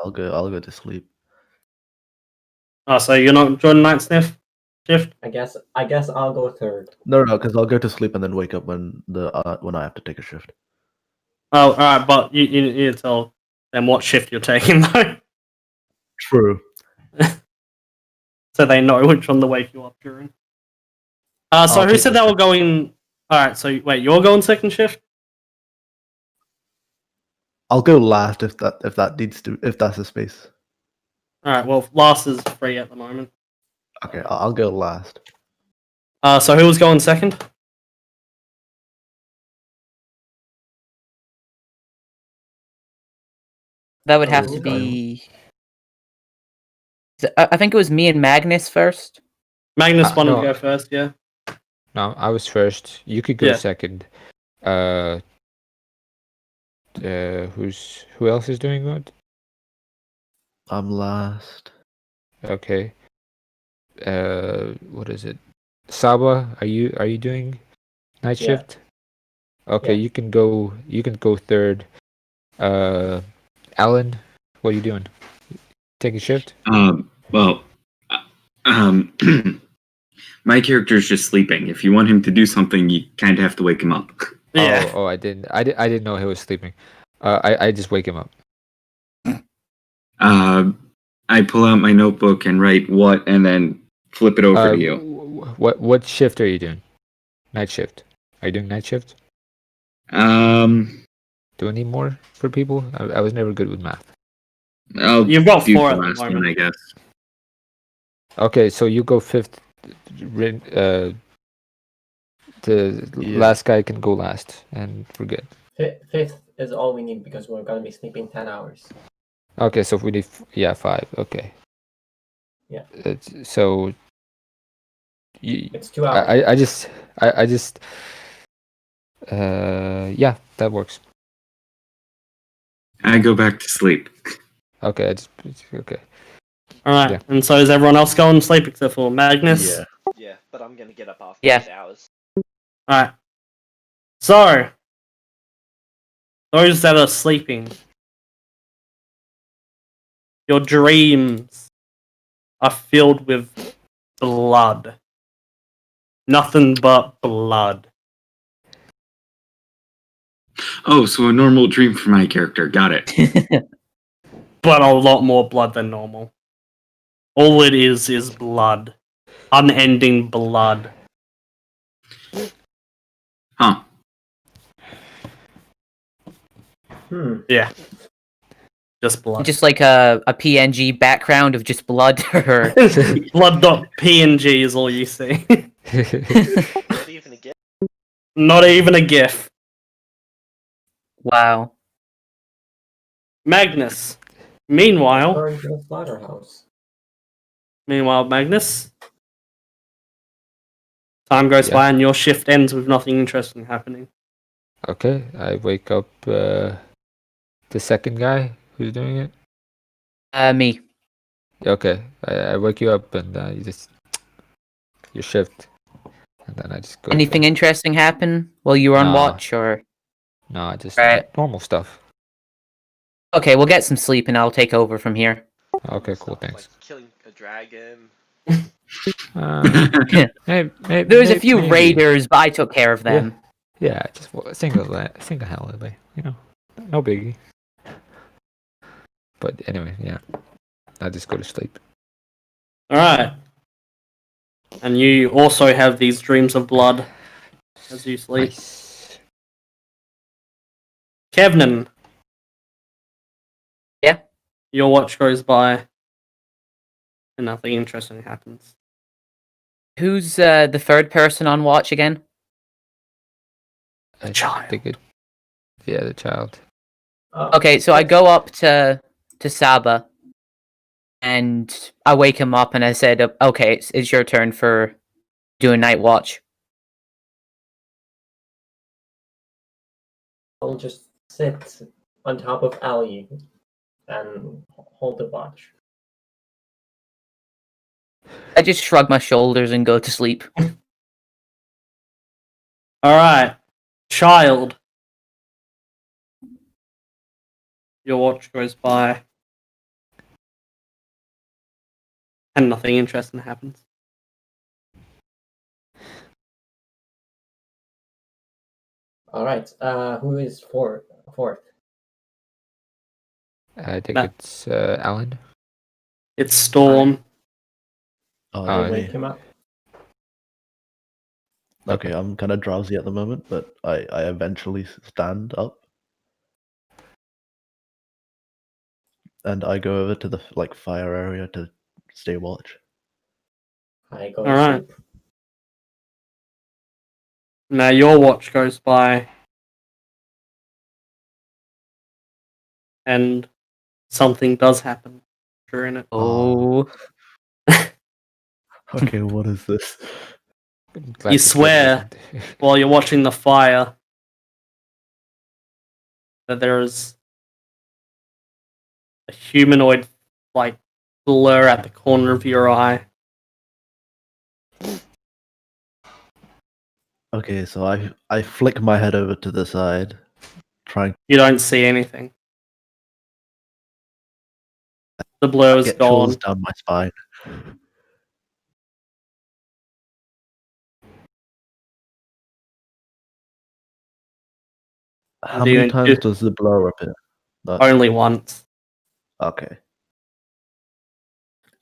S7: I'll go to sleep.
S2: Oh, so you're not joining night shift?
S6: I guess I'll go third.
S7: No, because I'll go to sleep and then wake up when I have to take a shift.
S2: Oh, all right, but you need to tell them what shift you're taking though,
S7: True.
S2: so they know which one to wake you up during. So
S7: I'll
S2: who
S7: take
S2: said
S7: the
S2: they were
S7: shift.
S2: going? All right, so wait, you're going second shift.
S7: I'll go last if that's the space.
S2: All right, well, last is free at the moment.
S7: Okay, I'll go last.
S2: So who was going second?
S5: That would have to be. I think it was me and Magnus first.
S2: Magnus wanted
S3: no.
S2: to go first, yeah.
S3: No, I was first. You could go
S2: Yeah.
S3: second. Who else is doing what?
S7: I'm last.
S3: Okay. What is it? Saba, are you doing night
S6: Yeah.
S3: shift? Okay,
S6: Yeah.
S3: you can go third. Alan, what are you doing? Taking shift?
S1: Well, um, my character's just sleeping. If you want him to do something, you kind of have to wake him up.
S2: Yeah.
S3: Oh, I didn't know he was sleeping. I just wake him up.
S1: I pull out my notebook and write what, and then flip it over to you.
S3: What shift are you doing? Night shift. Are you doing night shift? Do I need more for people? I was never good with math.
S1: I'll
S2: You've got
S1: do
S2: 4
S1: the
S2: at the
S1: last one,
S2: moment.
S1: I guess.
S3: Okay, so you go fifth. The
S7: Yeah.
S3: last guy can go last, and we're good.
S6: Fifth is all we need because we're gonna be sleeping 10 hours.
S3: Okay, so if we need 5. Okay.
S6: Yeah.
S3: So
S6: It's 2 hours.
S3: I just yeah, that works.
S1: I go back to sleep.
S3: Okay, okay.
S2: Alright,
S3: Yeah.
S2: and so is everyone else going to sleep except for Magnus?
S7: Yeah.
S4: Yeah, but I'm gonna get up after
S5: Yeah.
S4: 8 hours.
S2: Alright. So, those that are sleeping, your dreams are filled with blood. Nothing but blood.
S1: Oh, so a normal dream for my character. Got it.
S2: But a lot more blood than normal. All it is blood. Unending blood.
S1: Huh.
S2: Yeah. Just blood.
S5: Just like a PNG background of just blood. Or
S2: Blood.png is all you see.
S4: Not even a gift.
S2: Not even a GIF.
S5: wow.
S2: Magnus. Meanwhile,
S6: Going to the slaughterhouse.
S2: Magnus. Time goes
S3: Yeah.
S2: by and your shift ends with nothing interesting happening.
S3: Okay, I wake up the second guy who's doing it.
S5: Me.
S3: Okay, I wake you up and you just your shift, and then I just go.
S5: Anything interesting happen while you were on
S3: Nah.
S5: watch, or?
S3: No, just
S5: Right.
S3: normal stuff.
S5: Okay, we'll get some sleep and I'll take over from here.
S3: Okay, cool,
S4: Stuff
S3: thanks.
S4: Like killing a dragon.
S5: There was a few
S3: maybe.
S5: raiders, but I took care of them.
S3: Yeah, just single handedly, no biggie. But anyway, yeah, I just go to sleep.
S2: Alright. And you also have these dreams of blood as you sleep.
S3: Nice.
S2: Kevnin.
S5: Yeah?
S2: Your watch goes by and nothing interesting happens.
S5: Who's the third person on watch again?
S3: I
S2: child.
S3: think it. Yeah, the child.
S5: Okay, so I go up to Saba, and I wake him up, and I said, "Okay, it's your turn for doing night watch."
S6: I'll just sit on top of Ali and hold the watch.
S5: I just shrug my shoulders and go to sleep.
S2: Alright. Child. Your watch goes by and nothing interesting happens.
S6: All right. Who is fourth?
S3: I think
S2: Nah.
S3: it's Alan.
S2: It's Storm.
S7: Oh,
S3: Oh,
S6: I wake
S3: yeah.
S6: him up.
S7: Okay, I'm kind of drowsy at the moment, but I eventually stand up. And I go over to the fire area to stay watch.
S6: I go
S2: All
S6: to
S2: right.
S6: sleep.
S2: Now your watch goes by and something does happen during it.
S5: Oh,
S7: Okay, what is this?
S3: Glad
S2: You
S3: the kid
S2: swear.
S3: doesn't-
S2: While you're watching the fire, that there's a humanoid like blur at the corner of your eye.
S7: Okay, so I flick my head over to the side, trying
S2: You don't see anything. The blur
S7: to
S2: is
S7: get
S2: gone.
S7: chills down my spine. How many times does the blur appear?
S2: Only once.
S7: Okay.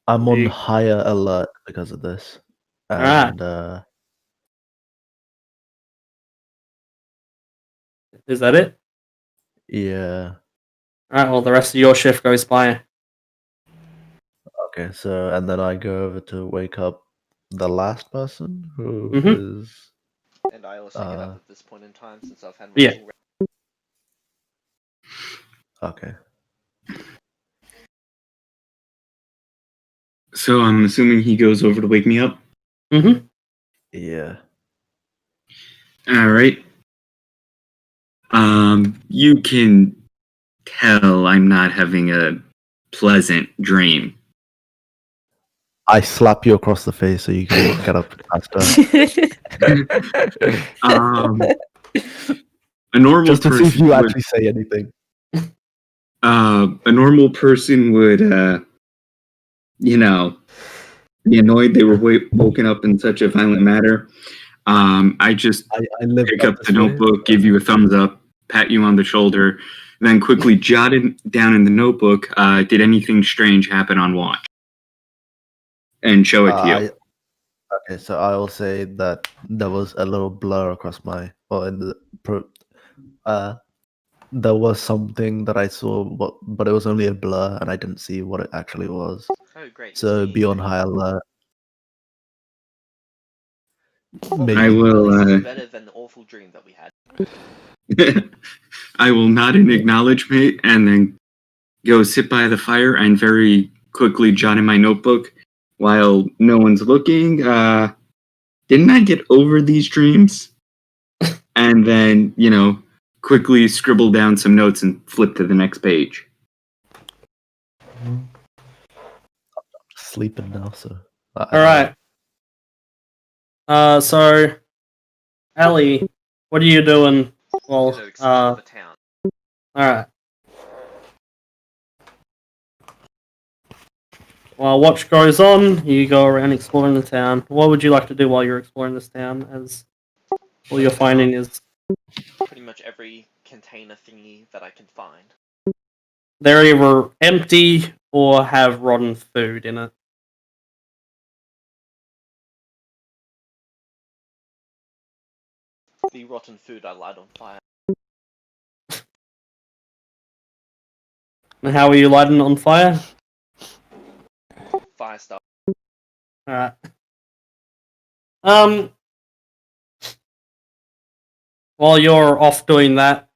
S7: I'm on higher alert because of this.
S2: Alright.
S7: And
S2: Is that it?
S7: yeah.
S2: Alright, well, the rest of your shift goes by.
S7: Okay, so and then I go over to wake up the last person who
S2: Mhm.
S7: is.
S4: And I also get up at this point in time since I've had my
S2: Yeah.
S4: full
S7: Okay.
S1: So I'm assuming he goes over to wake me up.
S2: Mm-hmm.
S7: Yeah.
S1: All right. You can tell I'm not having a pleasant dream.
S7: I slap you across the face so you can get up faster.
S1: A normal
S7: Just to see if
S1: person
S7: you
S1: would,
S7: actually say anything.
S1: a normal person would, be annoyed they were woken up in such a violent manner. I just
S7: I live
S1: pick
S7: up
S1: up
S7: this
S1: the
S7: way.
S1: notebook, give you a thumbs up, pat you on the shoulder, then quickly jot it down in the notebook. Did anything strange happen on watch? And show it to you.
S7: Okay, so I will say that there was a little blur across my, or in the there was something that I saw, but it was only a blur, and I didn't see what it actually was.
S4: Oh, great.
S7: So be on high alert.
S1: I will.
S4: This is better than the awful dream that we had.
S1: I will nod in acknowledgement and then go sit by the fire and very quickly jot in my notebook while no one's looking. Didn't I get over these dreams? And then, quickly scribble down some notes and flip to the next page.
S7: I'm sleeping now, so.
S2: Alright. So, Ellie, what are you doing? Well,
S4: To explore the town.
S2: Alright. While watch goes on, you go around exploring the town. What would you like to do while you're exploring this town, as all you're finding is...
S4: Pretty much every container thingy that I can find.
S2: They're either empty or have rotten food in it.
S4: The rotten food I light on fire.
S2: And how are you lighting it on fire?
S4: Fire stuff.
S2: Alright. While you're off doing that,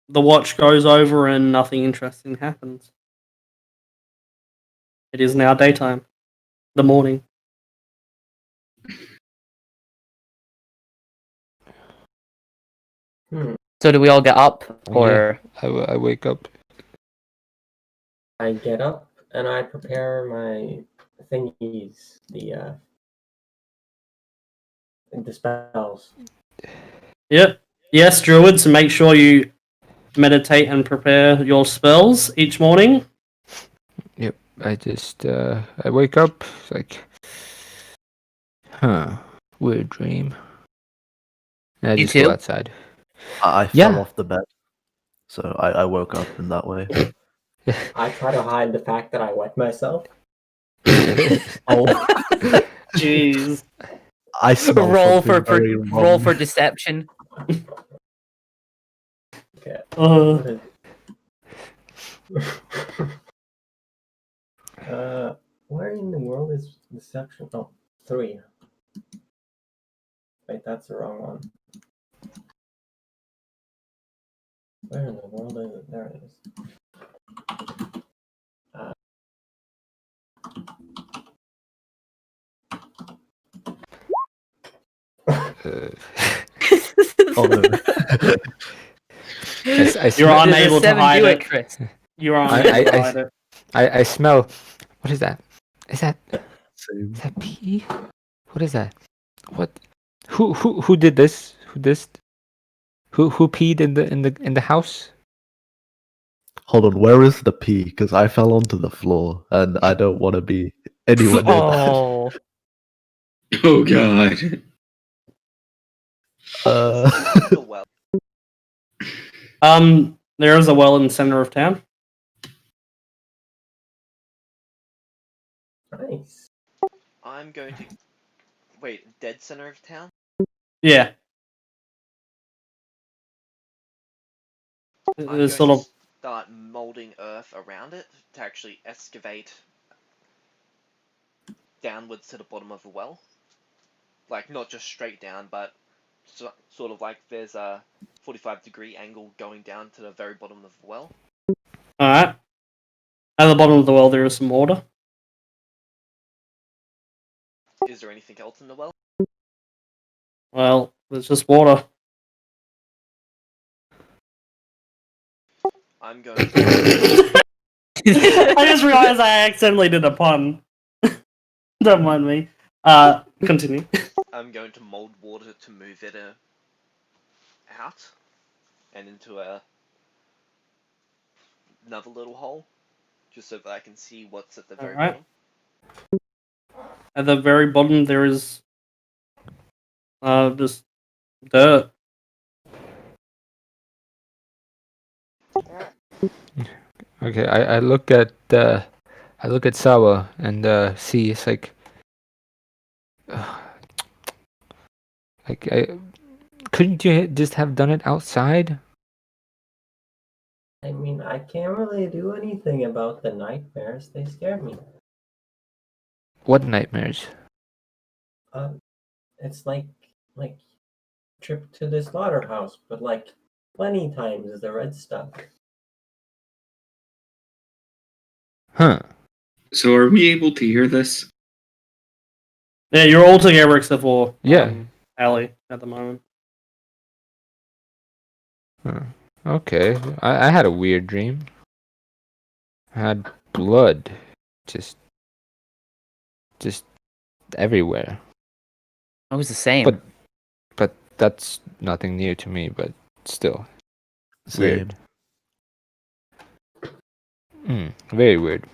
S2: the watch goes over and nothing interesting happens. It is now daytime. The morning.
S5: So do we all get up, or
S3: I wake up.
S6: I get up and I prepare my thingies, the spells.
S2: Yep. Yes, druids, make sure you meditate and prepare your spells each morning.
S3: Yep. I just I wake up, it's like, weird dream. And I
S5: You
S3: just go
S5: too?
S3: outside.
S7: I fell off the bed, so I woke up in that way.
S6: I try to hide the fact that I wet myself.
S2: Oh, jeez.
S7: I smell
S5: roll
S7: something
S5: for
S7: very
S5: roll
S7: wrong.
S5: for deception.
S6: Okay. Where in the world is deception? Oh, 3. Wait, that's the wrong one. Where in the world is it? There it is.
S7: Oh no.
S2: You're
S3: smell,
S2: unable to
S5: Seven,
S2: hide
S5: do
S2: it.
S5: it, Chris.
S2: You're unable to
S3: I-
S2: hide it.
S3: I smell. What is that? Is that
S7: Same.
S3: pee? What is that? What? Who did this? Who peed in the house?
S7: Hold on, where is the pee? Because I fell onto the floor and I don't want to be anywhere near that.
S5: Oh,
S1: Oh god.
S4: The well.
S2: There is a well in the center of town.
S6: Nice.
S4: I'm going to wait. Dead center of town.
S2: Yeah.
S4: I'm going
S2: There's sort
S4: to
S2: of
S4: start molding earth around it to actually excavate downwards to the bottom of the well. Like, not just straight down, but sort of like there's a 45-degree angle going down to the very bottom of the well.
S2: alright. At the bottom of the well there is some water.
S4: Is there anything else in the well?
S2: Well, there's just water.
S4: I'm going to...
S2: I just realized I accidentally did a pun. Don't mind me. Continue.
S4: I'm going to mold water to move it out and into another little hole, just so that I can see what's at the very
S2: Alright.
S4: bottom.
S2: At the very bottom there is just dirt.
S3: Okay, I look at Sawa and see it's like couldn't you just have done it outside?
S6: I mean, I can't really do anything about the nightmares. They scared me.
S3: What nightmares?
S6: It's like trip to the slaughterhouse, but like 20 times the red stuff.
S3: Huh.
S1: So are we able to hear this?
S2: Yeah, you're all together except for
S3: Yeah.
S2: Allie at the moment.
S3: Huh. Okay. I had a weird dream. I had blood just everywhere.
S5: it was the same.
S3: But that's nothing new to me, but still.
S7: Same.
S3: Weird. Very weird.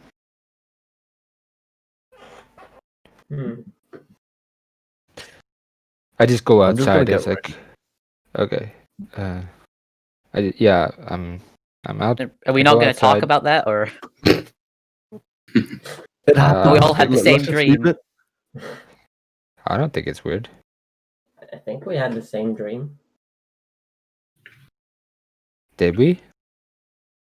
S3: I just go
S7: I'm just gonna
S3: outside.
S7: get
S3: It's like, okay. I'm out.
S5: Are we
S3: I
S5: not
S3: go
S5: going to talk
S3: outside.
S5: about that, or
S7: It happened.
S5: we all had the
S7: Let's
S5: same
S7: just leave
S5: dream?
S7: it.
S3: I don't think it's weird.
S6: I think we had the same dream.
S3: Did we?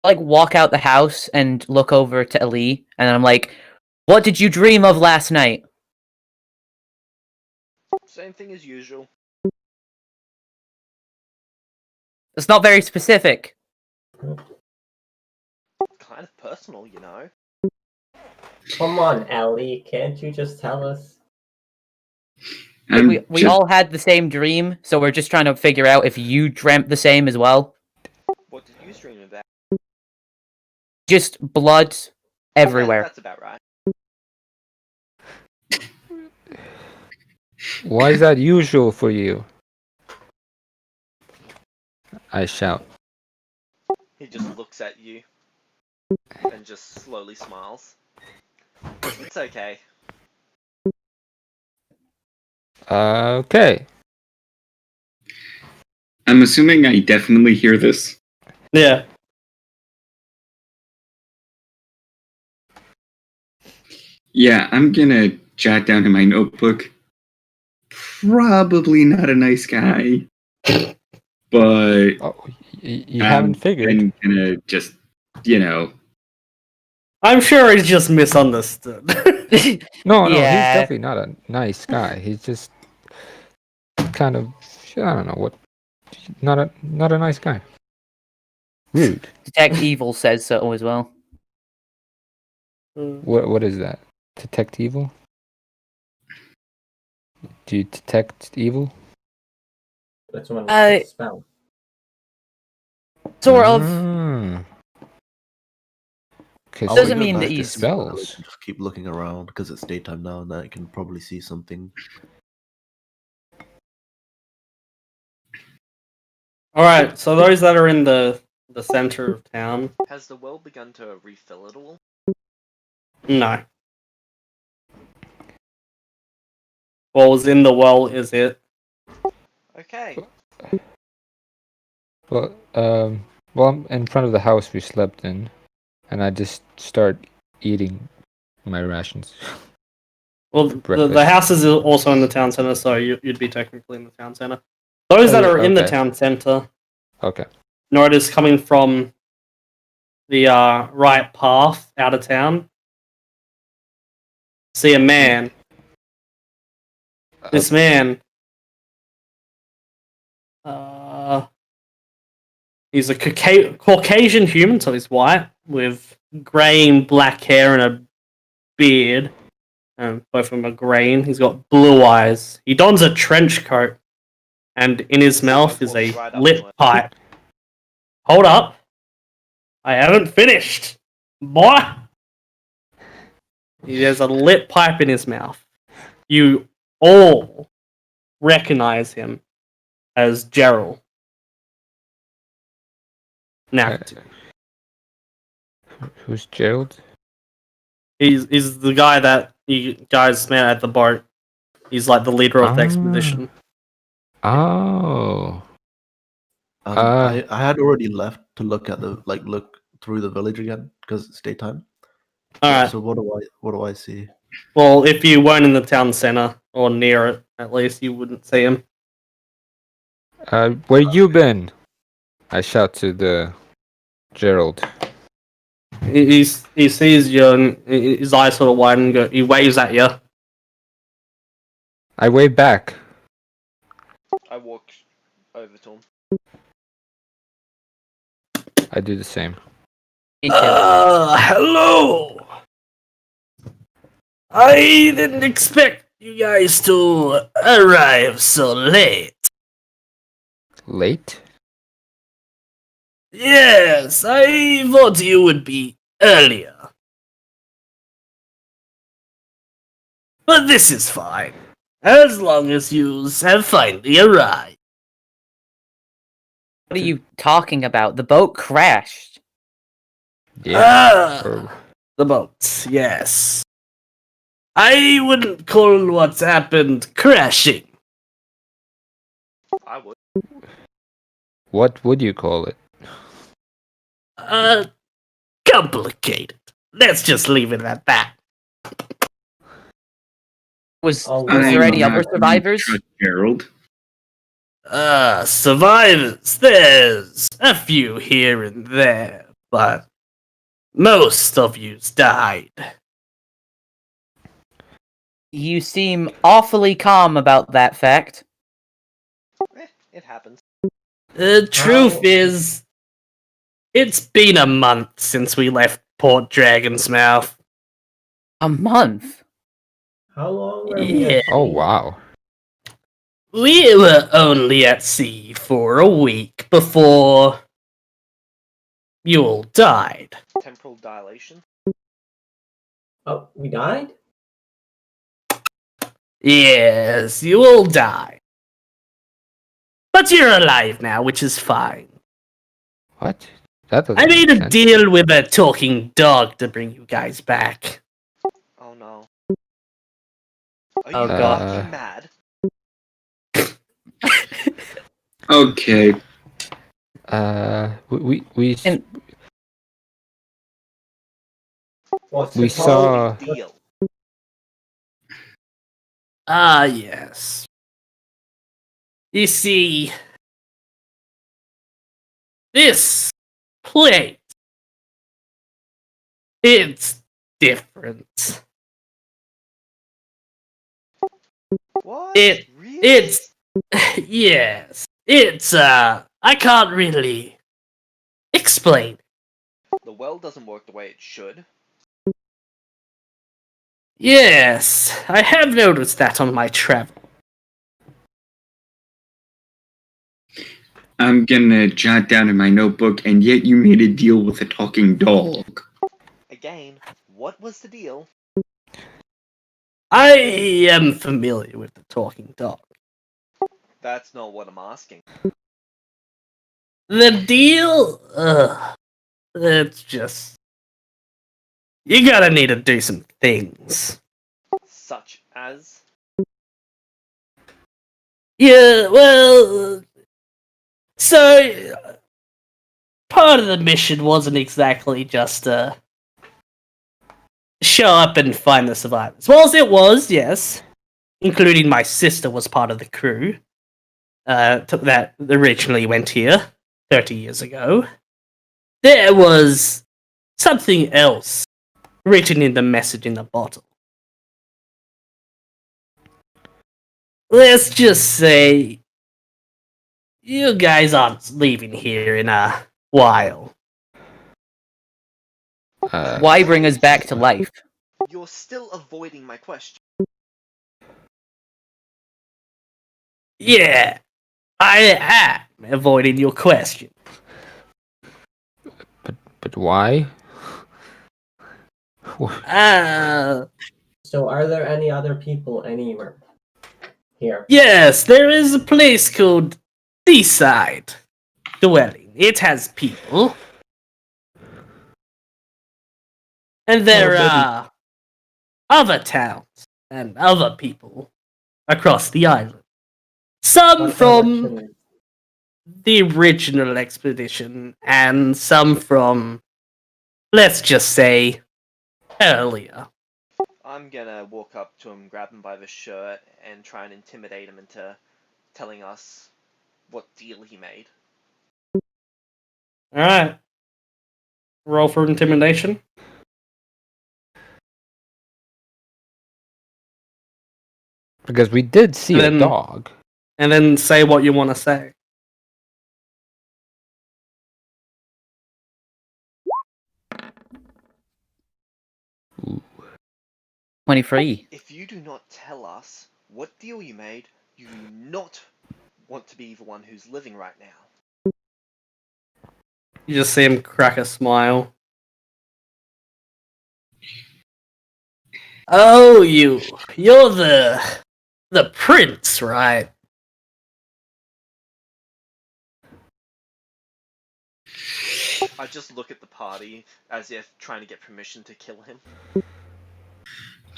S5: Like walk out the house and look over to Ali, and I'm like, "What did you dream of last night?"
S4: Same thing as usual.
S5: It's not very specific.
S4: Kind of personal, you know.
S6: Come on, Ellie, can't you just tell us?
S5: We
S1: just-
S5: all had the same dream, so we're just trying to figure out if you dreamt the same as well.
S4: What did you dream about?
S5: Just blood everywhere.
S4: That's about right.
S3: Why is that usual for you? I shout.
S4: He just looks at you and just slowly smiles. It's okay.
S3: Okay.
S1: I'm assuming I definitely hear this.
S2: Yeah.
S1: Yeah, I'm gonna jot down in my notebook. Probably not a nice guy, but
S3: Oh, you haven't figured.
S1: I'm gonna just,
S2: I'm sure he's just misunderstood.
S3: No, he's
S5: Yeah.
S3: definitely not a nice guy. He's just kind of, I don't know what. Not a nice guy. Rude.
S5: Detect Evil says so as well.
S3: What is that? Detect evil? Do you detect evil?
S6: That's one
S5: I-
S6: spell.
S5: Sort of.
S3: Okay,
S7: I'll
S3: so
S5: Doesn't
S7: go
S5: mean that
S7: back
S5: he's-
S7: into the village
S3: spells.
S7: and just keep looking around because it's daytime now, and I can probably see something.
S2: All right, so those that are in the center of town,
S4: Has the well begun to refill at all?
S2: no. What was in the well is it.
S4: Okay.
S3: Well, I'm in front of the house we slept in, and I just start eating my rations.
S2: Well, the
S3: Breakfast.
S2: house is also in the town center, so you'd be technically in the town center. Those that
S3: Oh,
S2: are in the
S3: okay.
S2: town center,
S3: Okay.
S2: notice coming from the right path out of town, see a man. This man, he's a Caucasian human, so he's white, with grey and black hair and a beard. Both of them are green. He's got blue eyes. He dons a trench coat, and in his mouth is a
S4: Right up
S2: lit
S4: to it.
S2: pipe. Hold up. I haven't finished, boy. He has a lit pipe in his mouth. You all recognize him as Gerald. Now,
S3: Who's Gerald?
S2: he's the guy that you guys met at the boat. He's like the leader of the expedition.
S3: Oh.
S7: I had already left to look at the look through the village again because it's daytime.
S2: Alright.
S7: So what do I see?
S2: Well, if you weren't in the town center, or near it, at least, you wouldn't see him.
S3: Where you been? I shout to the Gerald.
S2: He sees you, and his eyes sort of widen, and he waves at you.
S3: I wave back.
S4: I walk over to him.
S3: I do the same.
S5: Me too.
S2: Hello! I didn't expect you guys to arrive so late.
S3: Late?
S2: Yes, I thought you would be earlier. But this is fine, as long as you have finally arrived.
S5: What are you talking about? The boat crashed.
S3: Yeah.
S2: The boat, yes. I wouldn't call what's happened crashing.
S4: I would.
S3: What would you call it?
S2: Complicated. Let's just leave it at that.
S5: Was
S6: Oh,
S5: there any other survivors?
S1: Gerald.
S2: Survivors. There's a few here and there, but most of you's died.
S5: You seem awfully calm about that fact.
S4: It happens.
S2: The truth
S6: How-
S2: is, it's been a month since we left Port Dragon's Mouth.
S5: A month?
S6: How long were we
S2: Yeah.
S6: at
S3: Oh
S6: sea?
S3: wow.
S2: We were only at sea for a week before you all died.
S4: Temporal dilation.
S6: Oh, we died?
S2: Yes, you all died. But you're alive now, which is fine.
S3: What? That doesn't
S2: I made
S3: make
S2: a
S3: sense.
S2: deal with a talking dog to bring you guys back.
S4: Oh no. Are
S5: Oh,
S4: you
S5: God.
S4: fucking mad?
S1: Okay.
S3: We
S5: And-
S6: What's
S3: We
S6: the problem?
S3: saw-
S4: Deal.
S2: Ah, yes. You see, this plate, it's different.
S4: What?
S2: It-
S4: Really?
S2: It's, yes, it's, I can't really explain.
S4: The well doesn't work the way it should.
S2: Yes, I have noticed that on my travel.
S1: I'm gonna jot down in my notebook, and yet you made a deal with a talking dog.
S4: Again, what was the deal?
S2: I am familiar with the talking dog.
S4: That's not what I'm asking.
S2: The deal? It's just... You gotta need to do some things.
S4: Such as?
S2: Yeah, well... So... Part of the mission wasn't exactly just show up and find the survivors. Well, it was, yes. Including my sister was part of the crew. That originally went here 30 years ago. There was something else written in the message in the bottle. Let's just say you guys aren't leaving here in a while.
S5: Why bring us back to life?
S4: You're still avoiding my question.
S2: Yeah, I am avoiding your question.
S3: But why?
S6: So, are there any other people anywhere here?
S2: Yes, there is a place called Seaside Dwelling. It has people. And there are other towns and other people across the island. Some
S6: What
S2: from
S6: direction?
S2: the original expedition, and some from, let's just say, earlier.
S4: I'm gonna walk up to him, grab him by the shirt, and try and intimidate him into telling us what deal he made.
S2: Alright. Roll for intimidation.
S3: Because we did see
S2: And
S3: a
S2: then-
S3: dog.
S2: And then say what you want to say.
S3: Ooh.
S5: 23.
S4: If you do not tell us what deal you made, you do not want to be the one who's living right now.
S2: You just see him crack a smile. Oh, you're the prince, right?
S4: I just look at the party as if trying to get permission to kill him.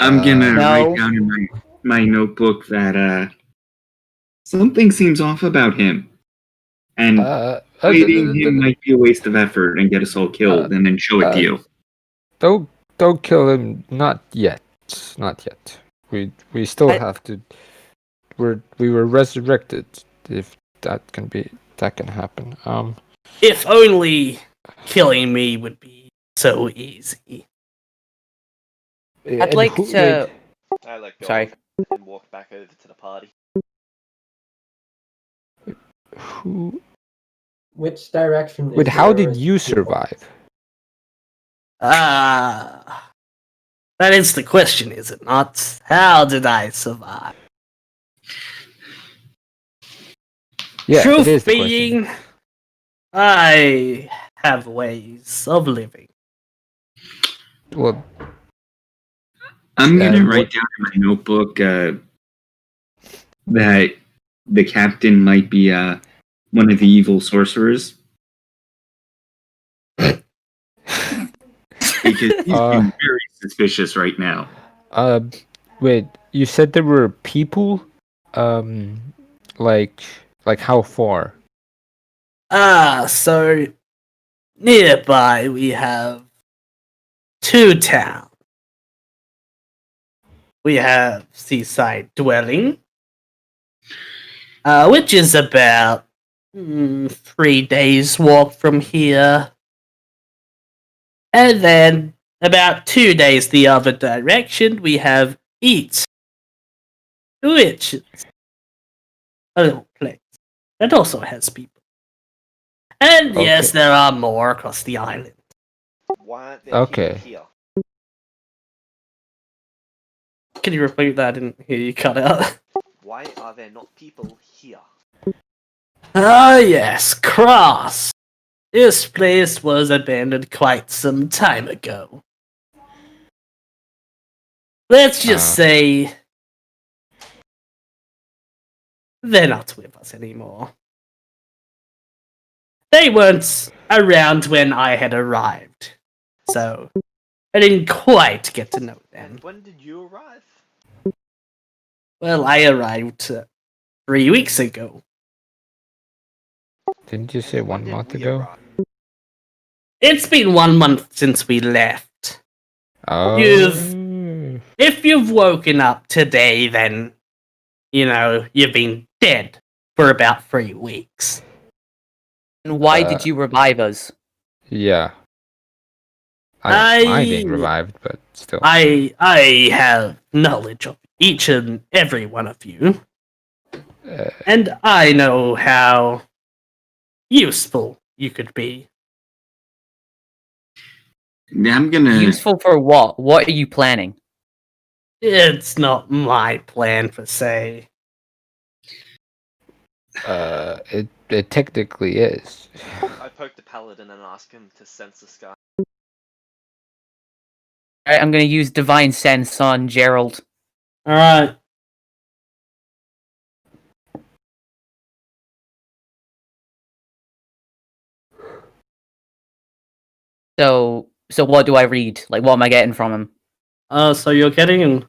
S1: I'm gonna
S5: No.
S1: write down in my notebook that something seems off about him, and fighting him might be a waste of effort and get us all killed, and then show it to you.
S3: Don't kill him. Not yet. Not yet. We still have to. We were resurrected. If that can happen.
S2: If only killing me would be so easy.
S5: I'd like to.
S4: I let go
S5: Sorry.
S4: of him and walk back over to the party.
S3: Who?
S6: Which direction?
S3: Wait,
S6: is
S3: how
S6: the
S3: did
S6: nearest
S3: you
S6: people?
S3: survive?
S2: That is the question, is it not? How did I survive?
S3: Yeah, it
S2: Truth
S3: is the
S2: being,
S3: question.
S2: I have ways of living.
S3: Well,
S1: I'm gonna
S3: And
S1: write down in my notebook that the captain might be one of the evil sorcerers. Because he's being very suspicious right now.
S3: wait. You said there were people. Like how far?
S2: So nearby we have two towns. We have Seaside Dwelling, which is about 3 days walk from here. And then about 2 days the other direction, we have Eat, which is a little place that also has people. And yes,
S3: Okay.
S2: there are more across the island.
S4: Why aren't there
S3: Okay.
S4: people here?
S2: Can you repeat that? I didn't hear you cut out.
S4: Why are there not people here?
S2: Ah, yes, Cross. This place was abandoned quite some time ago. Let's just say they're not with us anymore. They weren't around when I had arrived, so I didn't quite get to know them.
S4: And when did you arrive?
S2: Well, I arrived 3 weeks ago.
S3: Didn't you say
S4: And when
S3: 1
S4: did
S3: month
S4: we
S3: ago?
S4: arrive?
S2: It's been 1 month since we left.
S3: Oh.
S2: If you've woken up today, then, you've been dead for about 3 weeks.
S5: And why did you revive us?
S3: Yeah. I'm being revived, but still.
S2: I have knowledge of each and every one of you. And I know how useful you could be.
S1: I'm gonna.
S5: Useful for what? What are you planning?
S2: It's not my plan per se.
S3: It technically is.
S4: I poke the paladin and ask him to sense the sky.
S5: Alright, I'm gonna use Divine Sense on Gerald.
S2: Alright.
S5: So what do I read? Like, what am I getting from him?
S2: So you're getting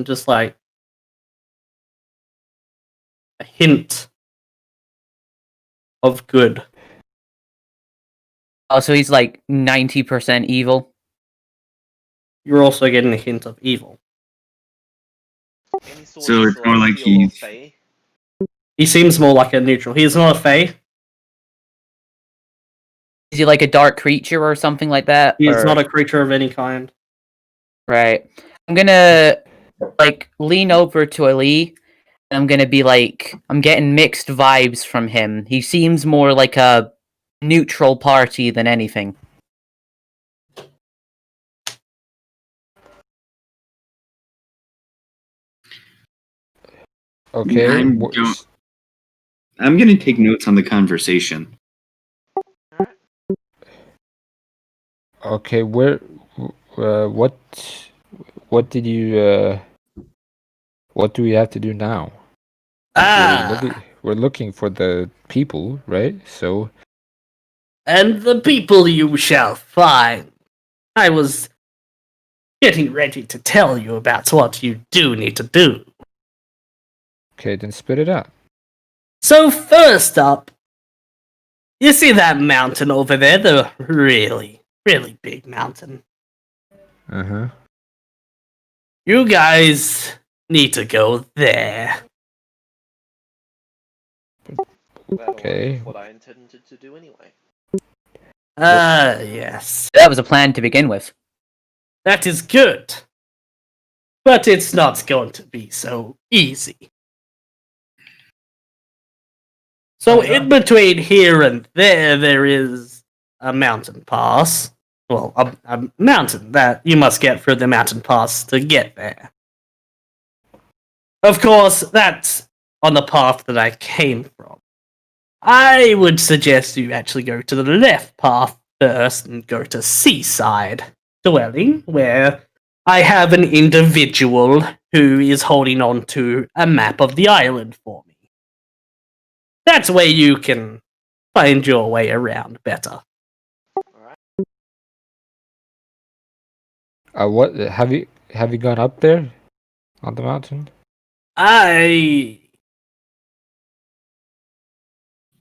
S2: just like a hint of good.
S5: Oh, so he's like 90% evil.
S2: You're also getting a hint of evil.
S4: Any sort
S1: So
S4: of
S1: it's more like
S4: celestial or
S1: he's-
S4: fey?
S2: He seems more like a neutral. He's not a fae.
S5: Is he like a dark creature or something like that?
S2: He's
S5: Or-
S2: not a creature of any kind.
S5: Right. I'm gonna like lean over to Ali. And I'm gonna be like, I'm getting mixed vibes from him. He seems more like a neutral party than anything.
S3: Okay.
S1: I'm gonna take notes on the conversation.
S3: Okay, what did you what do we have to do now? We're looking for the people, right? So
S2: And the people you shall find. I was getting ready to tell you about what you do need to do.
S3: okay, then spit it out.
S2: So first up, you see that mountain over there? The really, really big mountain.
S3: Uh-huh.
S2: You guys need to go there.
S3: Okay.
S4: What I intended to do anyway.
S2: Yes.
S5: That was a plan to begin with.
S2: That is good. But it's not going to be so easy. So in between here and there is a mountain pass. Well, a mountain that you must get through the mountain pass to get there. Of course, that's on the path that I came from. I would suggest you actually go to the left path first and go to Seaside Dwelling, where I have an individual who is holding on to a map of the island for me. That's where you can find your way around better.
S3: What have you gone up there on the mountain?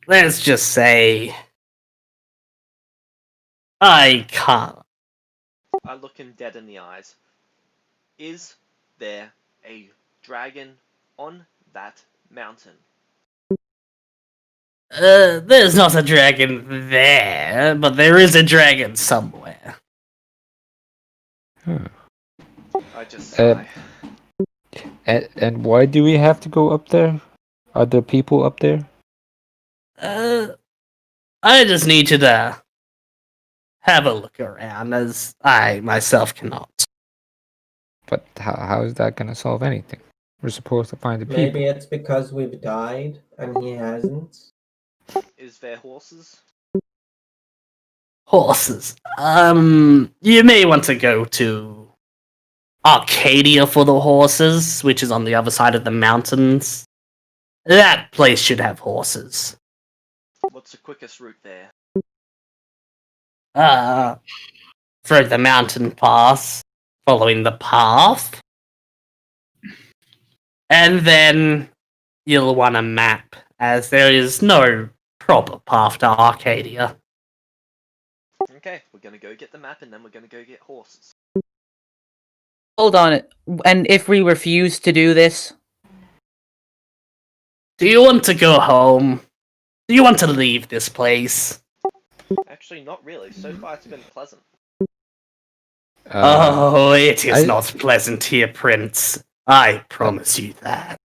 S2: Let's just say I can't.
S4: I look him dead in the eyes. Is there a dragon on that mountain?
S2: There's not a dragon there, but there is a dragon somewhere.
S3: Huh.
S4: I just sigh.
S3: And why do we have to go up there? Are there people up there?
S2: I just need you to have a look around, as I myself cannot.
S3: But how is that gonna solve anything? We're supposed to find the
S6: Maybe
S3: people.
S6: it's because we've died and he hasn't.
S4: Is there horses?
S2: Horses. You may want to go to Arcadia for the horses, which is on the other side of the mountains. That place should have horses.
S4: What's the quickest route there?
S2: Through the mountain pass, following the path. And then you'll want a map, as there is no proper path to Arcadia.
S4: Okay, we're gonna go get the map and then we're gonna go get horses.
S5: Hold on. And if we refuse to do this?
S2: Do you want to go home? Do you want to leave this place?
S4: Actually, not really. So far, it's been pleasant.
S2: Oh, it is not pleasant here, Prince. I promise you that.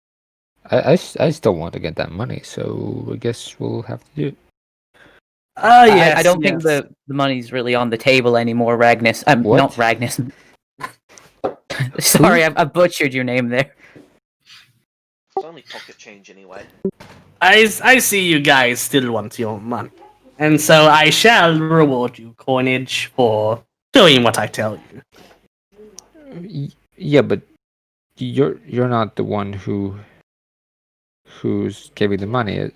S3: I still want to get that money, so I guess we'll have to do it.
S2: Yes,
S5: I don't think the money's really on the table anymore, Ragnus.
S3: What?
S5: Not Ragnus. Sorry, I butchered your name there.
S4: It's only pocket change anyway.
S2: I see you guys still want your money. And so I shall reward you coinage for doing what I tell you.
S3: Yeah, but you're not the one who's giving the money.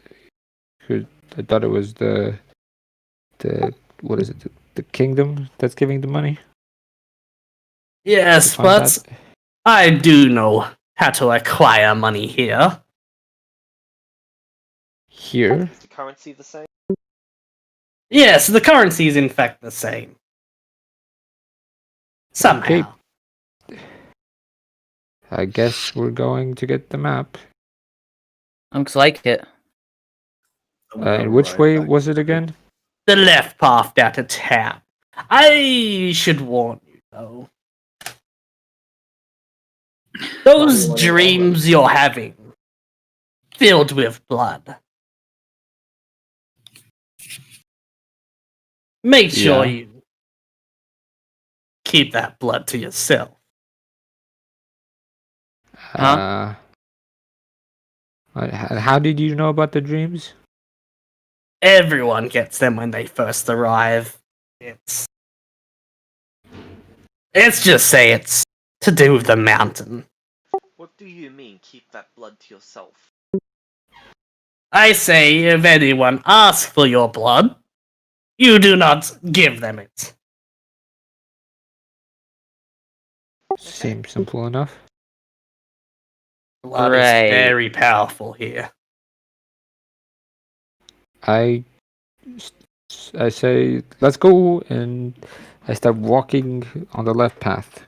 S3: I thought it was the what is it? The kingdom that's giving the money.
S2: Yes,
S3: Find
S2: but
S3: that?
S2: I do know how to acquire money here.
S3: Here.
S4: Is the currency the same?
S2: Yes, the currency is in fact the same. Somehow.
S3: Okay. I guess we're going to get the map.
S5: Looks like it.
S3: And which way was it again?
S2: The left path down to town. I should warn you, though. Those
S6: Probably
S2: dreams you're having, filled with blood. Make sure
S3: Yeah.
S2: you keep that blood to yourself.
S5: Huh?
S3: How did you know about the dreams?
S2: Everyone gets them when they first arrive. Let's just say it's to do with the mountain.
S4: What do you mean, keep that blood to yourself?
S2: I say if anyone asks for your blood, you do not give them it.
S3: Seems simple enough.
S2: Blood
S5: Right.
S2: is very powerful here.
S3: I say let's go, and I start walking on the left path.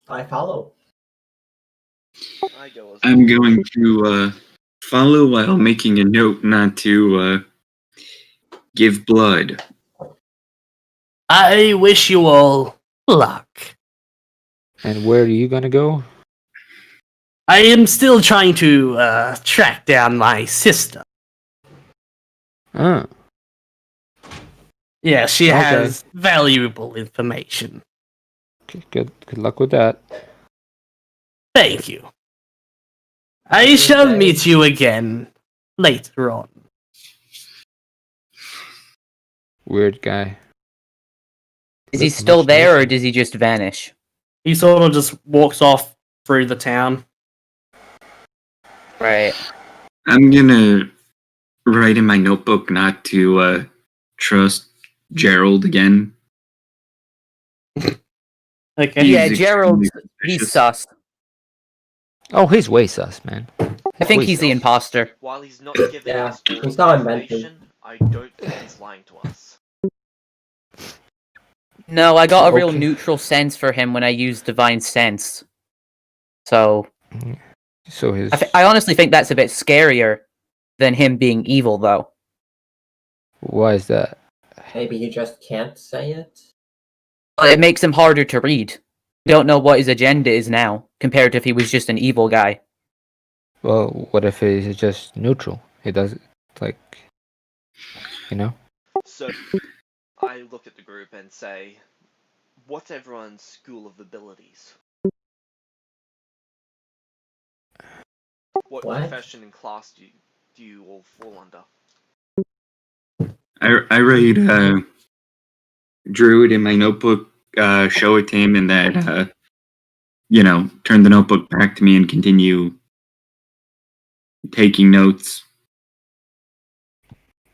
S6: I follow.
S4: I go as
S1: I'm
S4: well.
S1: going to follow while making a note not to give blood.
S2: I wish you all luck.
S3: And where are you gonna go?
S2: I am still trying to track down my sister.
S3: Oh,
S2: Yeah, she
S3: Okay.
S2: has valuable information.
S3: okay, good luck with that.
S2: Thank you. I shall meet you again later on.
S3: Weird guy.
S5: Is he
S3: Much
S5: still there, or
S3: nicer.
S5: does he just vanish?
S2: He sort of just walks off through the town.
S5: Right.
S1: I'm gonna write in my notebook not to trust Gerald again.
S2: Okay.
S5: Yeah,
S1: He's
S5: Gerald,
S1: extremely
S5: he's
S1: suspicious.
S5: sus.
S3: Oh, he's way sus, man.
S5: I think
S3: Wait,
S5: he's the imposter.
S4: While he's not giving
S6: Yeah,
S4: us all
S6: he's
S4: the
S6: not inventive.
S4: information, I don't think he's lying to us.
S5: No, I got a real
S3: Okay.
S5: neutral sense for him when I used Divine Sense. So,
S3: So his
S5: I honestly think that's a bit scarier than him being evil, though.
S3: why is that?
S6: Maybe he just can't say it.
S5: But it makes him harder to read. You don't know what his agenda is now, compared to if he was just an evil guy.
S3: Well, what if he's just neutral? He does like, you know.
S4: So, I look at the group and say, what's everyone's school of abilities? What
S6: What?
S4: profession and class do you all fall under?
S1: I write druid in my notebook, show it to him, and that turn the notebook back to me and continue taking notes.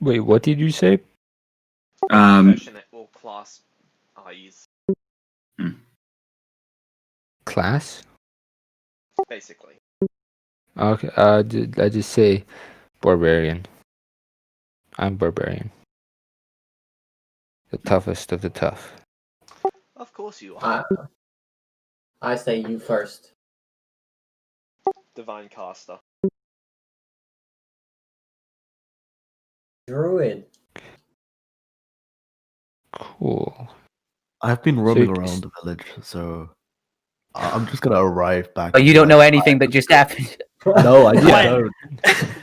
S3: Wait, what did you say?
S4: Profession or class IEs,
S3: Class?
S4: basically.
S3: Okay, I just say barbarian. I'm barbarian. The toughest of the tough.
S4: Of course you are.
S6: I say you first.
S4: Divine caster.
S6: Druid.
S3: Cool.
S7: I've been roaming
S3: you-
S7: around the village, so I'm just gonna arrive back.
S5: Oh, you
S7: to,
S5: don't know
S7: like,
S5: anything that just happened.
S7: No, I
S2: Yeah.
S7: don't.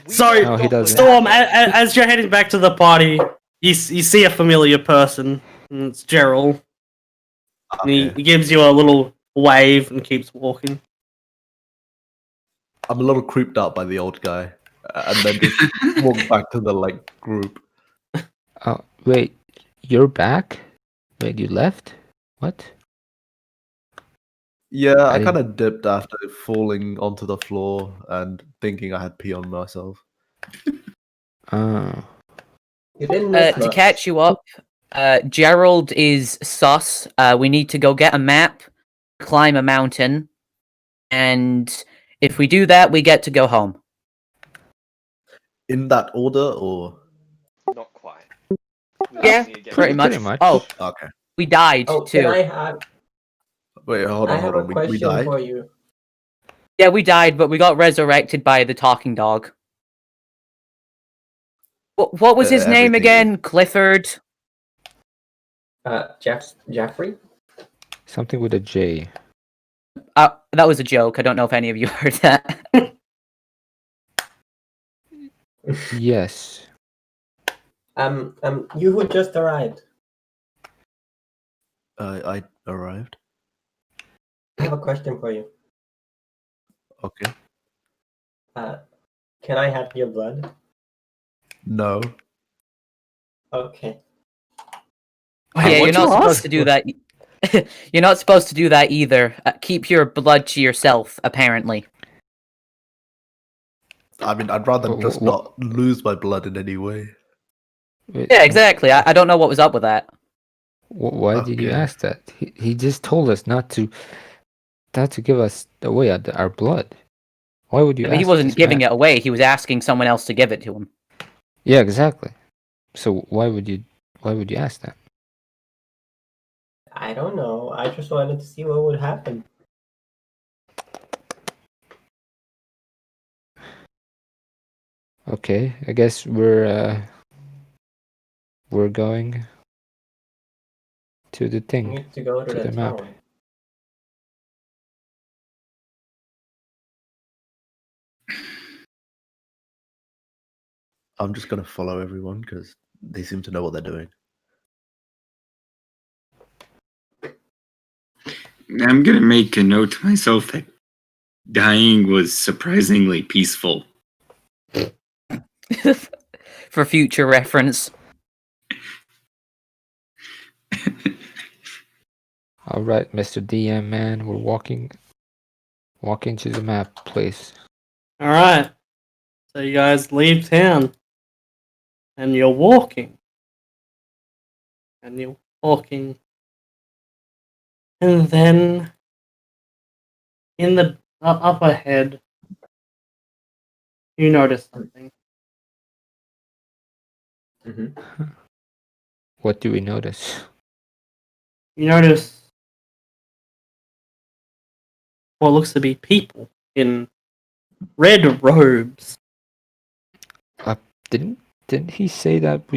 S2: Sorry,
S3: No, he doesn't.
S2: Storm, as you're heading back to the party, you see a familiar person. And it's Gerald. And he
S7: Okay.
S2: gives you a little wave and keeps walking.
S7: I'm a little creeped out by the old guy, and then just walk back to the group.
S3: Oh, wait, you're back? Wait, you left? What?
S7: Yeah, I
S3: I-
S7: kind of dipped after falling onto the floor and thinking I had pee on myself.
S3: Oh.
S6: You didn't miss
S5: To
S6: much.
S5: catch you up, Gerald is sus. We need to go get a map, climb a mountain, and if we do that, we get to go home.
S7: In that order, or
S4: Not quite.
S5: Yeah,
S4: Pretty
S5: pretty much.
S3: Pretty much.
S5: Oh,
S7: okay.
S5: we died
S6: Oh,
S5: too.
S6: can I have?
S7: Wait, hold
S6: I
S7: on,
S6: have
S7: hold
S6: a
S7: on. We
S6: question
S7: died.
S6: for you.
S5: Yeah, we died, but we got resurrected by the talking dog. What was his name
S7: everything
S5: again? Clifford?
S6: Jeffrey.
S3: Something with a J.
S5: That was a joke. I don't know if any of you heard that.
S3: Yes.
S6: You who just arrived.
S7: I arrived.
S6: I have a question for you.
S7: Okay.
S6: Can I have your blood?
S7: No.
S6: Okay.
S5: Yeah, you're
S2: What'd
S5: not
S2: you
S5: supposed
S2: ask
S5: to do that. You're not supposed to do that either. Keep your blood to yourself, apparently.
S7: I mean, I'd rather
S3: Wh-
S7: just
S3: wh-
S7: not lose my blood in any way.
S3: Wait,
S5: Yeah, exactly. I don't know what was up with that.
S3: Why did you
S7: Okay.
S3: ask that? He just told us not to give us away our blood. Why would you
S5: But he
S3: ask
S5: wasn't
S3: this
S5: giving
S3: man?
S5: it away. He was asking someone else to give it to him.
S3: Yeah, exactly. So why would you ask that?
S6: I don't know. I just wanted to see what would happen.
S3: Okay, I guess we're going to the
S6: You
S3: thing,
S6: need to go to
S3: to
S6: the
S3: the map.
S6: town.
S7: I'm just gonna follow everyone because they seem to know what they're doing.
S1: I'm gonna make a note to myself that dying was surprisingly peaceful.
S5: For future reference.
S3: All right, Mr. DM man, we're walking to the map place.
S2: Alright. So you guys leave town. And you're walking. And you're walking. And then in the up ahead, you notice something.
S6: Mm-hmm.
S3: What do we notice?
S2: You notice what looks to be people in red robes.
S3: Didn't he say that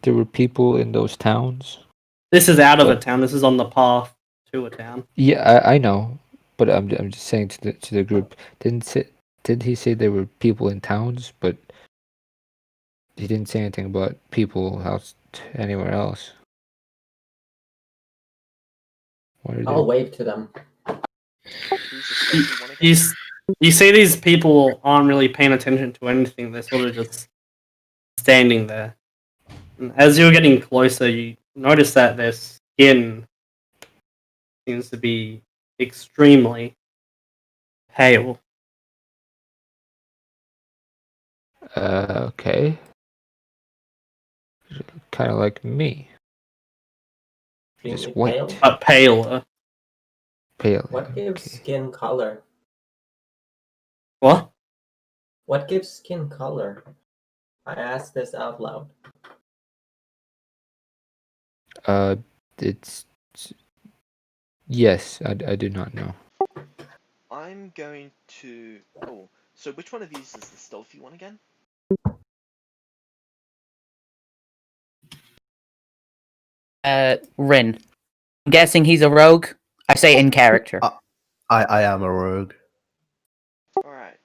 S3: there were people in those towns?
S2: This is out of a
S3: What?
S2: town. This is on the path to a town.
S3: Yeah, I know, but I'm just saying to the group. Did he say there were people in towns? But he didn't say anything about people anywhere else. What are
S6: I'll
S3: they?
S6: wave to them.
S4: Who's the sketchy one again?
S2: You You see these people aren't really paying attention to anything. They're sort of just standing there. And as you're getting closer, you notice that their skin seems to be extremely pale.
S3: Okay. Kind of like me. Just
S6: Extremely
S3: white.
S6: pale?
S2: But paler.
S3: Pale.
S6: What gives
S3: Okay.
S6: skin color?
S2: What?
S6: What gives skin color? I asked this out loud.
S3: It's yes. I do not know.
S4: I'm going to. Oh, so which one of these is the stealthy one again?
S5: Rin. I'm guessing he's a rogue. I say in character.
S7: I am a rogue.
S4: Alright.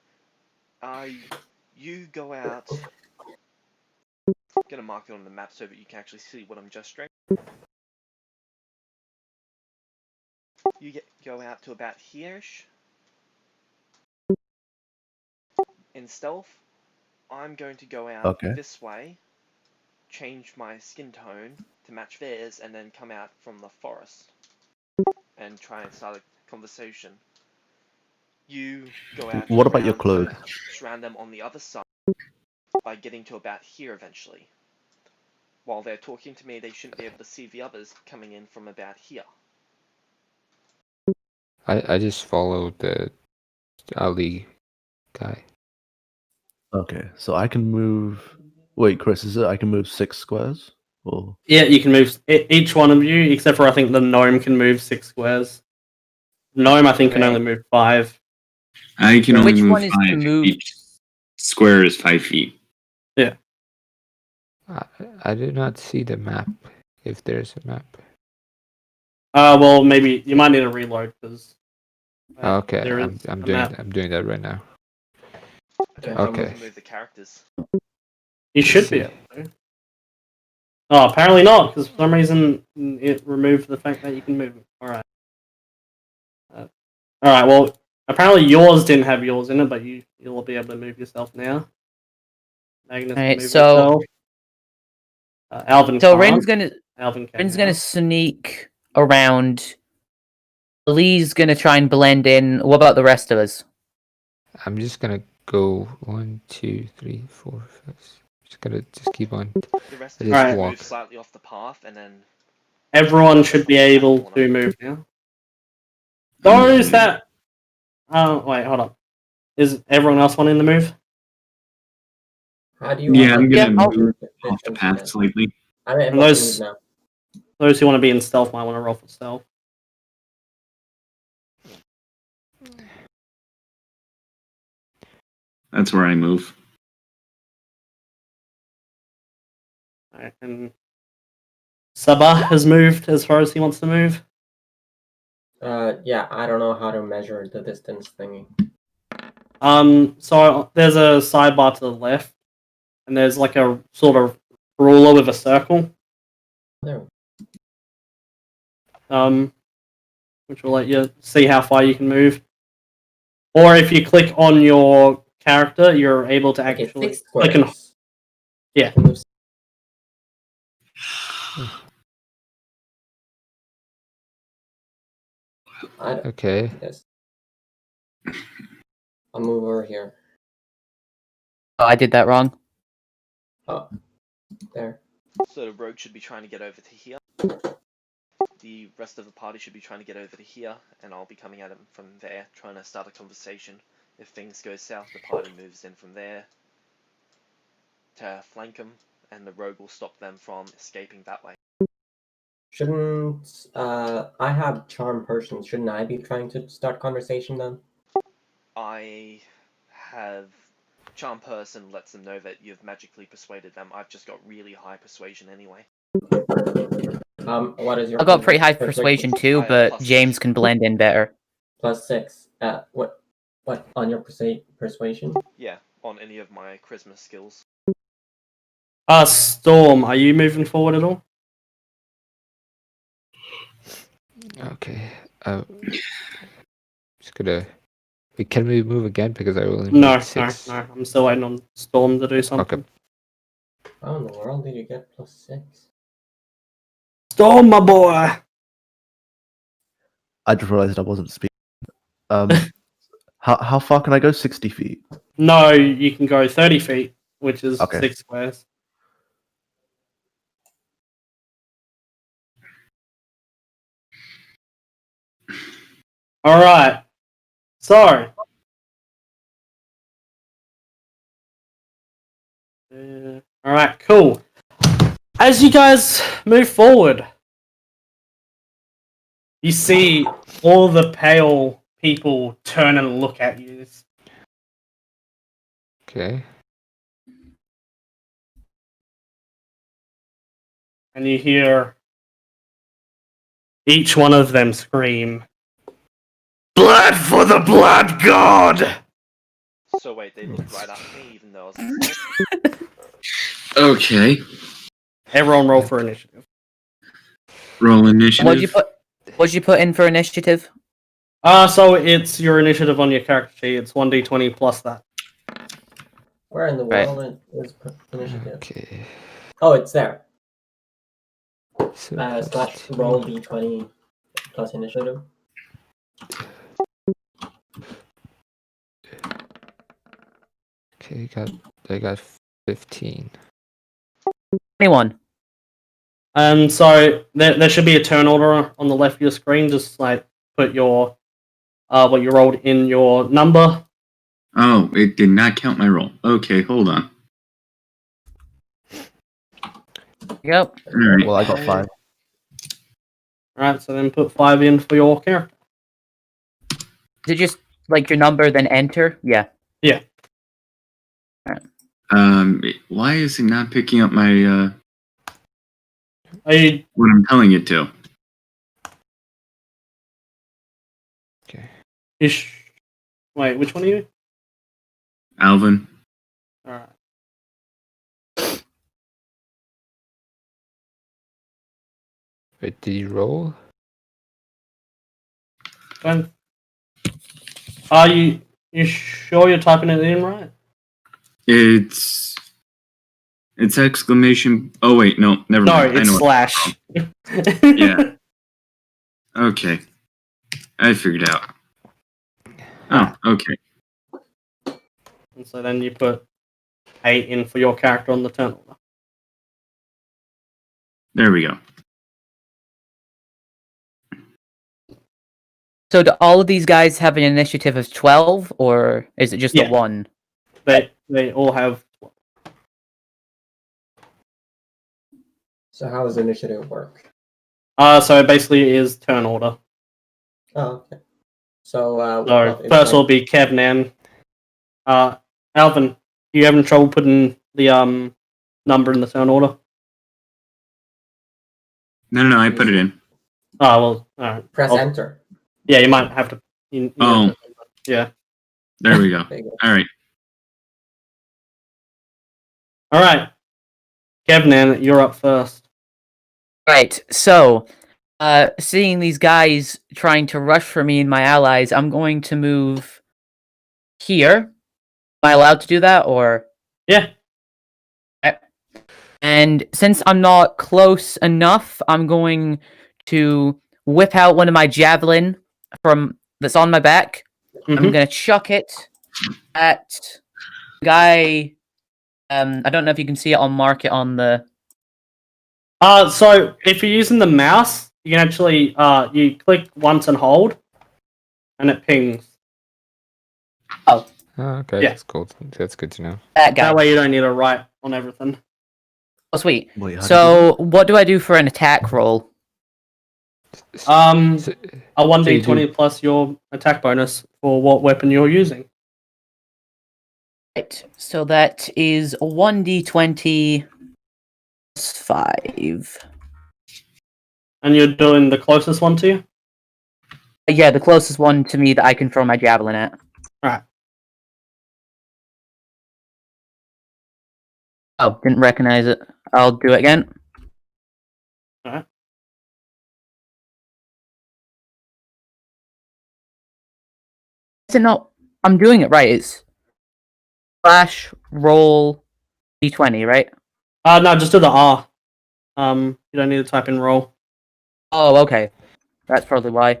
S4: You go out. Gonna mark it on the map so that you can actually see what I'm gesturing. Go out to about here-ish. In stealth, I'm going to go out this way, change my skin tone to match theirs, and then come out from the forest and try and start a conversation. You go out.
S7: What about your clothes?
S4: Surround them on the other side by getting to about here eventually. While they're talking to me, they shouldn't be able to see the others coming in from about here.
S3: I just followed the Ali guy.
S7: Okay, so I can move. Wait, Chris, is it I can move 6 squares? Or
S2: Yeah, you can move each one of you, except for I think the gnome can move 6 squares. Gnome, I think, can only move 5.
S1: I can only
S5: Which
S1: move
S5: one is
S1: 5.
S5: to move?
S1: Each square is 5 feet.
S3: I did not see the map. If there's a map.
S2: Well, maybe you might need to reload because.
S3: Okay,
S2: there
S3: I'm
S2: is
S3: I'm
S2: a
S3: doing
S2: map.
S3: I'm doing that right now.
S4: I don't know if
S3: Okay.
S4: you can move the characters.
S2: You should be able to. Oh, apparently not, because for some reason it removed the fact that you can move them. Alright. Alright, well, apparently yours didn't have yours in it, but you'll be able to move yourself now. Magnus can
S5: Alright,
S2: move
S5: so-
S2: himself. Alvin
S5: So
S2: can't. Alvin can
S5: Rin's
S2: now.
S5: gonna sneak around. Lee's gonna try and blend in. What about the rest of us?
S3: I'm just gonna go 1, 2, 3, 4, 5. Just gonna keep on.
S4: The rest
S3: I
S4: of you
S3: just
S4: can
S3: walk.
S4: move slightly off the path, and then
S2: Everyone should be able to move now. Those that... Oh, wait, hold on. Is everyone else wanting to move?
S6: How do you
S1: Yeah, I'm
S6: want
S5: Yeah,
S1: gonna
S5: I'll-
S1: move off the path slightly.
S6: I'm able
S2: And those-
S6: to move now.
S2: Those who want to be in stealth might want to roll for stealth.
S1: That's where I move.
S2: Alright, and Sabah has moved as far as he wants to move.
S6: Yeah, I don't know how to measure the distance thingy.
S2: So there's a sidebar to the left, and there's like a sort of ruler with a circle.
S6: There.
S2: Which will let you see how far you can move. Or if you click on your character, you're able to
S6: Okay,
S2: actually
S6: 6
S2: click and
S6: squares.
S2: yeah.
S6: Can move-
S3: Okay.
S6: Yes. I'll move over here.
S5: Oh, I did that wrong.
S6: Oh, there.
S4: So the rogue should be trying to get over to here. The rest of the party should be trying to get over to here, and I'll be coming at him from there, trying to start a conversation. If things go south, the party moves in from there to flank him, and the rogue will stop them from escaping that way.
S6: Shouldn't I have charm person? Shouldn't I be trying to start conversation then?
S4: I have charm person lets them know that you've magically persuaded them. I've just got really high persuasion anyway.
S6: What is your?
S5: I've got pretty high persuasion too,
S4: I have
S5: but
S4: plus
S5: James
S4: 6.
S5: can blend in better.
S6: +6. What on your persuasion?
S4: Yeah, on any of my charisma skills.
S2: Storm, are you moving forward at all?
S3: Okay. Just gonna Wait, can we move again? Because I only
S2: No,
S3: moved 6.
S2: no. I'm still waiting on Storm to do something.
S6: How in the world did you get +6?
S2: Storm, my boy!
S7: I just realized I wasn't speaking. How far can I go? 60 feet.
S2: No, you can go 30 feet, which is
S7: Okay.
S2: 6 squares. Alright. So. Alright, cool. As you guys move forward, you see all the pale people turn and look at you.
S3: Okay.
S2: And you hear each one of them scream, "Blood for the Blood God!"
S4: So wait, they looked right at me even though I was
S1: Okay.
S2: Everyone roll for initiative.
S1: Roll initiative.
S5: What'd you put in for initiative?
S2: So it's your initiative on your character sheet. It's 1d20 plus that.
S6: Where in the
S5: Right.
S6: world is initiative?
S3: Okay.
S6: Oh, it's there.
S3: So
S6: Slash roll d20 plus initiative.
S3: Okay, I got 15.
S5: 21.
S2: So there should be a turn order on the left of your screen. Just like put your what you rolled in your number.
S1: Oh, it did not count my roll. Okay, hold on.
S5: Yep.
S1: All right.
S7: Well, I got 5.
S2: Alright, so then put 5 in for your character.
S5: Is it just like your number, then enter? Yeah.
S2: Yeah.
S1: Why is it not picking up my
S2: Are you
S1: what I'm telling it to?
S3: Okay.
S2: Wait, which one are you?
S1: Alvin.
S2: Alright.
S3: Wait, did you roll?
S2: Fine. Are you sure you're typing it in right?
S1: It's exclamation. Oh wait, no, never
S2: No,
S1: mind. I
S2: it's
S1: know.
S2: slash.
S1: Yeah. Okay, I figured out. Oh, okay.
S2: And so then you put 8 in for your character on the turn order.
S1: There we go.
S5: So do all of these guys have an initiative of 12, or is it just
S2: Yeah.
S5: the one?
S2: They all have.
S6: So how does initiative work?
S2: So it basically is turn order.
S6: Oh, okay. So,
S2: So first will be Kevnan. Alvin, you having trouble putting the number in the turn order?
S1: No, I put it in.
S2: Oh well, alright.
S6: press enter.
S2: Yeah, you might have to.
S1: Oh.
S2: Yeah.
S1: There we go.
S6: There you go.
S1: All right.
S2: All right. Kevnan, you're up first.
S5: Right, so, seeing these guys trying to rush for me and my allies, I'm going to move here. Am I allowed to do that, or?
S2: Yeah.
S5: And since I'm not close enough, I'm going to whip out one of my javelin that's on my back. I'm
S2: Mhm.
S5: gonna chuck it at the guy. I don't know if you can see it. I'll mark it on the.
S2: So if you're using the mouse, you can actually you click once and hold, and it pings.
S5: Oh,
S3: okay,
S2: Yeah.
S3: that's cool. That's good to know.
S5: that guy.
S2: That way you don't need to write on everything.
S5: Oh, sweet.
S7: Wait, how do you do
S5: So, what do I do for an attack roll?
S3: So,
S2: A 1d20
S3: so you
S2: plus your attack bonus for what weapon you're using.
S5: Right. So that is 1d20 plus 5.
S2: And you're doing the closest one to you?
S5: Yeah, the closest one to me that I can throw my javelin at.
S2: Alright.
S5: Oh, didn't recognize it. I'll do it again.
S2: Alright.
S5: Is it not? I'm doing it right. It's slash roll d20, right?
S2: No, just do the R. You don't need to type in roll.
S5: Oh, okay. That's probably why.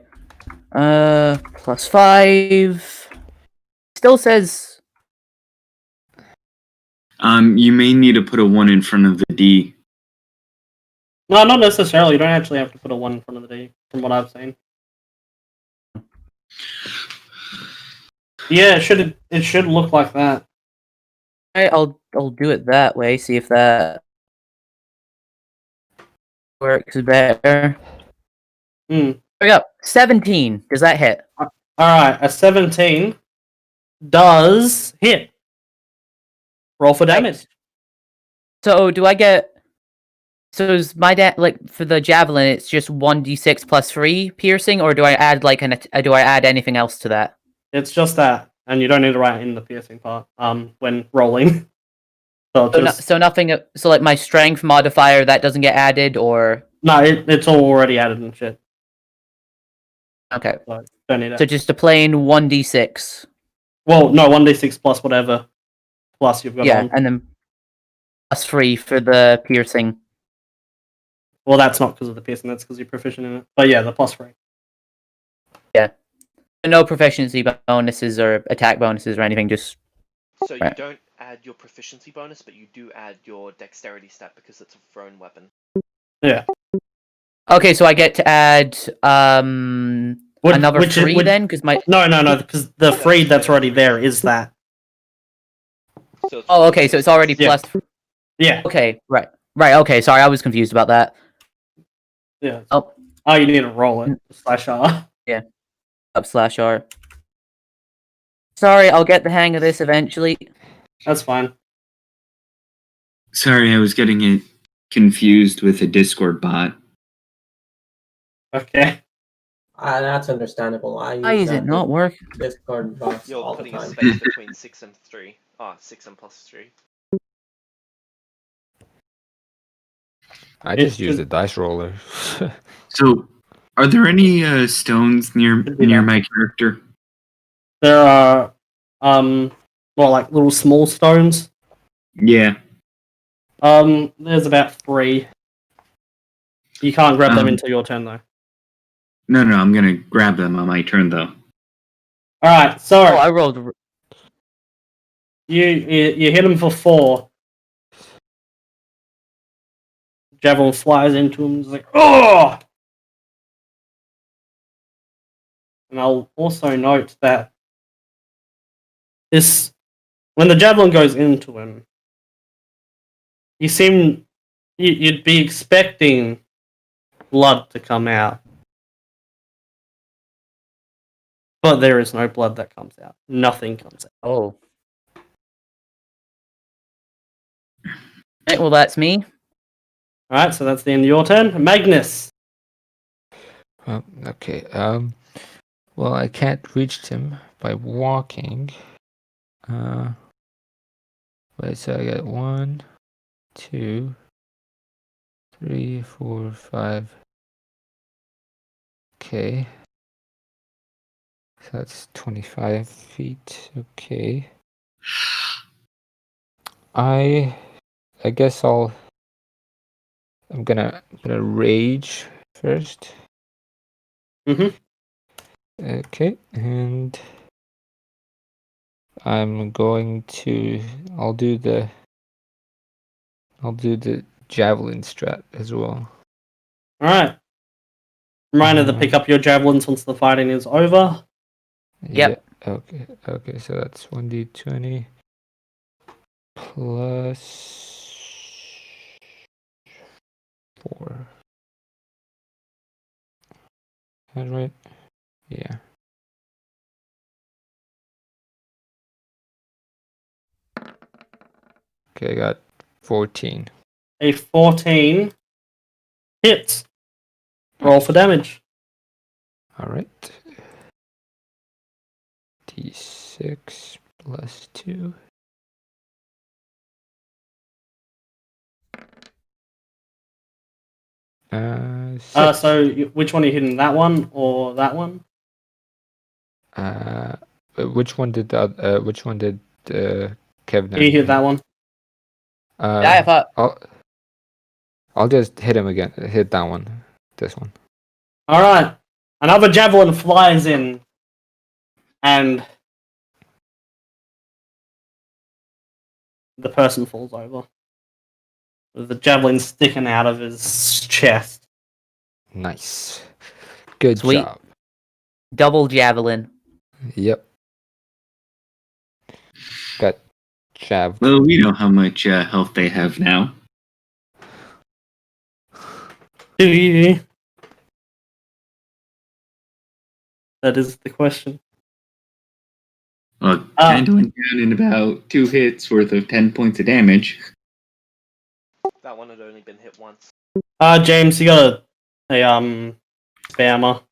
S5: +5. Still says.
S1: You may need to put a 1 in front of the D.
S2: No, not necessarily. You don't actually have to put a 1 in front of the D, from what I've seen. Yeah, it should look like that.
S5: Alright, I'll do it that way. See if that works better.
S2: Hmm.
S5: There we go. 17. Does that hit?
S2: Alright, a 17 does hit. Roll for damage.
S5: So do I get? So is my like for the javelin? It's just 1d6 +3 piercing, or do I add like do I add anything else to that?
S2: It's just that, and you don't need to write in the piercing part. When rolling. So,
S5: So nothing. So like my strength modifier that doesn't get added, or
S2: no, it's all already added and shit.
S5: okay.
S2: So don't need it.
S5: So just a plain 1d6.
S2: Well, no, 1d6 plus whatever. Plus you've got on.
S5: And then +3 for the piercing.
S2: Well, that's not because of the piercing. That's because you're proficient in it. But yeah, the +3.
S5: Yeah. No proficiency bonuses or attack bonuses or anything. Just
S4: So you
S5: right.
S4: don't add your proficiency bonus, but you do add your dexterity stat because it's a thrown weapon.
S2: Yeah.
S5: Okay, so I get to add another 3 then, because my
S2: No, because the 3 that's already there is that.
S4: So it's
S5: oh, okay, so it's already
S2: Yeah.
S5: plus.
S2: Yeah.
S5: Okay, right. Okay, sorry, I was confused about that.
S2: Yeah.
S5: Oh,
S2: You need to roll it. /R.
S5: /R. Sorry, I'll get the hang of this eventually.
S2: That's fine.
S1: Sorry, I was getting it confused with a Discord bot.
S2: Okay.
S6: That's understandable.
S5: Why is it not working?
S6: Discord bots
S4: You're
S6: all the
S4: putting a
S6: time.
S4: space between 6 and 3. 6 and +3.
S3: I just use the dice roller.
S1: So, are there any stones near my character?
S2: There are like little small stones.
S1: Yeah.
S2: There's about 3. You can't grab them until your turn though.
S1: No, I'm gonna grab them on my turn though.
S2: Alright, so
S5: Oh, I rolled.
S2: you hit him for 4. Javelin flies into him. He's like, oh! And I'll also note that when the javelin goes into him, you'd be expecting blood to come out. But there is no blood that comes out. Nothing comes out.
S5: Oh. Right, well, that's me.
S2: Alright, so that's the end of your turn. Magnus!
S3: Okay. Well, I can't reach him by walking. Wait, so I got 1, 2, 3, 4, 5. Okay. So that's 25 feet. Okay. I guess I'm gonna rage first.
S2: Mm-hmm.
S3: Okay, and I'm going to I'll do the javelin strat as well.
S2: Alright. Reminder to pick up your javelins once the fighting is over.
S5: Yep.
S3: Yeah, okay, so that's 1d20 plus 4. Is that right? Yeah. Okay, I got 14.
S2: A 14 hits. Roll for damage.
S3: Alright. D6 plus 2. Six.
S2: So which one are you hitting? That one or that one?
S3: which one did Kevin?
S2: You hit that one.
S5: I thought.
S3: I'll just hit him again. Hit that one. This one.
S2: All right. Another javelin flies in, and the person falls over, with the javelin sticking out of his chest.
S3: Nice. Good
S5: Sweet.
S3: job.
S5: Double javelin.
S3: Yep. Got jabbed.
S1: Well, we know how much health they have now.
S2: Do you? That is the question.
S1: Well, kind of went down in about 2 hits worth of 10 points of damage.
S4: That one had only been hit once.
S2: James, you got a spammer.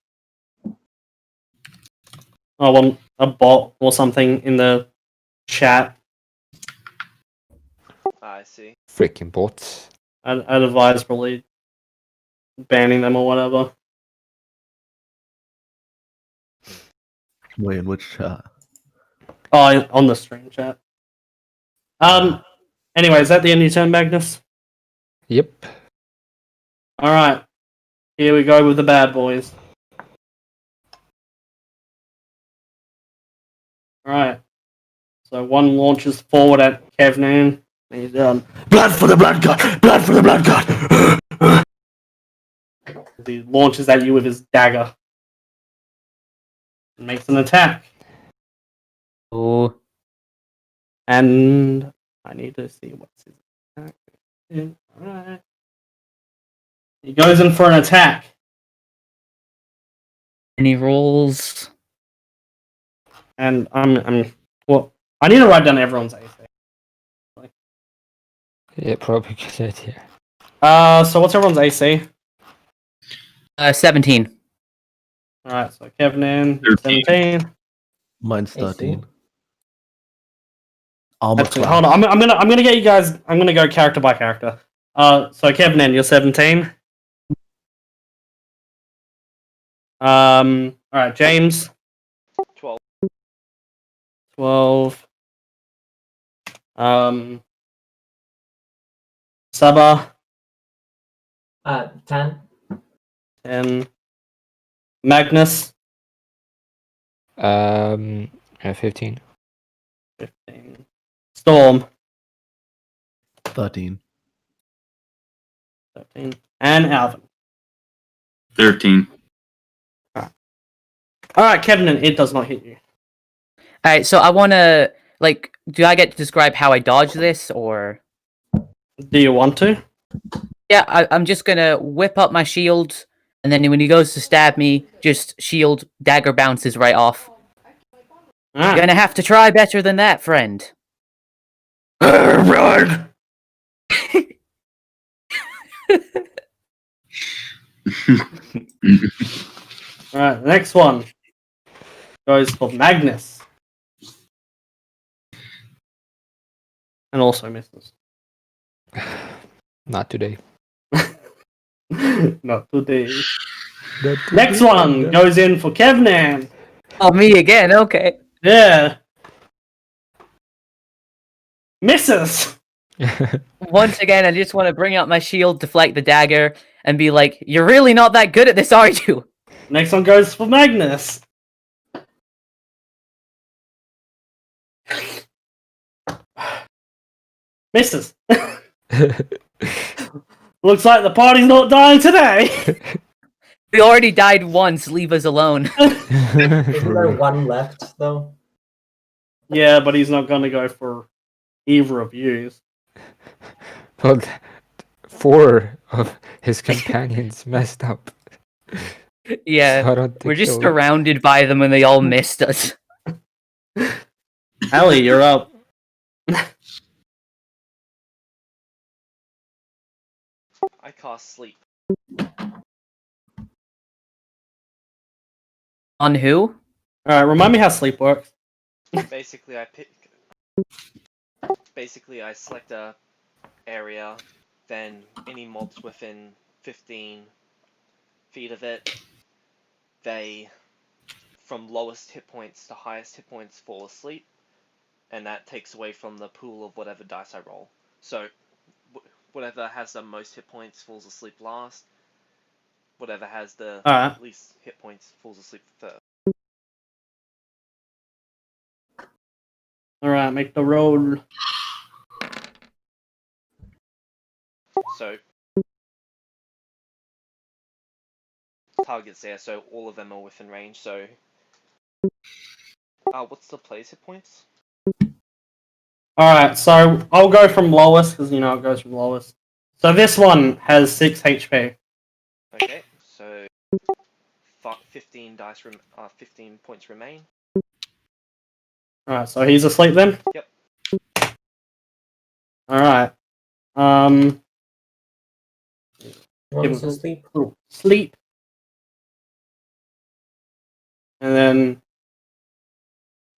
S2: A bot or something in the chat.
S4: I see.
S3: Freaking bots.
S2: I'd advise probably banning them or whatever.
S7: Wait, in which chat?
S2: Oh, on the stream chat. Anyway, is that the end of your turn, Magnus?
S3: Yep.
S2: Alright. Here we go with the bad boys. Alright. So one launches forward at Kevnan. And he's down. Blood for the blood god! Blood for the blood god! He launches at you with his dagger. And makes an attack.
S5: Oh.
S2: And I need to see what's his attack. Alright. He goes in for an attack.
S5: And he rolls.
S2: And well, I need to write down everyone's AC.
S3: Yeah, probably good idea.
S2: So what's everyone's AC?
S5: 17.
S2: Alright, so Kevin,
S1: 13.
S2: 17.
S7: Mine's 13.
S6: AC.
S7: Armor
S2: Actually,
S7: class.
S2: hold on, I'm gonna get you guys. I'm gonna go character by character. So Kevin, you're 17. Alright, James.
S4: 12.
S2: 12. Saba.
S6: 10.
S2: 10. Magnus.
S3: 15.
S2: 15. Storm.
S7: 13.
S2: 13. And Alvin.
S1: 13.
S2: Alright, Kevin, it does not hit you.
S5: Alright, so I wanna, do I get to describe how I dodge this, or?
S2: Do you want to?
S5: Yeah, I'm just gonna whip up my shield, and then when he goes to stab me, just shield dagger bounces right off. You're
S2: Alright.
S5: gonna have to try better than that, friend.
S2: Run! Alright, next one goes for Magnus. And also misses.
S3: Not today.
S2: Not today. Next one goes in for Kevnan.
S5: Oh, me again, okay.
S2: Yeah. Misses.
S5: Once again, I just want to bring out my shield, deflect the dagger, and be like, you're really not that good at this, are you?
S2: Next one goes for Magnus. Misses. Looks like the party's not dying today.
S5: We already died once, leave us alone.
S6: Isn't there one left, though?
S2: Yeah, but he's not gonna go for either of yous.
S3: Well, 4 of his companions messed up.
S5: Yeah,
S3: So I don't think
S5: we're just
S3: he'll-
S5: surrounded by them and they all missed us.
S2: Allie, you're up.
S4: I cast sleep.
S5: On who?
S2: Alright, remind me how sleep works.
S4: Basically, I select a area, then any mobs within 15 feet of it, they from lowest hit points to highest hit points fall asleep, and that takes away from the pool of whatever dice I roll. So whatever has the most hit points falls asleep last. Whatever has the
S2: Alright.
S4: least hit points falls asleep first.
S2: Alright, make the roll.
S4: So targets there, so all of them are within range. So what's the player's hit points?
S2: Alright, so I'll go from lowest, because you know it goes from lowest. So this one has 6 HP.
S4: Okay, so 15 15 points remain.
S2: Alright, so he's asleep then?
S4: Yep.
S2: Alright.
S6: One's asleep.
S2: Sleep. And then,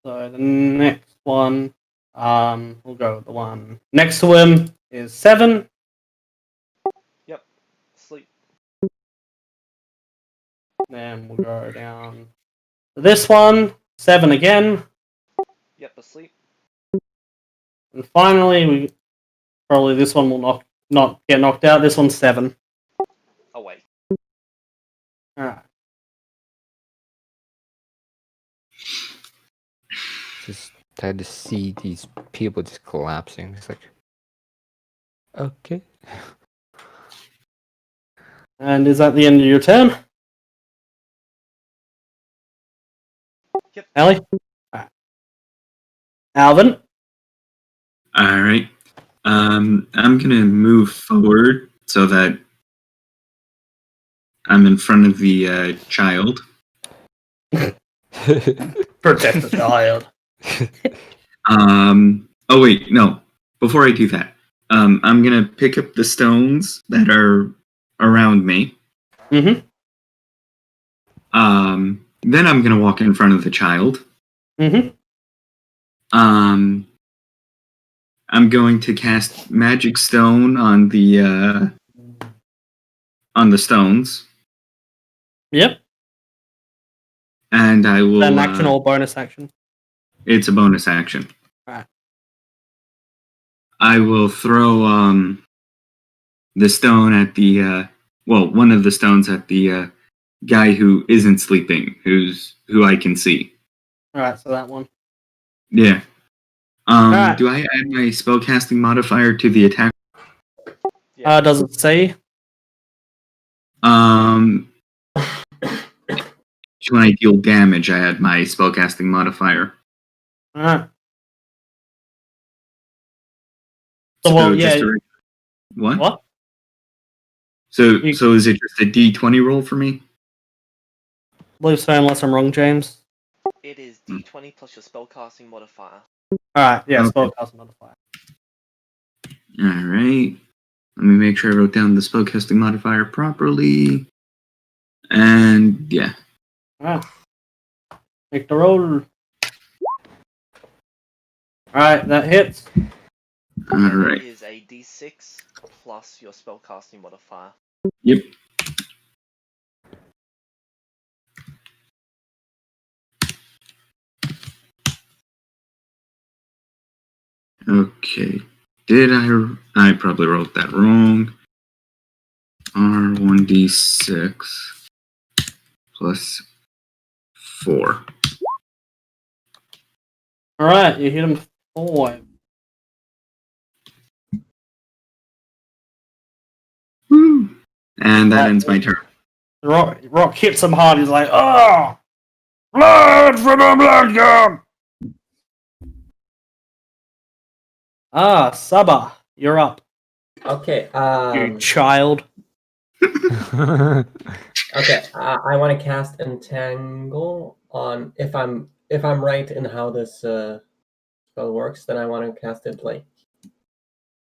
S2: so the next one, we'll go with the one next to him is 7.
S4: Yep, sleep.
S2: Then we'll go down to this one, 7 again.
S4: Yep, asleep.
S2: And finally, probably this one will not get knocked out. This one's 7.
S4: Awake.
S2: Alright.
S3: Just had to see these people just collapsing. It's like, okay.
S2: And is that the end of your turn?
S4: Yep.
S2: Allie? Alright. Alvin?
S1: All right. I'm gonna move forward so that I'm in front of the child.
S2: Protect the child.
S1: Oh wait, no. Before I do that, I'm gonna pick up the stones that are around me.
S2: Mm-hmm.
S1: Then I'm gonna walk in front of the child.
S2: Mm-hmm.
S1: I'm going to cast Magic Stone on the stones,
S2: Yep.
S1: and I will.
S2: An action or bonus action?
S1: It's a bonus action.
S2: Alright.
S1: I will throw the stone at the one of the stones at the guy who isn't sleeping, who I can see.
S2: Alright, so that one.
S1: Yeah.
S2: Alright.
S1: Do I add my spellcasting modifier to the attack?
S4: Yeah.
S2: Does it say?
S1: When I deal damage, I add my spellcasting modifier.
S2: Alright. So, well, yeah.
S1: What?
S2: What?
S1: So is it just a D20 roll for me?
S2: I believe so, unless I'm wrong, James.
S4: It is D20 plus your spellcasting modifier.
S2: Alright, yeah,
S1: Okay.
S2: spellcasting modifier.
S1: Alright. Let me make sure I wrote down the spellcasting modifier properly. And yeah.
S2: Alright. Make the roll. Alright, that hits.
S1: Alright.
S4: It is a D6 plus your spellcasting modifier.
S1: Yep. Okay. I probably wrote that wrong. R1d6 plus 4.
S2: Alright, you hit him 4.
S1: Woo! And that ends my turn.
S2: Rock hits him hard, he's like, oh! Blood for the blood god! Saba, you're up.
S6: Okay.
S2: You child.
S6: Okay. I want to cast Entangle on if I'm right in how this spell works. Then I want to cast it like.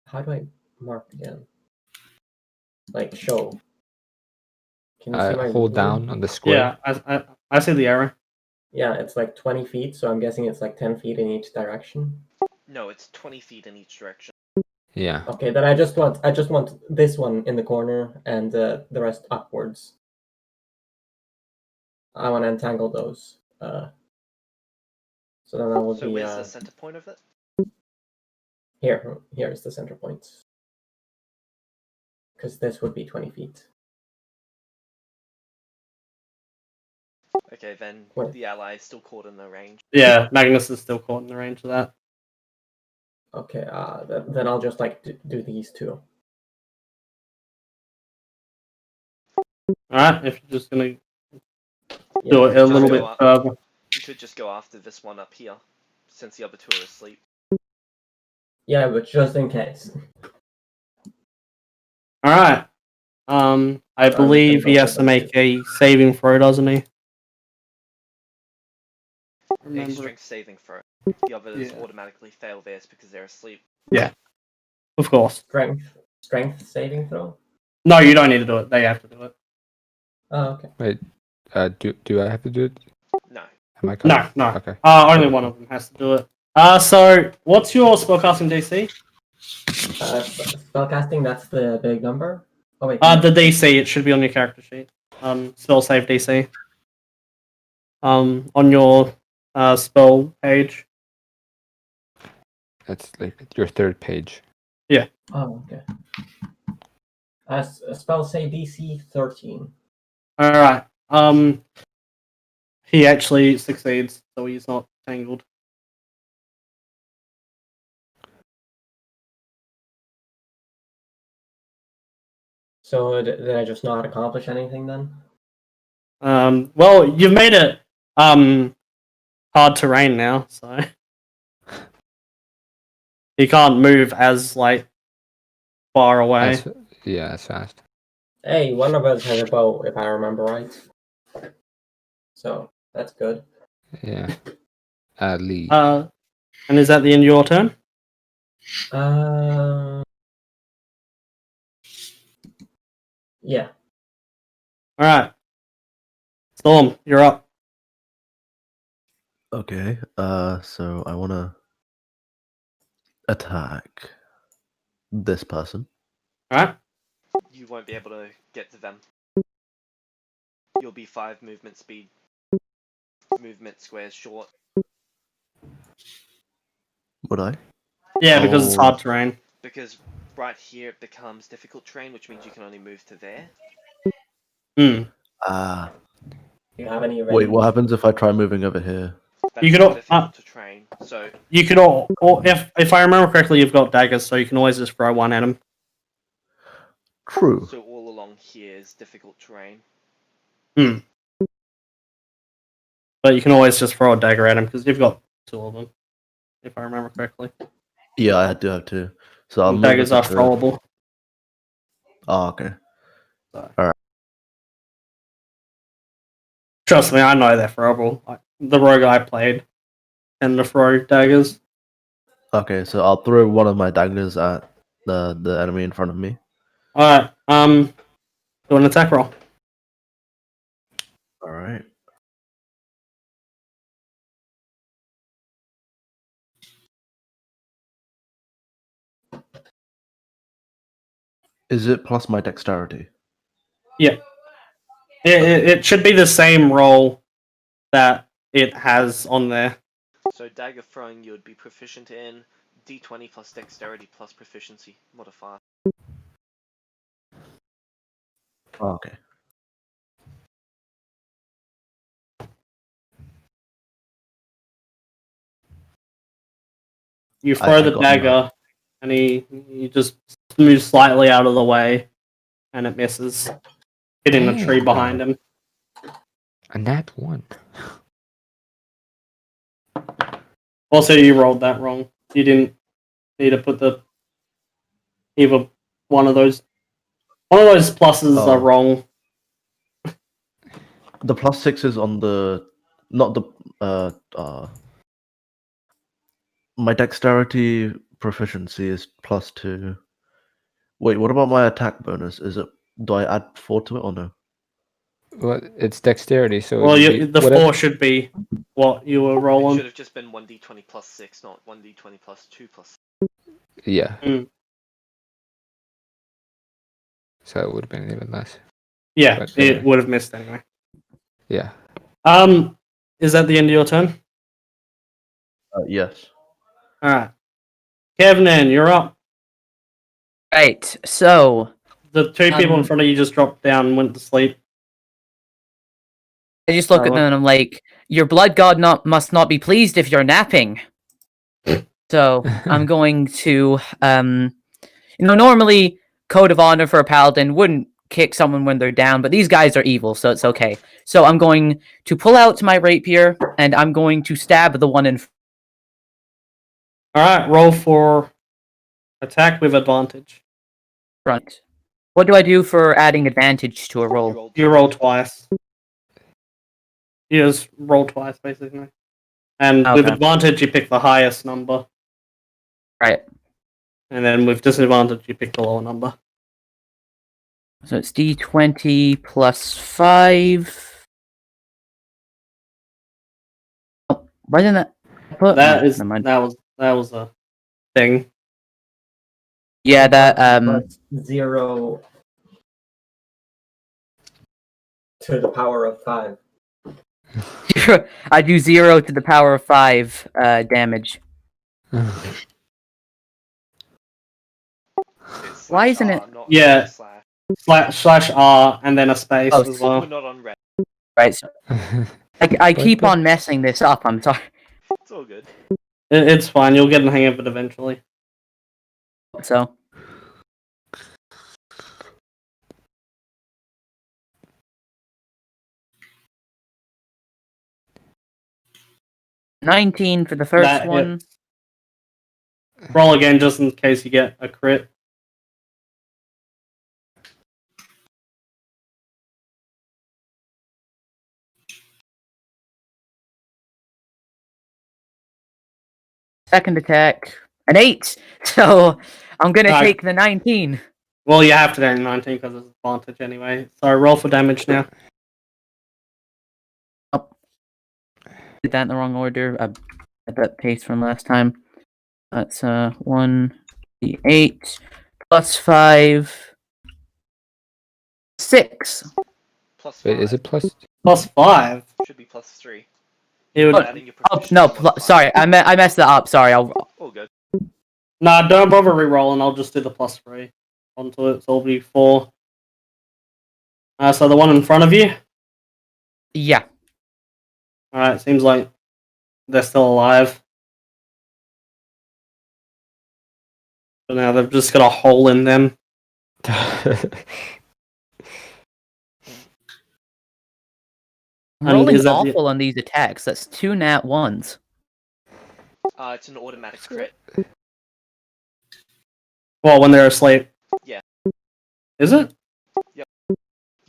S6: How do I mark again? Like show. Can you see my
S3: Hold
S6: ruler?
S3: down on the square.
S2: Yeah, I see the arrow.
S6: Yeah, it's like 20 feet, so I'm guessing it's like 10 feet in each direction.
S4: No, it's 20 feet in each direction.
S3: Yeah.
S6: Okay, then I just want this one in the corner and the rest upwards. I want to entangle those. So then that would
S4: So
S6: be
S4: where's the center point of it?
S6: here. Here is the center point. Because this would be 20 feet.
S4: Okay, then
S6: Wait.
S4: the ally is still caught in the range.
S2: Yeah, Magnus is still caught in the range of that.
S6: Okay, then I'll just like do these two.
S2: Alright, if you're just gonna
S6: Yeah,
S2: do it a
S4: Just
S2: little
S4: go
S2: bit
S4: up.
S2: further.
S4: You could just go after this one up here, since the other two are asleep.
S6: yeah, but just in case.
S2: Alright. I believe he
S6: go
S2: has
S6: for
S2: to
S6: those
S2: make a saving throw, doesn't he?
S4: A
S2: Remember.
S4: strength saving throw. The others
S2: Yeah.
S4: automatically fail theirs because they're asleep.
S2: Of course.
S6: Strength saving throw.
S2: No, you don't need to do it. They have to do it.
S6: Oh, okay.
S3: Wait, do I have to do it?
S4: No.
S3: Am I
S2: No,
S3: covered?
S2: no.
S3: Okay.
S2: Only one of them has to do it. So what's your spellcasting DC?
S6: Spellcasting, that's the big number. Oh wait.
S2: The DC, it should be on your character sheet. Spell save DC. On your spell page.
S3: That's like your third page.
S6: Oh, okay. Spell save DC 13.
S2: Alright. He actually succeeds, so he's not tangled.
S6: So did I just not accomplish anything then?
S2: Well, you've made it hard terrain now, so he can't move as like far away.
S3: That's fast.
S6: Hey, one of us has a bow, if I remember right. So that's good.
S3: Yeah. Lee.
S2: And is that the end of your turn?
S6: Yeah.
S2: Alright. Storm, you're up.
S7: Okay. So I want to attack this person.
S2: Alright.
S4: You won't be able to get to them. You'll be 5 movement speed. Movement squares short.
S7: Would I?
S2: Yeah, because it's
S7: Oh.
S2: hard terrain.
S4: Because right here it becomes difficult terrain, which means you can only move to there.
S2: Hmm.
S7: Ah.
S6: Do you have any range?
S7: Wait, what happens if I try moving over here?
S4: That's
S2: You could
S4: still
S2: al-
S4: difficult to train. So
S2: You could all, or if I remember correctly, you've got daggers, so you can always just throw one at him.
S7: True.
S4: so all along here is difficult terrain.
S2: But you can always just throw a dagger at him because you've got 2 of them, if I remember correctly.
S7: Yeah, I do have two. So I'll
S2: And
S7: move
S2: daggers
S7: it
S2: are
S7: to-
S2: throwable.
S7: Oh, okay.
S2: Trust me, I know they're throwable. The rogue I played tend to throw daggers.
S7: Okay, so I'll throw one of my daggers at the enemy in front of me.
S2: Alright, do an attack roll.
S7: All right. Is it plus my dexterity?
S2: Yeah. It should be the same roll that it has on there.
S4: So dagger throwing you would be proficient in d20 plus dexterity plus proficiency modifier.
S7: Oh, okay.
S2: You throw
S7: I
S2: the
S7: got
S2: dagger, and he just moves slightly out of the way, and it misses, hitting the tree behind him.
S3: A nat 1.
S2: Also, you rolled that wrong. You didn't need to put either one of those. One of those pluses
S7: Oh.
S2: are wrong.
S7: The +6 is on the not the my dexterity proficiency is +2. Wait, what about my attack bonus? Do I add 4 to it or no?
S3: Well, it's dexterity, so
S2: Well,
S3: it would be
S2: the
S3: whatever-
S2: 4 should be what you were
S4: It
S2: rolling.
S4: should have just been 1d20 plus 6, not 1d20 plus 2 plus.
S3: Yeah.
S2: Mm.
S3: So it would have been even less.
S2: Yeah,
S3: But,
S2: it would have missed anyway.
S3: Yeah.
S2: is that the end of your turn?
S7: Yes.
S2: Alright. Kevin, you're up.
S5: Right. So
S2: The two people in front of you just dropped down and went to sleep.
S5: I just look at them and I'm like, your blood god must not be pleased if you're napping. So I'm going to, normally code of honor for a paladin wouldn't kick someone when they're down, but these guys are evil, so it's okay. So I'm going to pull out my rapier and I'm going to stab the one in
S2: Alright, roll for attack with advantage.
S5: front. What do I do for adding advantage to a roll?
S2: You roll twice. You just roll twice, basically. And with
S5: Okay.
S2: advantage, you pick the highest number.
S5: Right.
S2: And then with disadvantage, you pick the lower number.
S5: So it's d20 plus 5. Oh, why didn't that put
S2: That
S5: never mind.
S2: that was a thing.
S5: Yeah, that
S6: Plus 0 to the power of 5.
S5: I do 0 to the power of 5 damage. Why isn't it?
S2: Yeah. Slash R and then a space
S5: Oh,
S2: as well.
S4: We're not on red.
S5: Right. So I keep on messing this up. I'm sorry.
S4: It's all good.
S2: It's fine. You'll get the hang of it eventually.
S5: So 19 for the first
S2: That
S5: one.
S2: hits. Roll again just in case you get a crit.
S5: Second attack, an 8. So I'm gonna
S2: Alright.
S5: take the 19.
S2: Well, you have to get 19 because it's advantage anyway. So roll for damage now.
S5: Oh, did that in the wrong order. I had that paste from last time. That's 1d8 plus 5, 6.
S4: Plus 5.
S3: Wait, is it plus?
S2: Plus 5.
S4: Should be plus 3.
S2: It would.
S4: Adding your
S5: Oh,
S4: proficiency
S5: no,
S4: modifier.
S5: sorry, I messed that up. Sorry,
S4: All good.
S2: Nah, don't bother re-rolling. I'll just do the plus 3 onto it. So it'll be 4. So the one in front of you.
S5: yeah.
S2: Alright, seems like they're still alive. But now they've just got a hole in them.
S5: I'm
S2: And
S5: rolling
S2: is that
S5: awful on these attacks. That's 2 nat 1s.
S4: It's an automatic crit.
S2: Well, when they're asleep.
S4: Yeah.
S2: Is it?
S4: You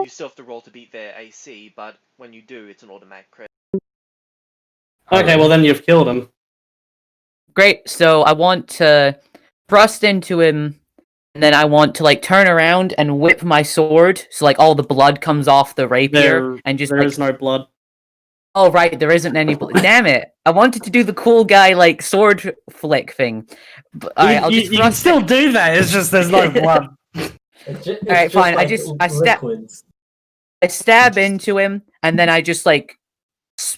S4: still have to roll to beat their AC, but when you do, it's an automatic crit.
S2: Okay, well then you've killed him.
S5: Great. So I want to thrust into him, and then I want to turn around and whip my sword, so all the blood comes off the rapier, and just
S2: there is no blood.
S5: Oh right, there isn't any blood. Damn it! I wanted to do the cool guy sword flick thing. But, all right, I'll just
S2: you can
S5: thrust.
S2: still do that. It's just there's no blood.
S5: Alright, fine, I stab into him, and then I just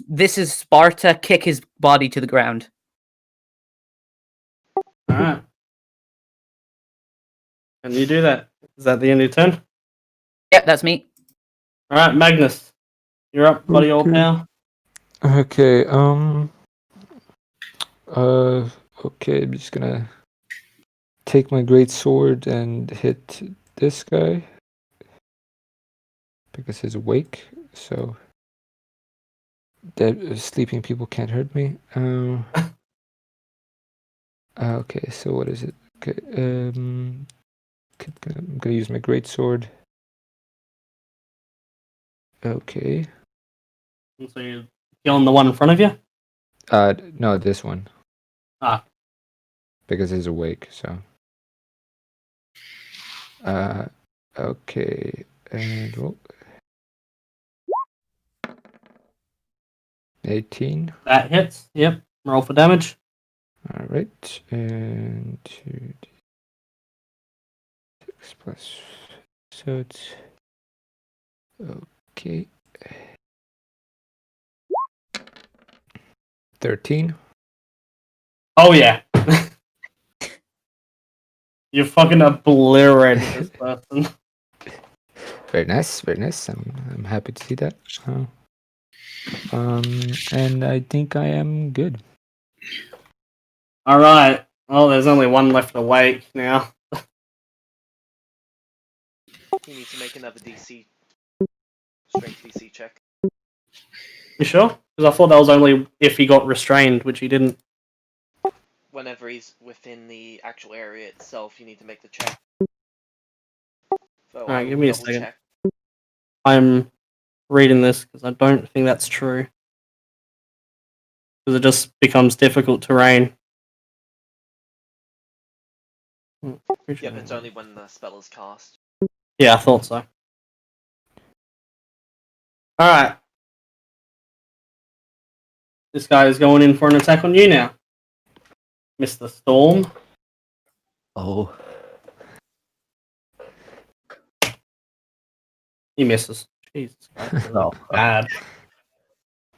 S5: this is Sparta, kick his body to the ground.
S2: Alright. And you do that. Is that the end of your turn?
S5: Yep, that's me.
S2: Alright, Magnus. You're up, buddy, old pal.
S3: Okay, okay, I'm just gonna take my great sword and hit this guy because he's awake, so dead sleeping people can't hurt me. Okay, so what is it? Okay, I'm gonna use my great sword. Okay.
S2: So you're killing the one in front of you?
S3: No, this one.
S2: Ah.
S3: Because he's awake, so. Okay, and roll. 18.
S2: That hits. Yep. Roll for damage.
S3: All right, and 2d6 plus. So it's okay. 13.
S2: Oh yeah. You fucking obliterated this person.
S3: Very nice, very nice. I'm happy to see that. And I think I am good.
S2: Alright. Well, there's only one left awake now.
S4: You need to make another DC strength DC check.
S2: You sure? Because I thought that was only if he got restrained, which he didn't.
S4: Whenever he's within the actual area itself, you need to make the check. So
S2: Alright,
S4: I
S2: give
S4: will
S2: me a
S4: double
S2: second.
S4: check.
S2: I'm reading this because I don't think that's true. Because it just becomes difficult terrain.
S4: Yep, it's only when the spell is cast.
S2: Yeah, I thought so. Alright. This guy is going in for an attack on you now. Mr. Storm.
S7: Oh,
S2: He misses. Jesus Christ.
S7: no.
S2: Bad.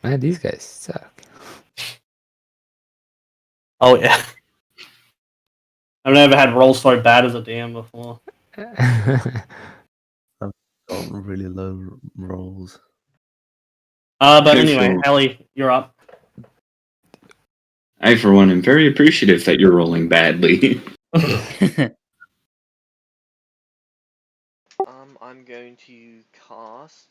S3: Man, these guys suck.
S2: Oh, yeah. I've never had rolls so bad as a DM before.
S7: Got really low rolls.
S2: But
S1: Hey,
S2: anyway,
S1: Phil.
S2: Ellie, you're up.
S1: I, for one, am very appreciative that you're rolling badly.
S4: I'm going to cast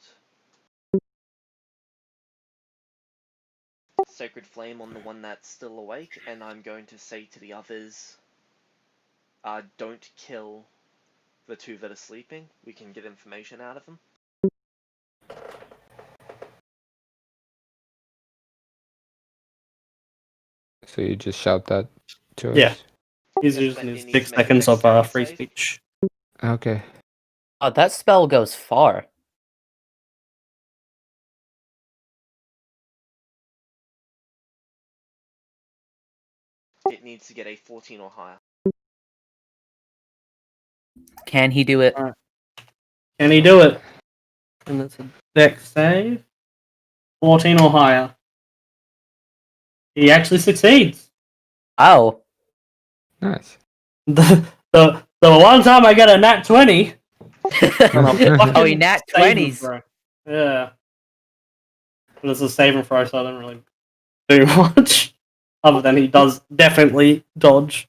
S4: Sacred Flame on the one that's still awake, and I'm going to say to the others, don't kill the two that are sleeping. We can get information out of them.
S3: So you just shout that to us?
S2: Yeah. He's
S4: Yes,
S2: using
S4: but
S2: his
S4: it
S2: 6
S4: needs to make a
S2: seconds of
S4: dexterity
S2: free
S4: save.
S2: speech.
S3: Okay.
S5: Oh, that spell goes far.
S4: It needs to get a 14 or higher.
S5: Can he do it?
S2: Can he do it? And it's a dex save. 14 or higher. He actually succeeds.
S5: Oh.
S3: Nice.
S2: The one time I get a nat 20.
S5: Oh, he nat
S2: Saving
S5: 20s.
S2: throw. Yeah. But it's a saving throw, so I don't really do much. Other than he does definitely dodge.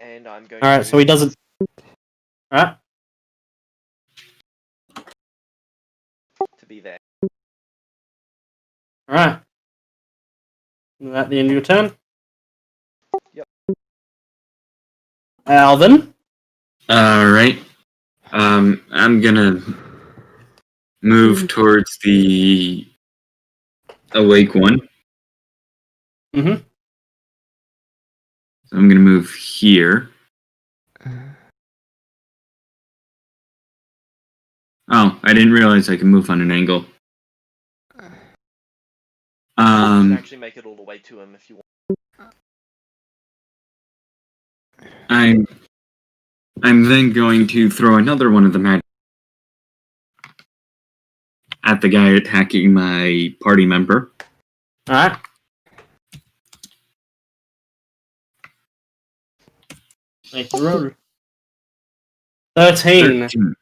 S4: And I'm going
S2: Alright,
S4: to...
S2: so he doesn't. Alright.
S4: to be there.
S2: Alright. Is that the end of your turn?
S4: Yep.
S2: Alvin?
S1: Alright. I'm gonna move towards the awake one.
S2: Mm-hmm.
S1: So I'm gonna move here. Oh, I didn't realize I could move on an angle.
S4: You can
S1: Um,
S4: actually make it all the way to him if you want.
S1: I'm then going to throw another one of the magic at the guy attacking my party member.
S2: Alright. Make the roll. 13.
S1: 13.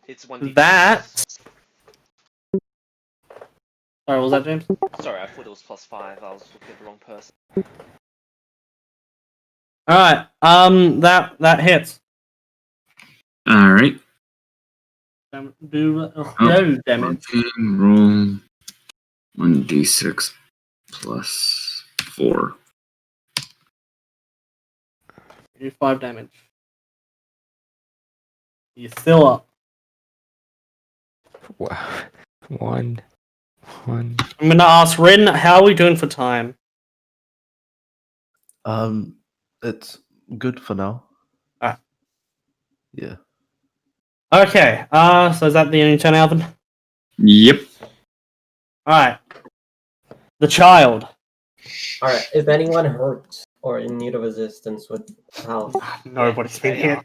S4: It's 1d6.
S2: That. Sorry, what was that, James?
S4: Sorry, I thought it was +5. I was looking at the wrong person.
S2: Alright, that hits.
S1: Alright.
S2: Do no damage.
S1: 14, roll 1d6 plus 4.
S2: Do 5 damage. You're still up.
S3: Wow. One.
S2: I'm gonna ask Rin, how are we doing for time?
S7: It's good for now.
S2: Ah.
S7: Yeah.
S2: Okay, so is that the end of your turn, Alvin?
S1: Yep.
S2: Alright. The child.
S6: Alright, is anyone hurt or in need of assistance with health?
S2: Nobody's been hit.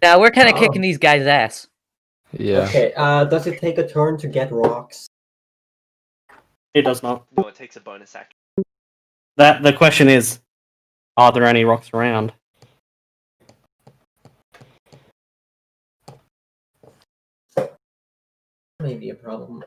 S5: Now we're kind of
S6: Oh.
S5: kicking these guys' ass.
S3: Yeah.
S6: Okay, does it take a turn to get rocks?
S2: It does not.
S4: No, it takes a bonus action.
S2: The question is, are there any rocks around?
S6: Maybe a problem.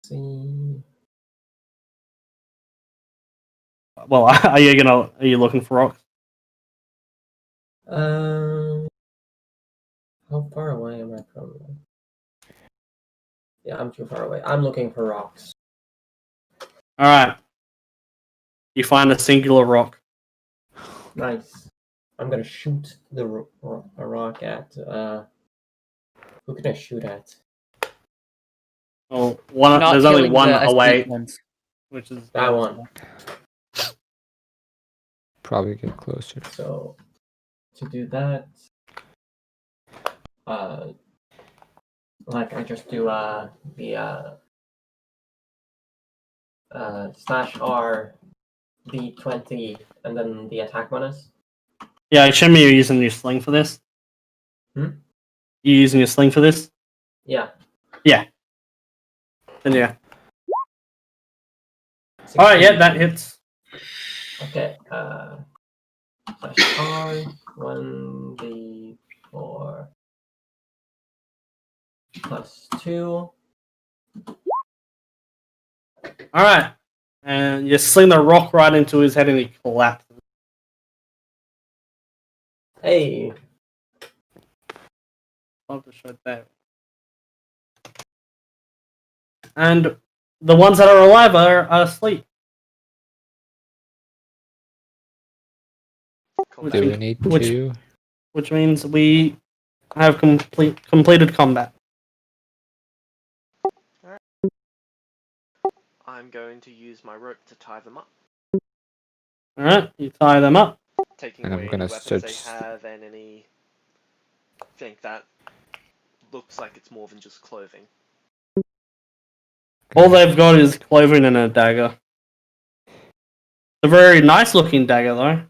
S6: See.
S2: Well, are you looking for rocks?
S6: How far away am I from them? Yeah, I'm too far away. I'm looking for rocks.
S2: All right. You find a singular rock.
S6: Nice. I'm gonna shoot a rock at. Who can I shoot at?
S2: Well,
S5: Not
S2: there's only
S5: killing
S2: one
S5: the
S2: away,
S5: asleep ones.
S2: which is
S6: That one.
S3: Probably get closer.
S6: So, to do that, like I just do the /R D20 and then the attack bonus.
S2: Yeah, assume you're using your sling for this.
S6: Hmm?
S2: You using your sling for this?
S6: Yeah.
S2: Yeah. Then yeah.
S6: 16.
S2: Alright, yeah, that hits.
S6: Okay. /R 1d4 +2.
S2: Alright. And you sling the rock right into his head and he collapses.
S6: Hey.
S2: Love to show that. And the ones that are alive are asleep.
S4: Combat.
S3: Do we need
S2: Which-
S3: to?
S2: Which means we have completed combat.
S4: I'm going to use my rope to tie them up,
S2: Alright, you tie them up.
S4: taking
S3: And I'm
S4: away any
S3: gonna
S4: weapons they
S3: search-
S4: have and anything that looks like it's more than just clothing.
S2: All they've got is clothing and a dagger. A very nice looking dagger, though.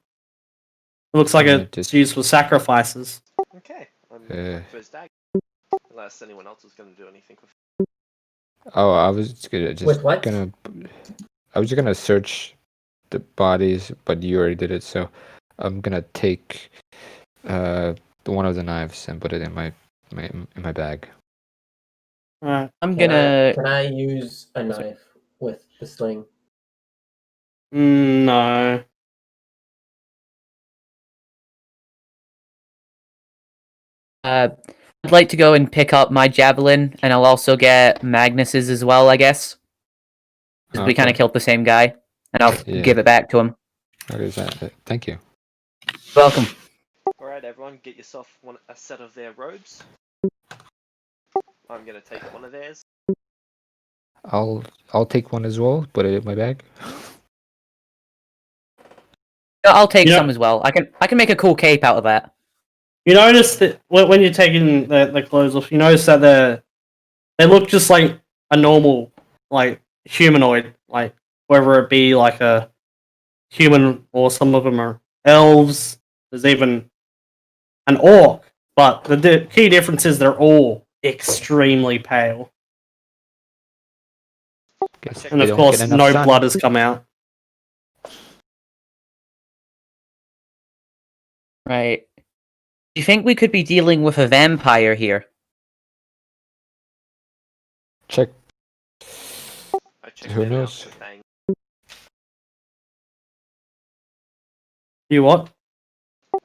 S2: It looks like
S3: Yeah,
S2: it's
S3: just-
S2: used for sacrifices.
S4: Okay, I'm
S3: Uh.
S4: going for his dagger. Unless anyone else was going to do anything with it.
S3: Oh, I was just
S6: With what?
S3: gonna. I was gonna search the bodies, but you already did it, so I'm gonna take one of the knives and put it in my bag.
S2: Alright.
S5: I'm gonna.
S6: Can I use a knife with the sling?
S2: No.
S5: I'd like to go and pick up my javelin, and I'll also get Magnus's as well, I guess. 'Cause we kind of
S3: Okay.
S5: killed the same guy, and I'll
S3: Yeah.
S5: give it back to him.
S3: What is that? Thank you.
S5: Welcome.
S4: Alright, everyone, get yourself a set of their robes. I'm going to take one of theirs.
S3: I'll take one as well. Put it in my bag.
S5: I'll take
S2: Yeah.
S5: some as well. I can make a cool cape out of that.
S2: You notice that when you're taking the clothes off, you notice that they look just like a normal, like, humanoid. Like, whether it be like a human or some of them are elves. There's even an orc. But the key difference is they're all extremely pale.
S3: Guess
S2: And
S3: we
S2: of
S3: don't
S2: course,
S3: get enough
S2: no
S3: sun.
S2: blood has come out.
S5: Right. Do you think we could be dealing with a vampire here?
S3: Check.
S4: I checked
S3: Who
S4: their mouths
S3: knows?
S4: for fangs.
S2: You what?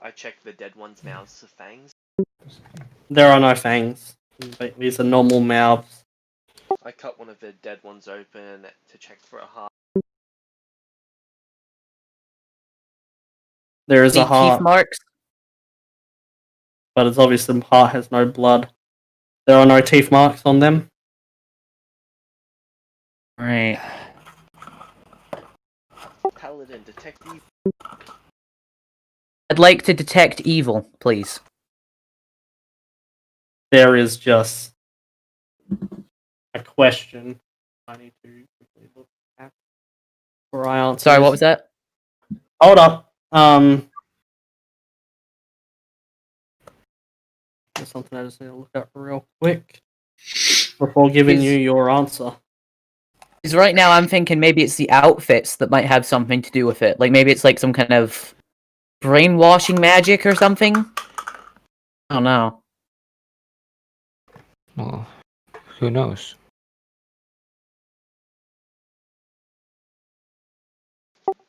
S4: I checked the dead one's mouths for fangs.
S2: There are no fangs. These are normal mouths.
S4: I cut one of the dead ones open to check for a heart.
S2: There is
S5: See
S2: a
S5: teeth
S2: heart,
S5: marks?
S2: but it's obvious the heart has no blood. There are no teeth marks on them.
S5: Right.
S4: Paladin, detective.
S5: I'd like to detect evil, please.
S2: There is just a question I need to quickly look at before I answer.
S5: Sorry, what
S2: this.
S5: was that?
S2: Hold up. something I just need to look up real quick before giving you your answer.
S5: Because right now I'm thinking maybe it's the outfits that might have something to do with it. Like maybe it's like some kind of brainwashing magic or something. I don't know.
S3: Well, who knows?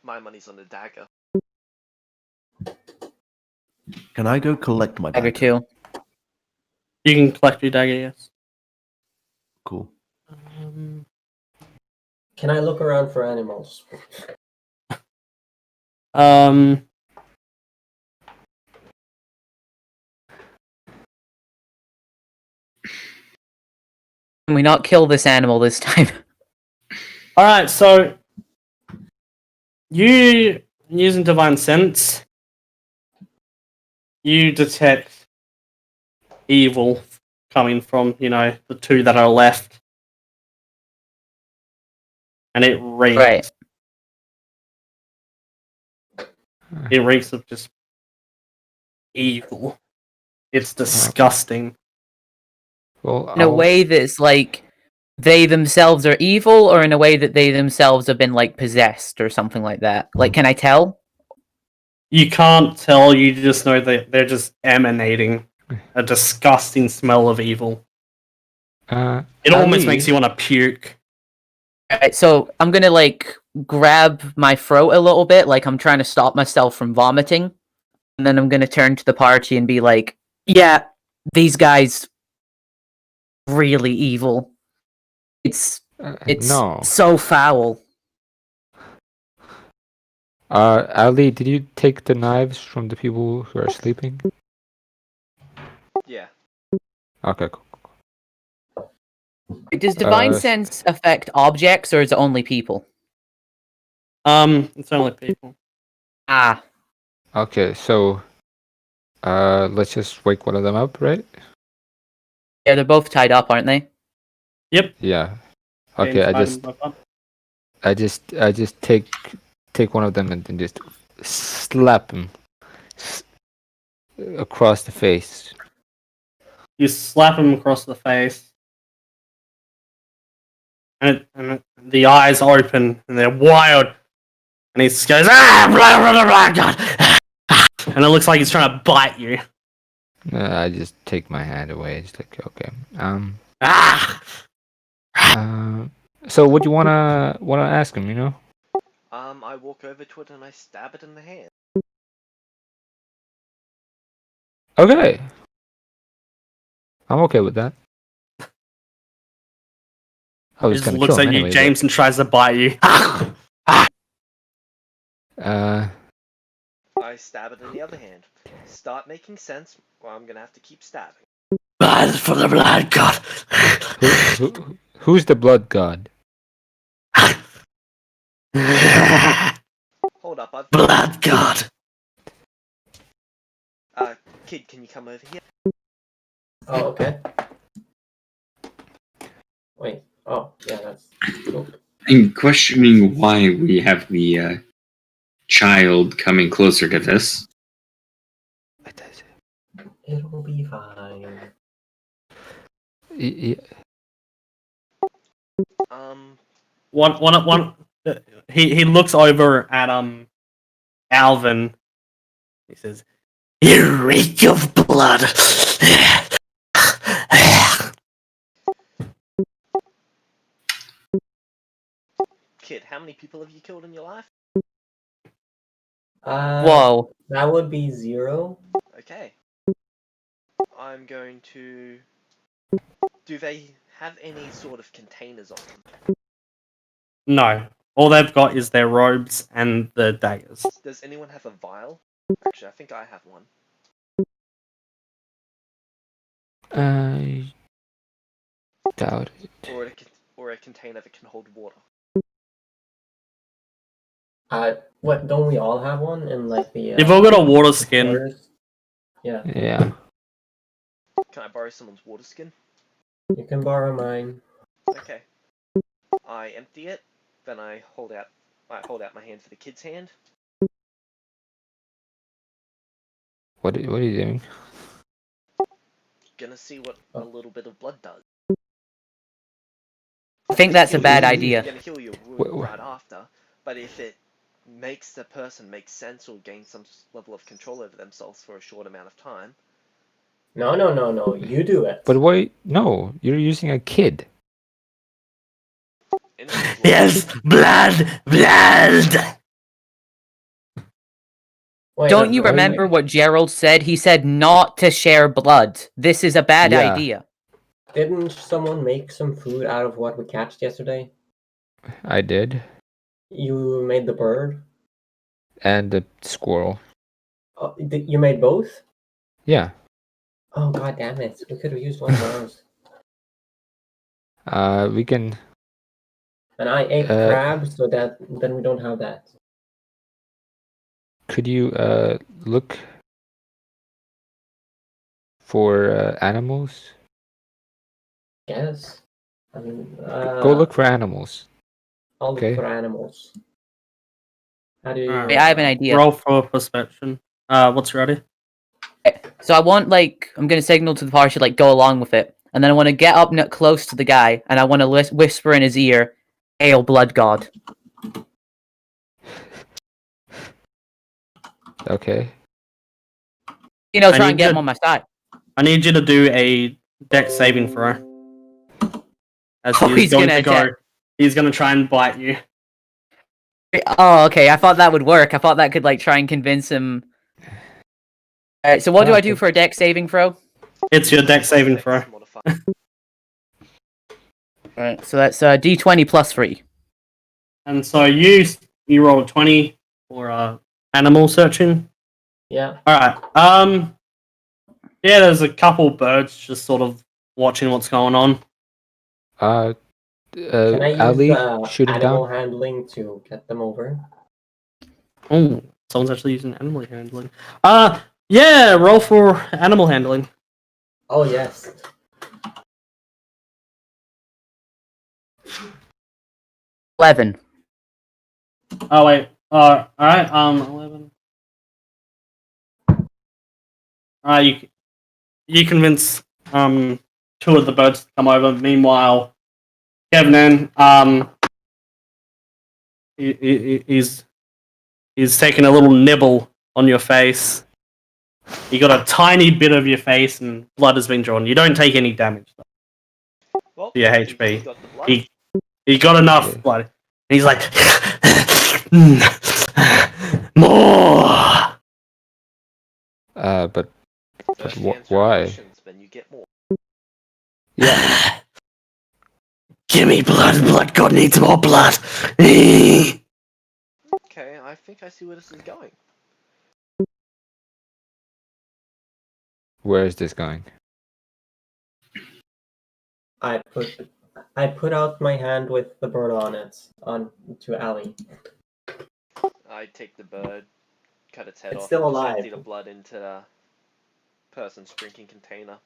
S4: My money's on the dagger.
S7: Can I go collect my
S5: Dagger
S7: dagger?
S5: too.
S2: You can collect your dagger, yes.
S7: Cool.
S6: Can I look around for animals?
S2: Um,
S5: Can we not kill this animal this time?
S2: Alright, so you using divine sense, you detect evil coming from, the two that are left. And it reeks.
S5: Right.
S2: It reeks of just evil. It's disgusting.
S3: Well,
S5: In a way that's like they themselves are evil, or in a way that they themselves have been like possessed or something like that. Like, can I tell?
S2: You can't tell, you just know that they're just emanating a disgusting smell of evil. It almost makes you want to puke.
S5: Alright, so I'm gonna like grab my throat a little bit, like I'm trying to stop myself from vomiting, and then I'm gonna turn to the party and be like, "Yeah, these guys really evil. It's
S3: no.
S5: so foul."
S3: Ali, did you take the knives from the people who are sleeping?
S4: Yeah.
S3: Okay, cool.
S5: Does divine sense affect objects, or is it only people?
S2: It's only people.
S5: Ah.
S3: Okay, so let's just wake one of them up, right?
S5: Yeah, they're both tied up, aren't they?
S2: Yep.
S3: Yeah. Okay, I just take one of them and then just slap him across the face.
S2: You slap him across the face, and the eyes open, and they're wild, and he just goes, "Ah, blah, blah, blah, blah, God." And it looks like he's trying to bite you.
S3: I just take my hand away. It's like, okay. So what do you wanna ask him?
S4: I walk over to it and I stab it in the hand.
S3: Okay. I'm okay with that. I
S2: He
S3: was
S2: just
S3: gonna
S2: looks
S3: kill him
S2: at you,
S3: anyway,
S2: James, and tries to bite you.
S4: I stab it in the other hand. Start making sense, or I'm gonna have to keep stabbing.
S2: Blood for the blood god.
S3: Who's the blood god?
S4: Hold up, I've
S2: Blood god.
S4: Kid, can you come over here?
S6: Oh, okay. Wait. Oh, yeah, that's cool.
S1: I'm questioning why we have the child coming closer to this.
S6: It'll be fine.
S3: Yeah.
S2: He looks over at Alvin. He says, "You reek of blood."
S4: Kid, how many people have you killed in your life?
S5: Whoa.
S6: That would be 0.
S4: Okay. I'm going to... Do they have any sort of containers on them?
S2: No. All they've got is their robes and the daggers.
S4: Does anyone have a vial? Actually, I think I have one.
S3: I doubt it.
S4: Or a container that can hold water.
S6: What? Don't we all have one in like the?
S2: You've all got a water skin.
S6: quarters? Yeah.
S3: Yeah.
S4: Can I borrow someone's water skin?
S6: You can borrow mine.
S4: Okay. I empty it, then I hold out my hand for the kid's hand.
S3: What are you doing?
S4: gonna see what a little bit of blood does.
S5: I think that's a bad idea.
S4: It's gonna heal you right after, but if it makes the person make sense or gain some level of control over themselves for a short amount of time.
S6: No. You do it.
S3: But wait, no, you're using a kid.
S2: Yes, blood.
S6: Wait,
S5: Don't you remember what Gerald said? He said not to share blood. This is a bad
S3: Yeah.
S5: idea.
S6: Didn't someone make some food out of what we catched yesterday?
S3: I did.
S6: You made the bird?
S3: And the squirrel.
S6: Oh, you made both?
S3: Yeah.
S6: Oh, god damn it. We could have used one of those.
S3: We can.
S6: And I ate crabs, so that then we don't have that.
S3: Could you look for animals?
S6: Yes. I mean,
S3: Go look for animals.
S6: I'll look
S3: okay.
S6: for animals. How do you...
S2: Alright.
S5: I have an idea.
S2: Roll for perception. What's ready?
S5: So I want, like, I'm going to signal to the party, like, go along with it. And then I want to get up close to the guy, and I want to whisper in his ear, "Hail, blood god."
S3: Okay.
S5: You know,
S2: I
S5: try
S2: need
S5: and get
S2: to-
S5: him on my side.
S2: I need you to do a dex saving throw. As
S5: Oh, he's
S2: going
S5: gonna
S2: to go.
S5: attack.
S2: He's going to try and bite you.
S5: Oh, okay. I thought that would work. I thought that could, like, try and convince him. Alright, so what do I do for a dex saving throw?
S2: It's your dex saving throw.
S5: Alright, so that's D20 plus 3.
S2: And so you roll a 20 for animal searching.
S6: Yeah.
S2: Alright. Yeah, there's a couple birds just sort of watching what's going on.
S6: Can I use
S3: Ali, shoot him
S6: animal
S3: down.
S6: handling to get them over?
S2: Oh, someone's actually using animal handling. Yeah, roll for animal handling.
S6: Oh, yes.
S5: $11.
S2: Oh wait. Alright, 11. You convince two of the birds to come over. Meanwhile, Kevin, he's taking a little nibble on your face. You got a tiny bit of your face, and blood has been drawn. You don't take any damage though,
S4: Well,
S2: to your
S4: I think
S2: HP.
S4: you got the blood.
S2: He got enough
S3: Okay.
S2: blood. And he's like, more.
S3: But
S4: First you answer
S3: why?
S4: questions, then you get more.
S3: Yeah.
S2: Give me blood. Blood God needs more blood.
S4: Okay, I think I see where this is going.
S3: Where is this going?
S6: I put out my hand with the bird on it, to Ali.
S4: I take the bird, cut its head
S6: It's
S4: off,
S6: still
S4: and just
S6: alive.
S4: empty the blood into the person's drinking container.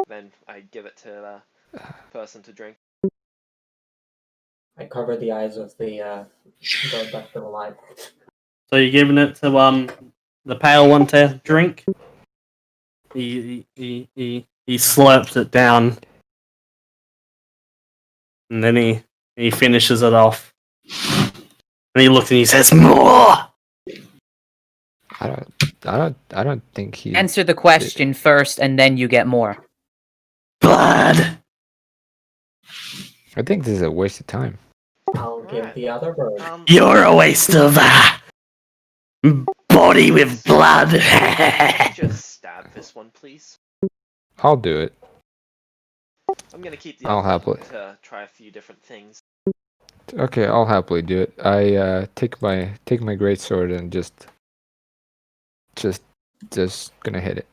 S4: Then I give it to the person to drink.
S6: I cover the eyes of the bird that's still alive.
S2: So you're giving it to the pale one to drink. He slurps it down, and then he finishes it off. And he looks and he says, "More."
S3: I don't think he.
S5: Answer the question first, and then you get more.
S2: Blood.
S3: I think this is a waste of time.
S6: I'll give
S4: Right.
S6: the other bird.
S2: You're a waste of body with blood.
S4: Just stab this one, please.
S3: I'll do it.
S4: I'm gonna keep the
S3: I'll
S4: other
S3: happily.
S4: one to try a few different things.
S3: Okay, I'll happily do it. I take my greatsword and just gonna hit it.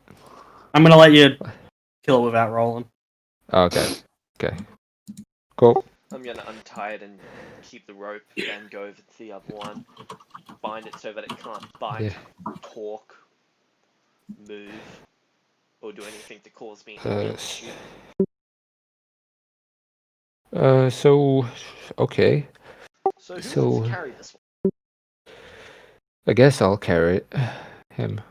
S2: I'm gonna let you kill it without rolling.
S3: Okay. Cool.
S4: I'm gonna untie it and keep the rope, then go over to the other one, bind it so that it can't bite, talk, move, or do anything to cause me any issue.
S3: So okay.
S4: So who
S3: so-
S4: wants to carry this one?
S3: I guess I'll carry it. Him.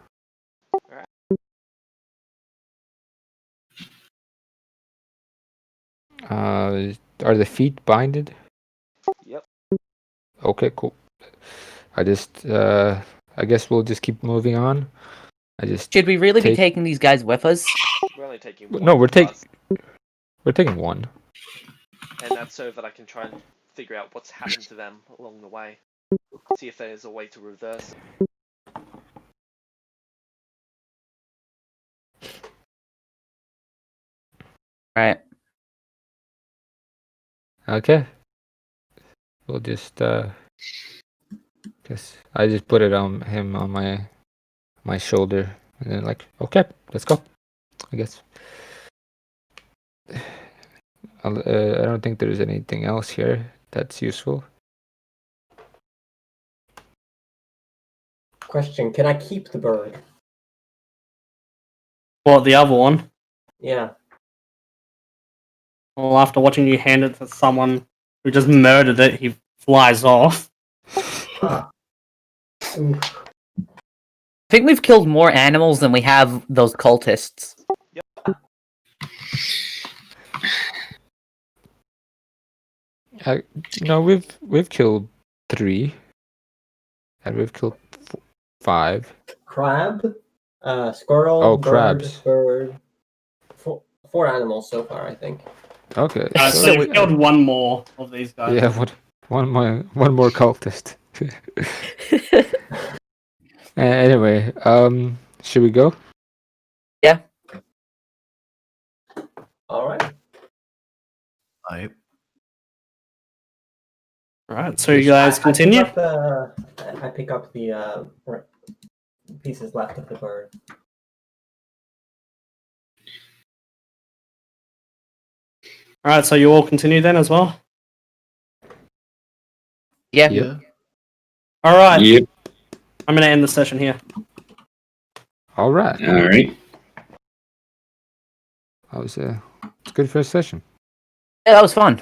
S3: Are the feet binded?
S4: Yep.
S3: Okay, cool. I guess we'll just keep moving on.
S5: Should we really be
S3: take-
S5: taking these guys with us?
S4: We're only taking
S3: No,
S4: one.
S3: we're taking one.
S4: And that's so that I can try and figure out what's happened to them along the way. See if there's a way to reverse.
S5: Right.
S3: Okay. We'll just guess I just put it on him on my shoulder and then like, okay, let's go. I guess. I don't think there's anything else here that's useful.
S6: Question: can I keep the bird?
S2: What, the other one?
S6: Yeah.
S2: Well, after watching you hand it to someone who just murdered it, he flies off.
S6: Oof.
S5: I think we've killed more animals than we have those cultists.
S3: No, we've killed 3, and we've killed 5.
S6: Crab, squirrel,
S3: Oh,
S6: bird,
S3: crabs.
S6: bird. Four animals so far, I think.
S3: Okay.
S2: So you've killed one more of these guys.
S3: Yeah, one more cultist. Anyway, should we go?
S5: Yeah.
S6: All right.
S2: Alright, so you guys continue?
S6: I pick up the pieces left of the bird.
S2: Alright, so you all continue then as well?
S5: Yeah.
S7: Yeah.
S2: Alright,
S1: Yep.
S2: I'm going to end the session here.
S3: All right.
S1: All right.
S3: That was a good first session.
S5: Yeah, that was fun.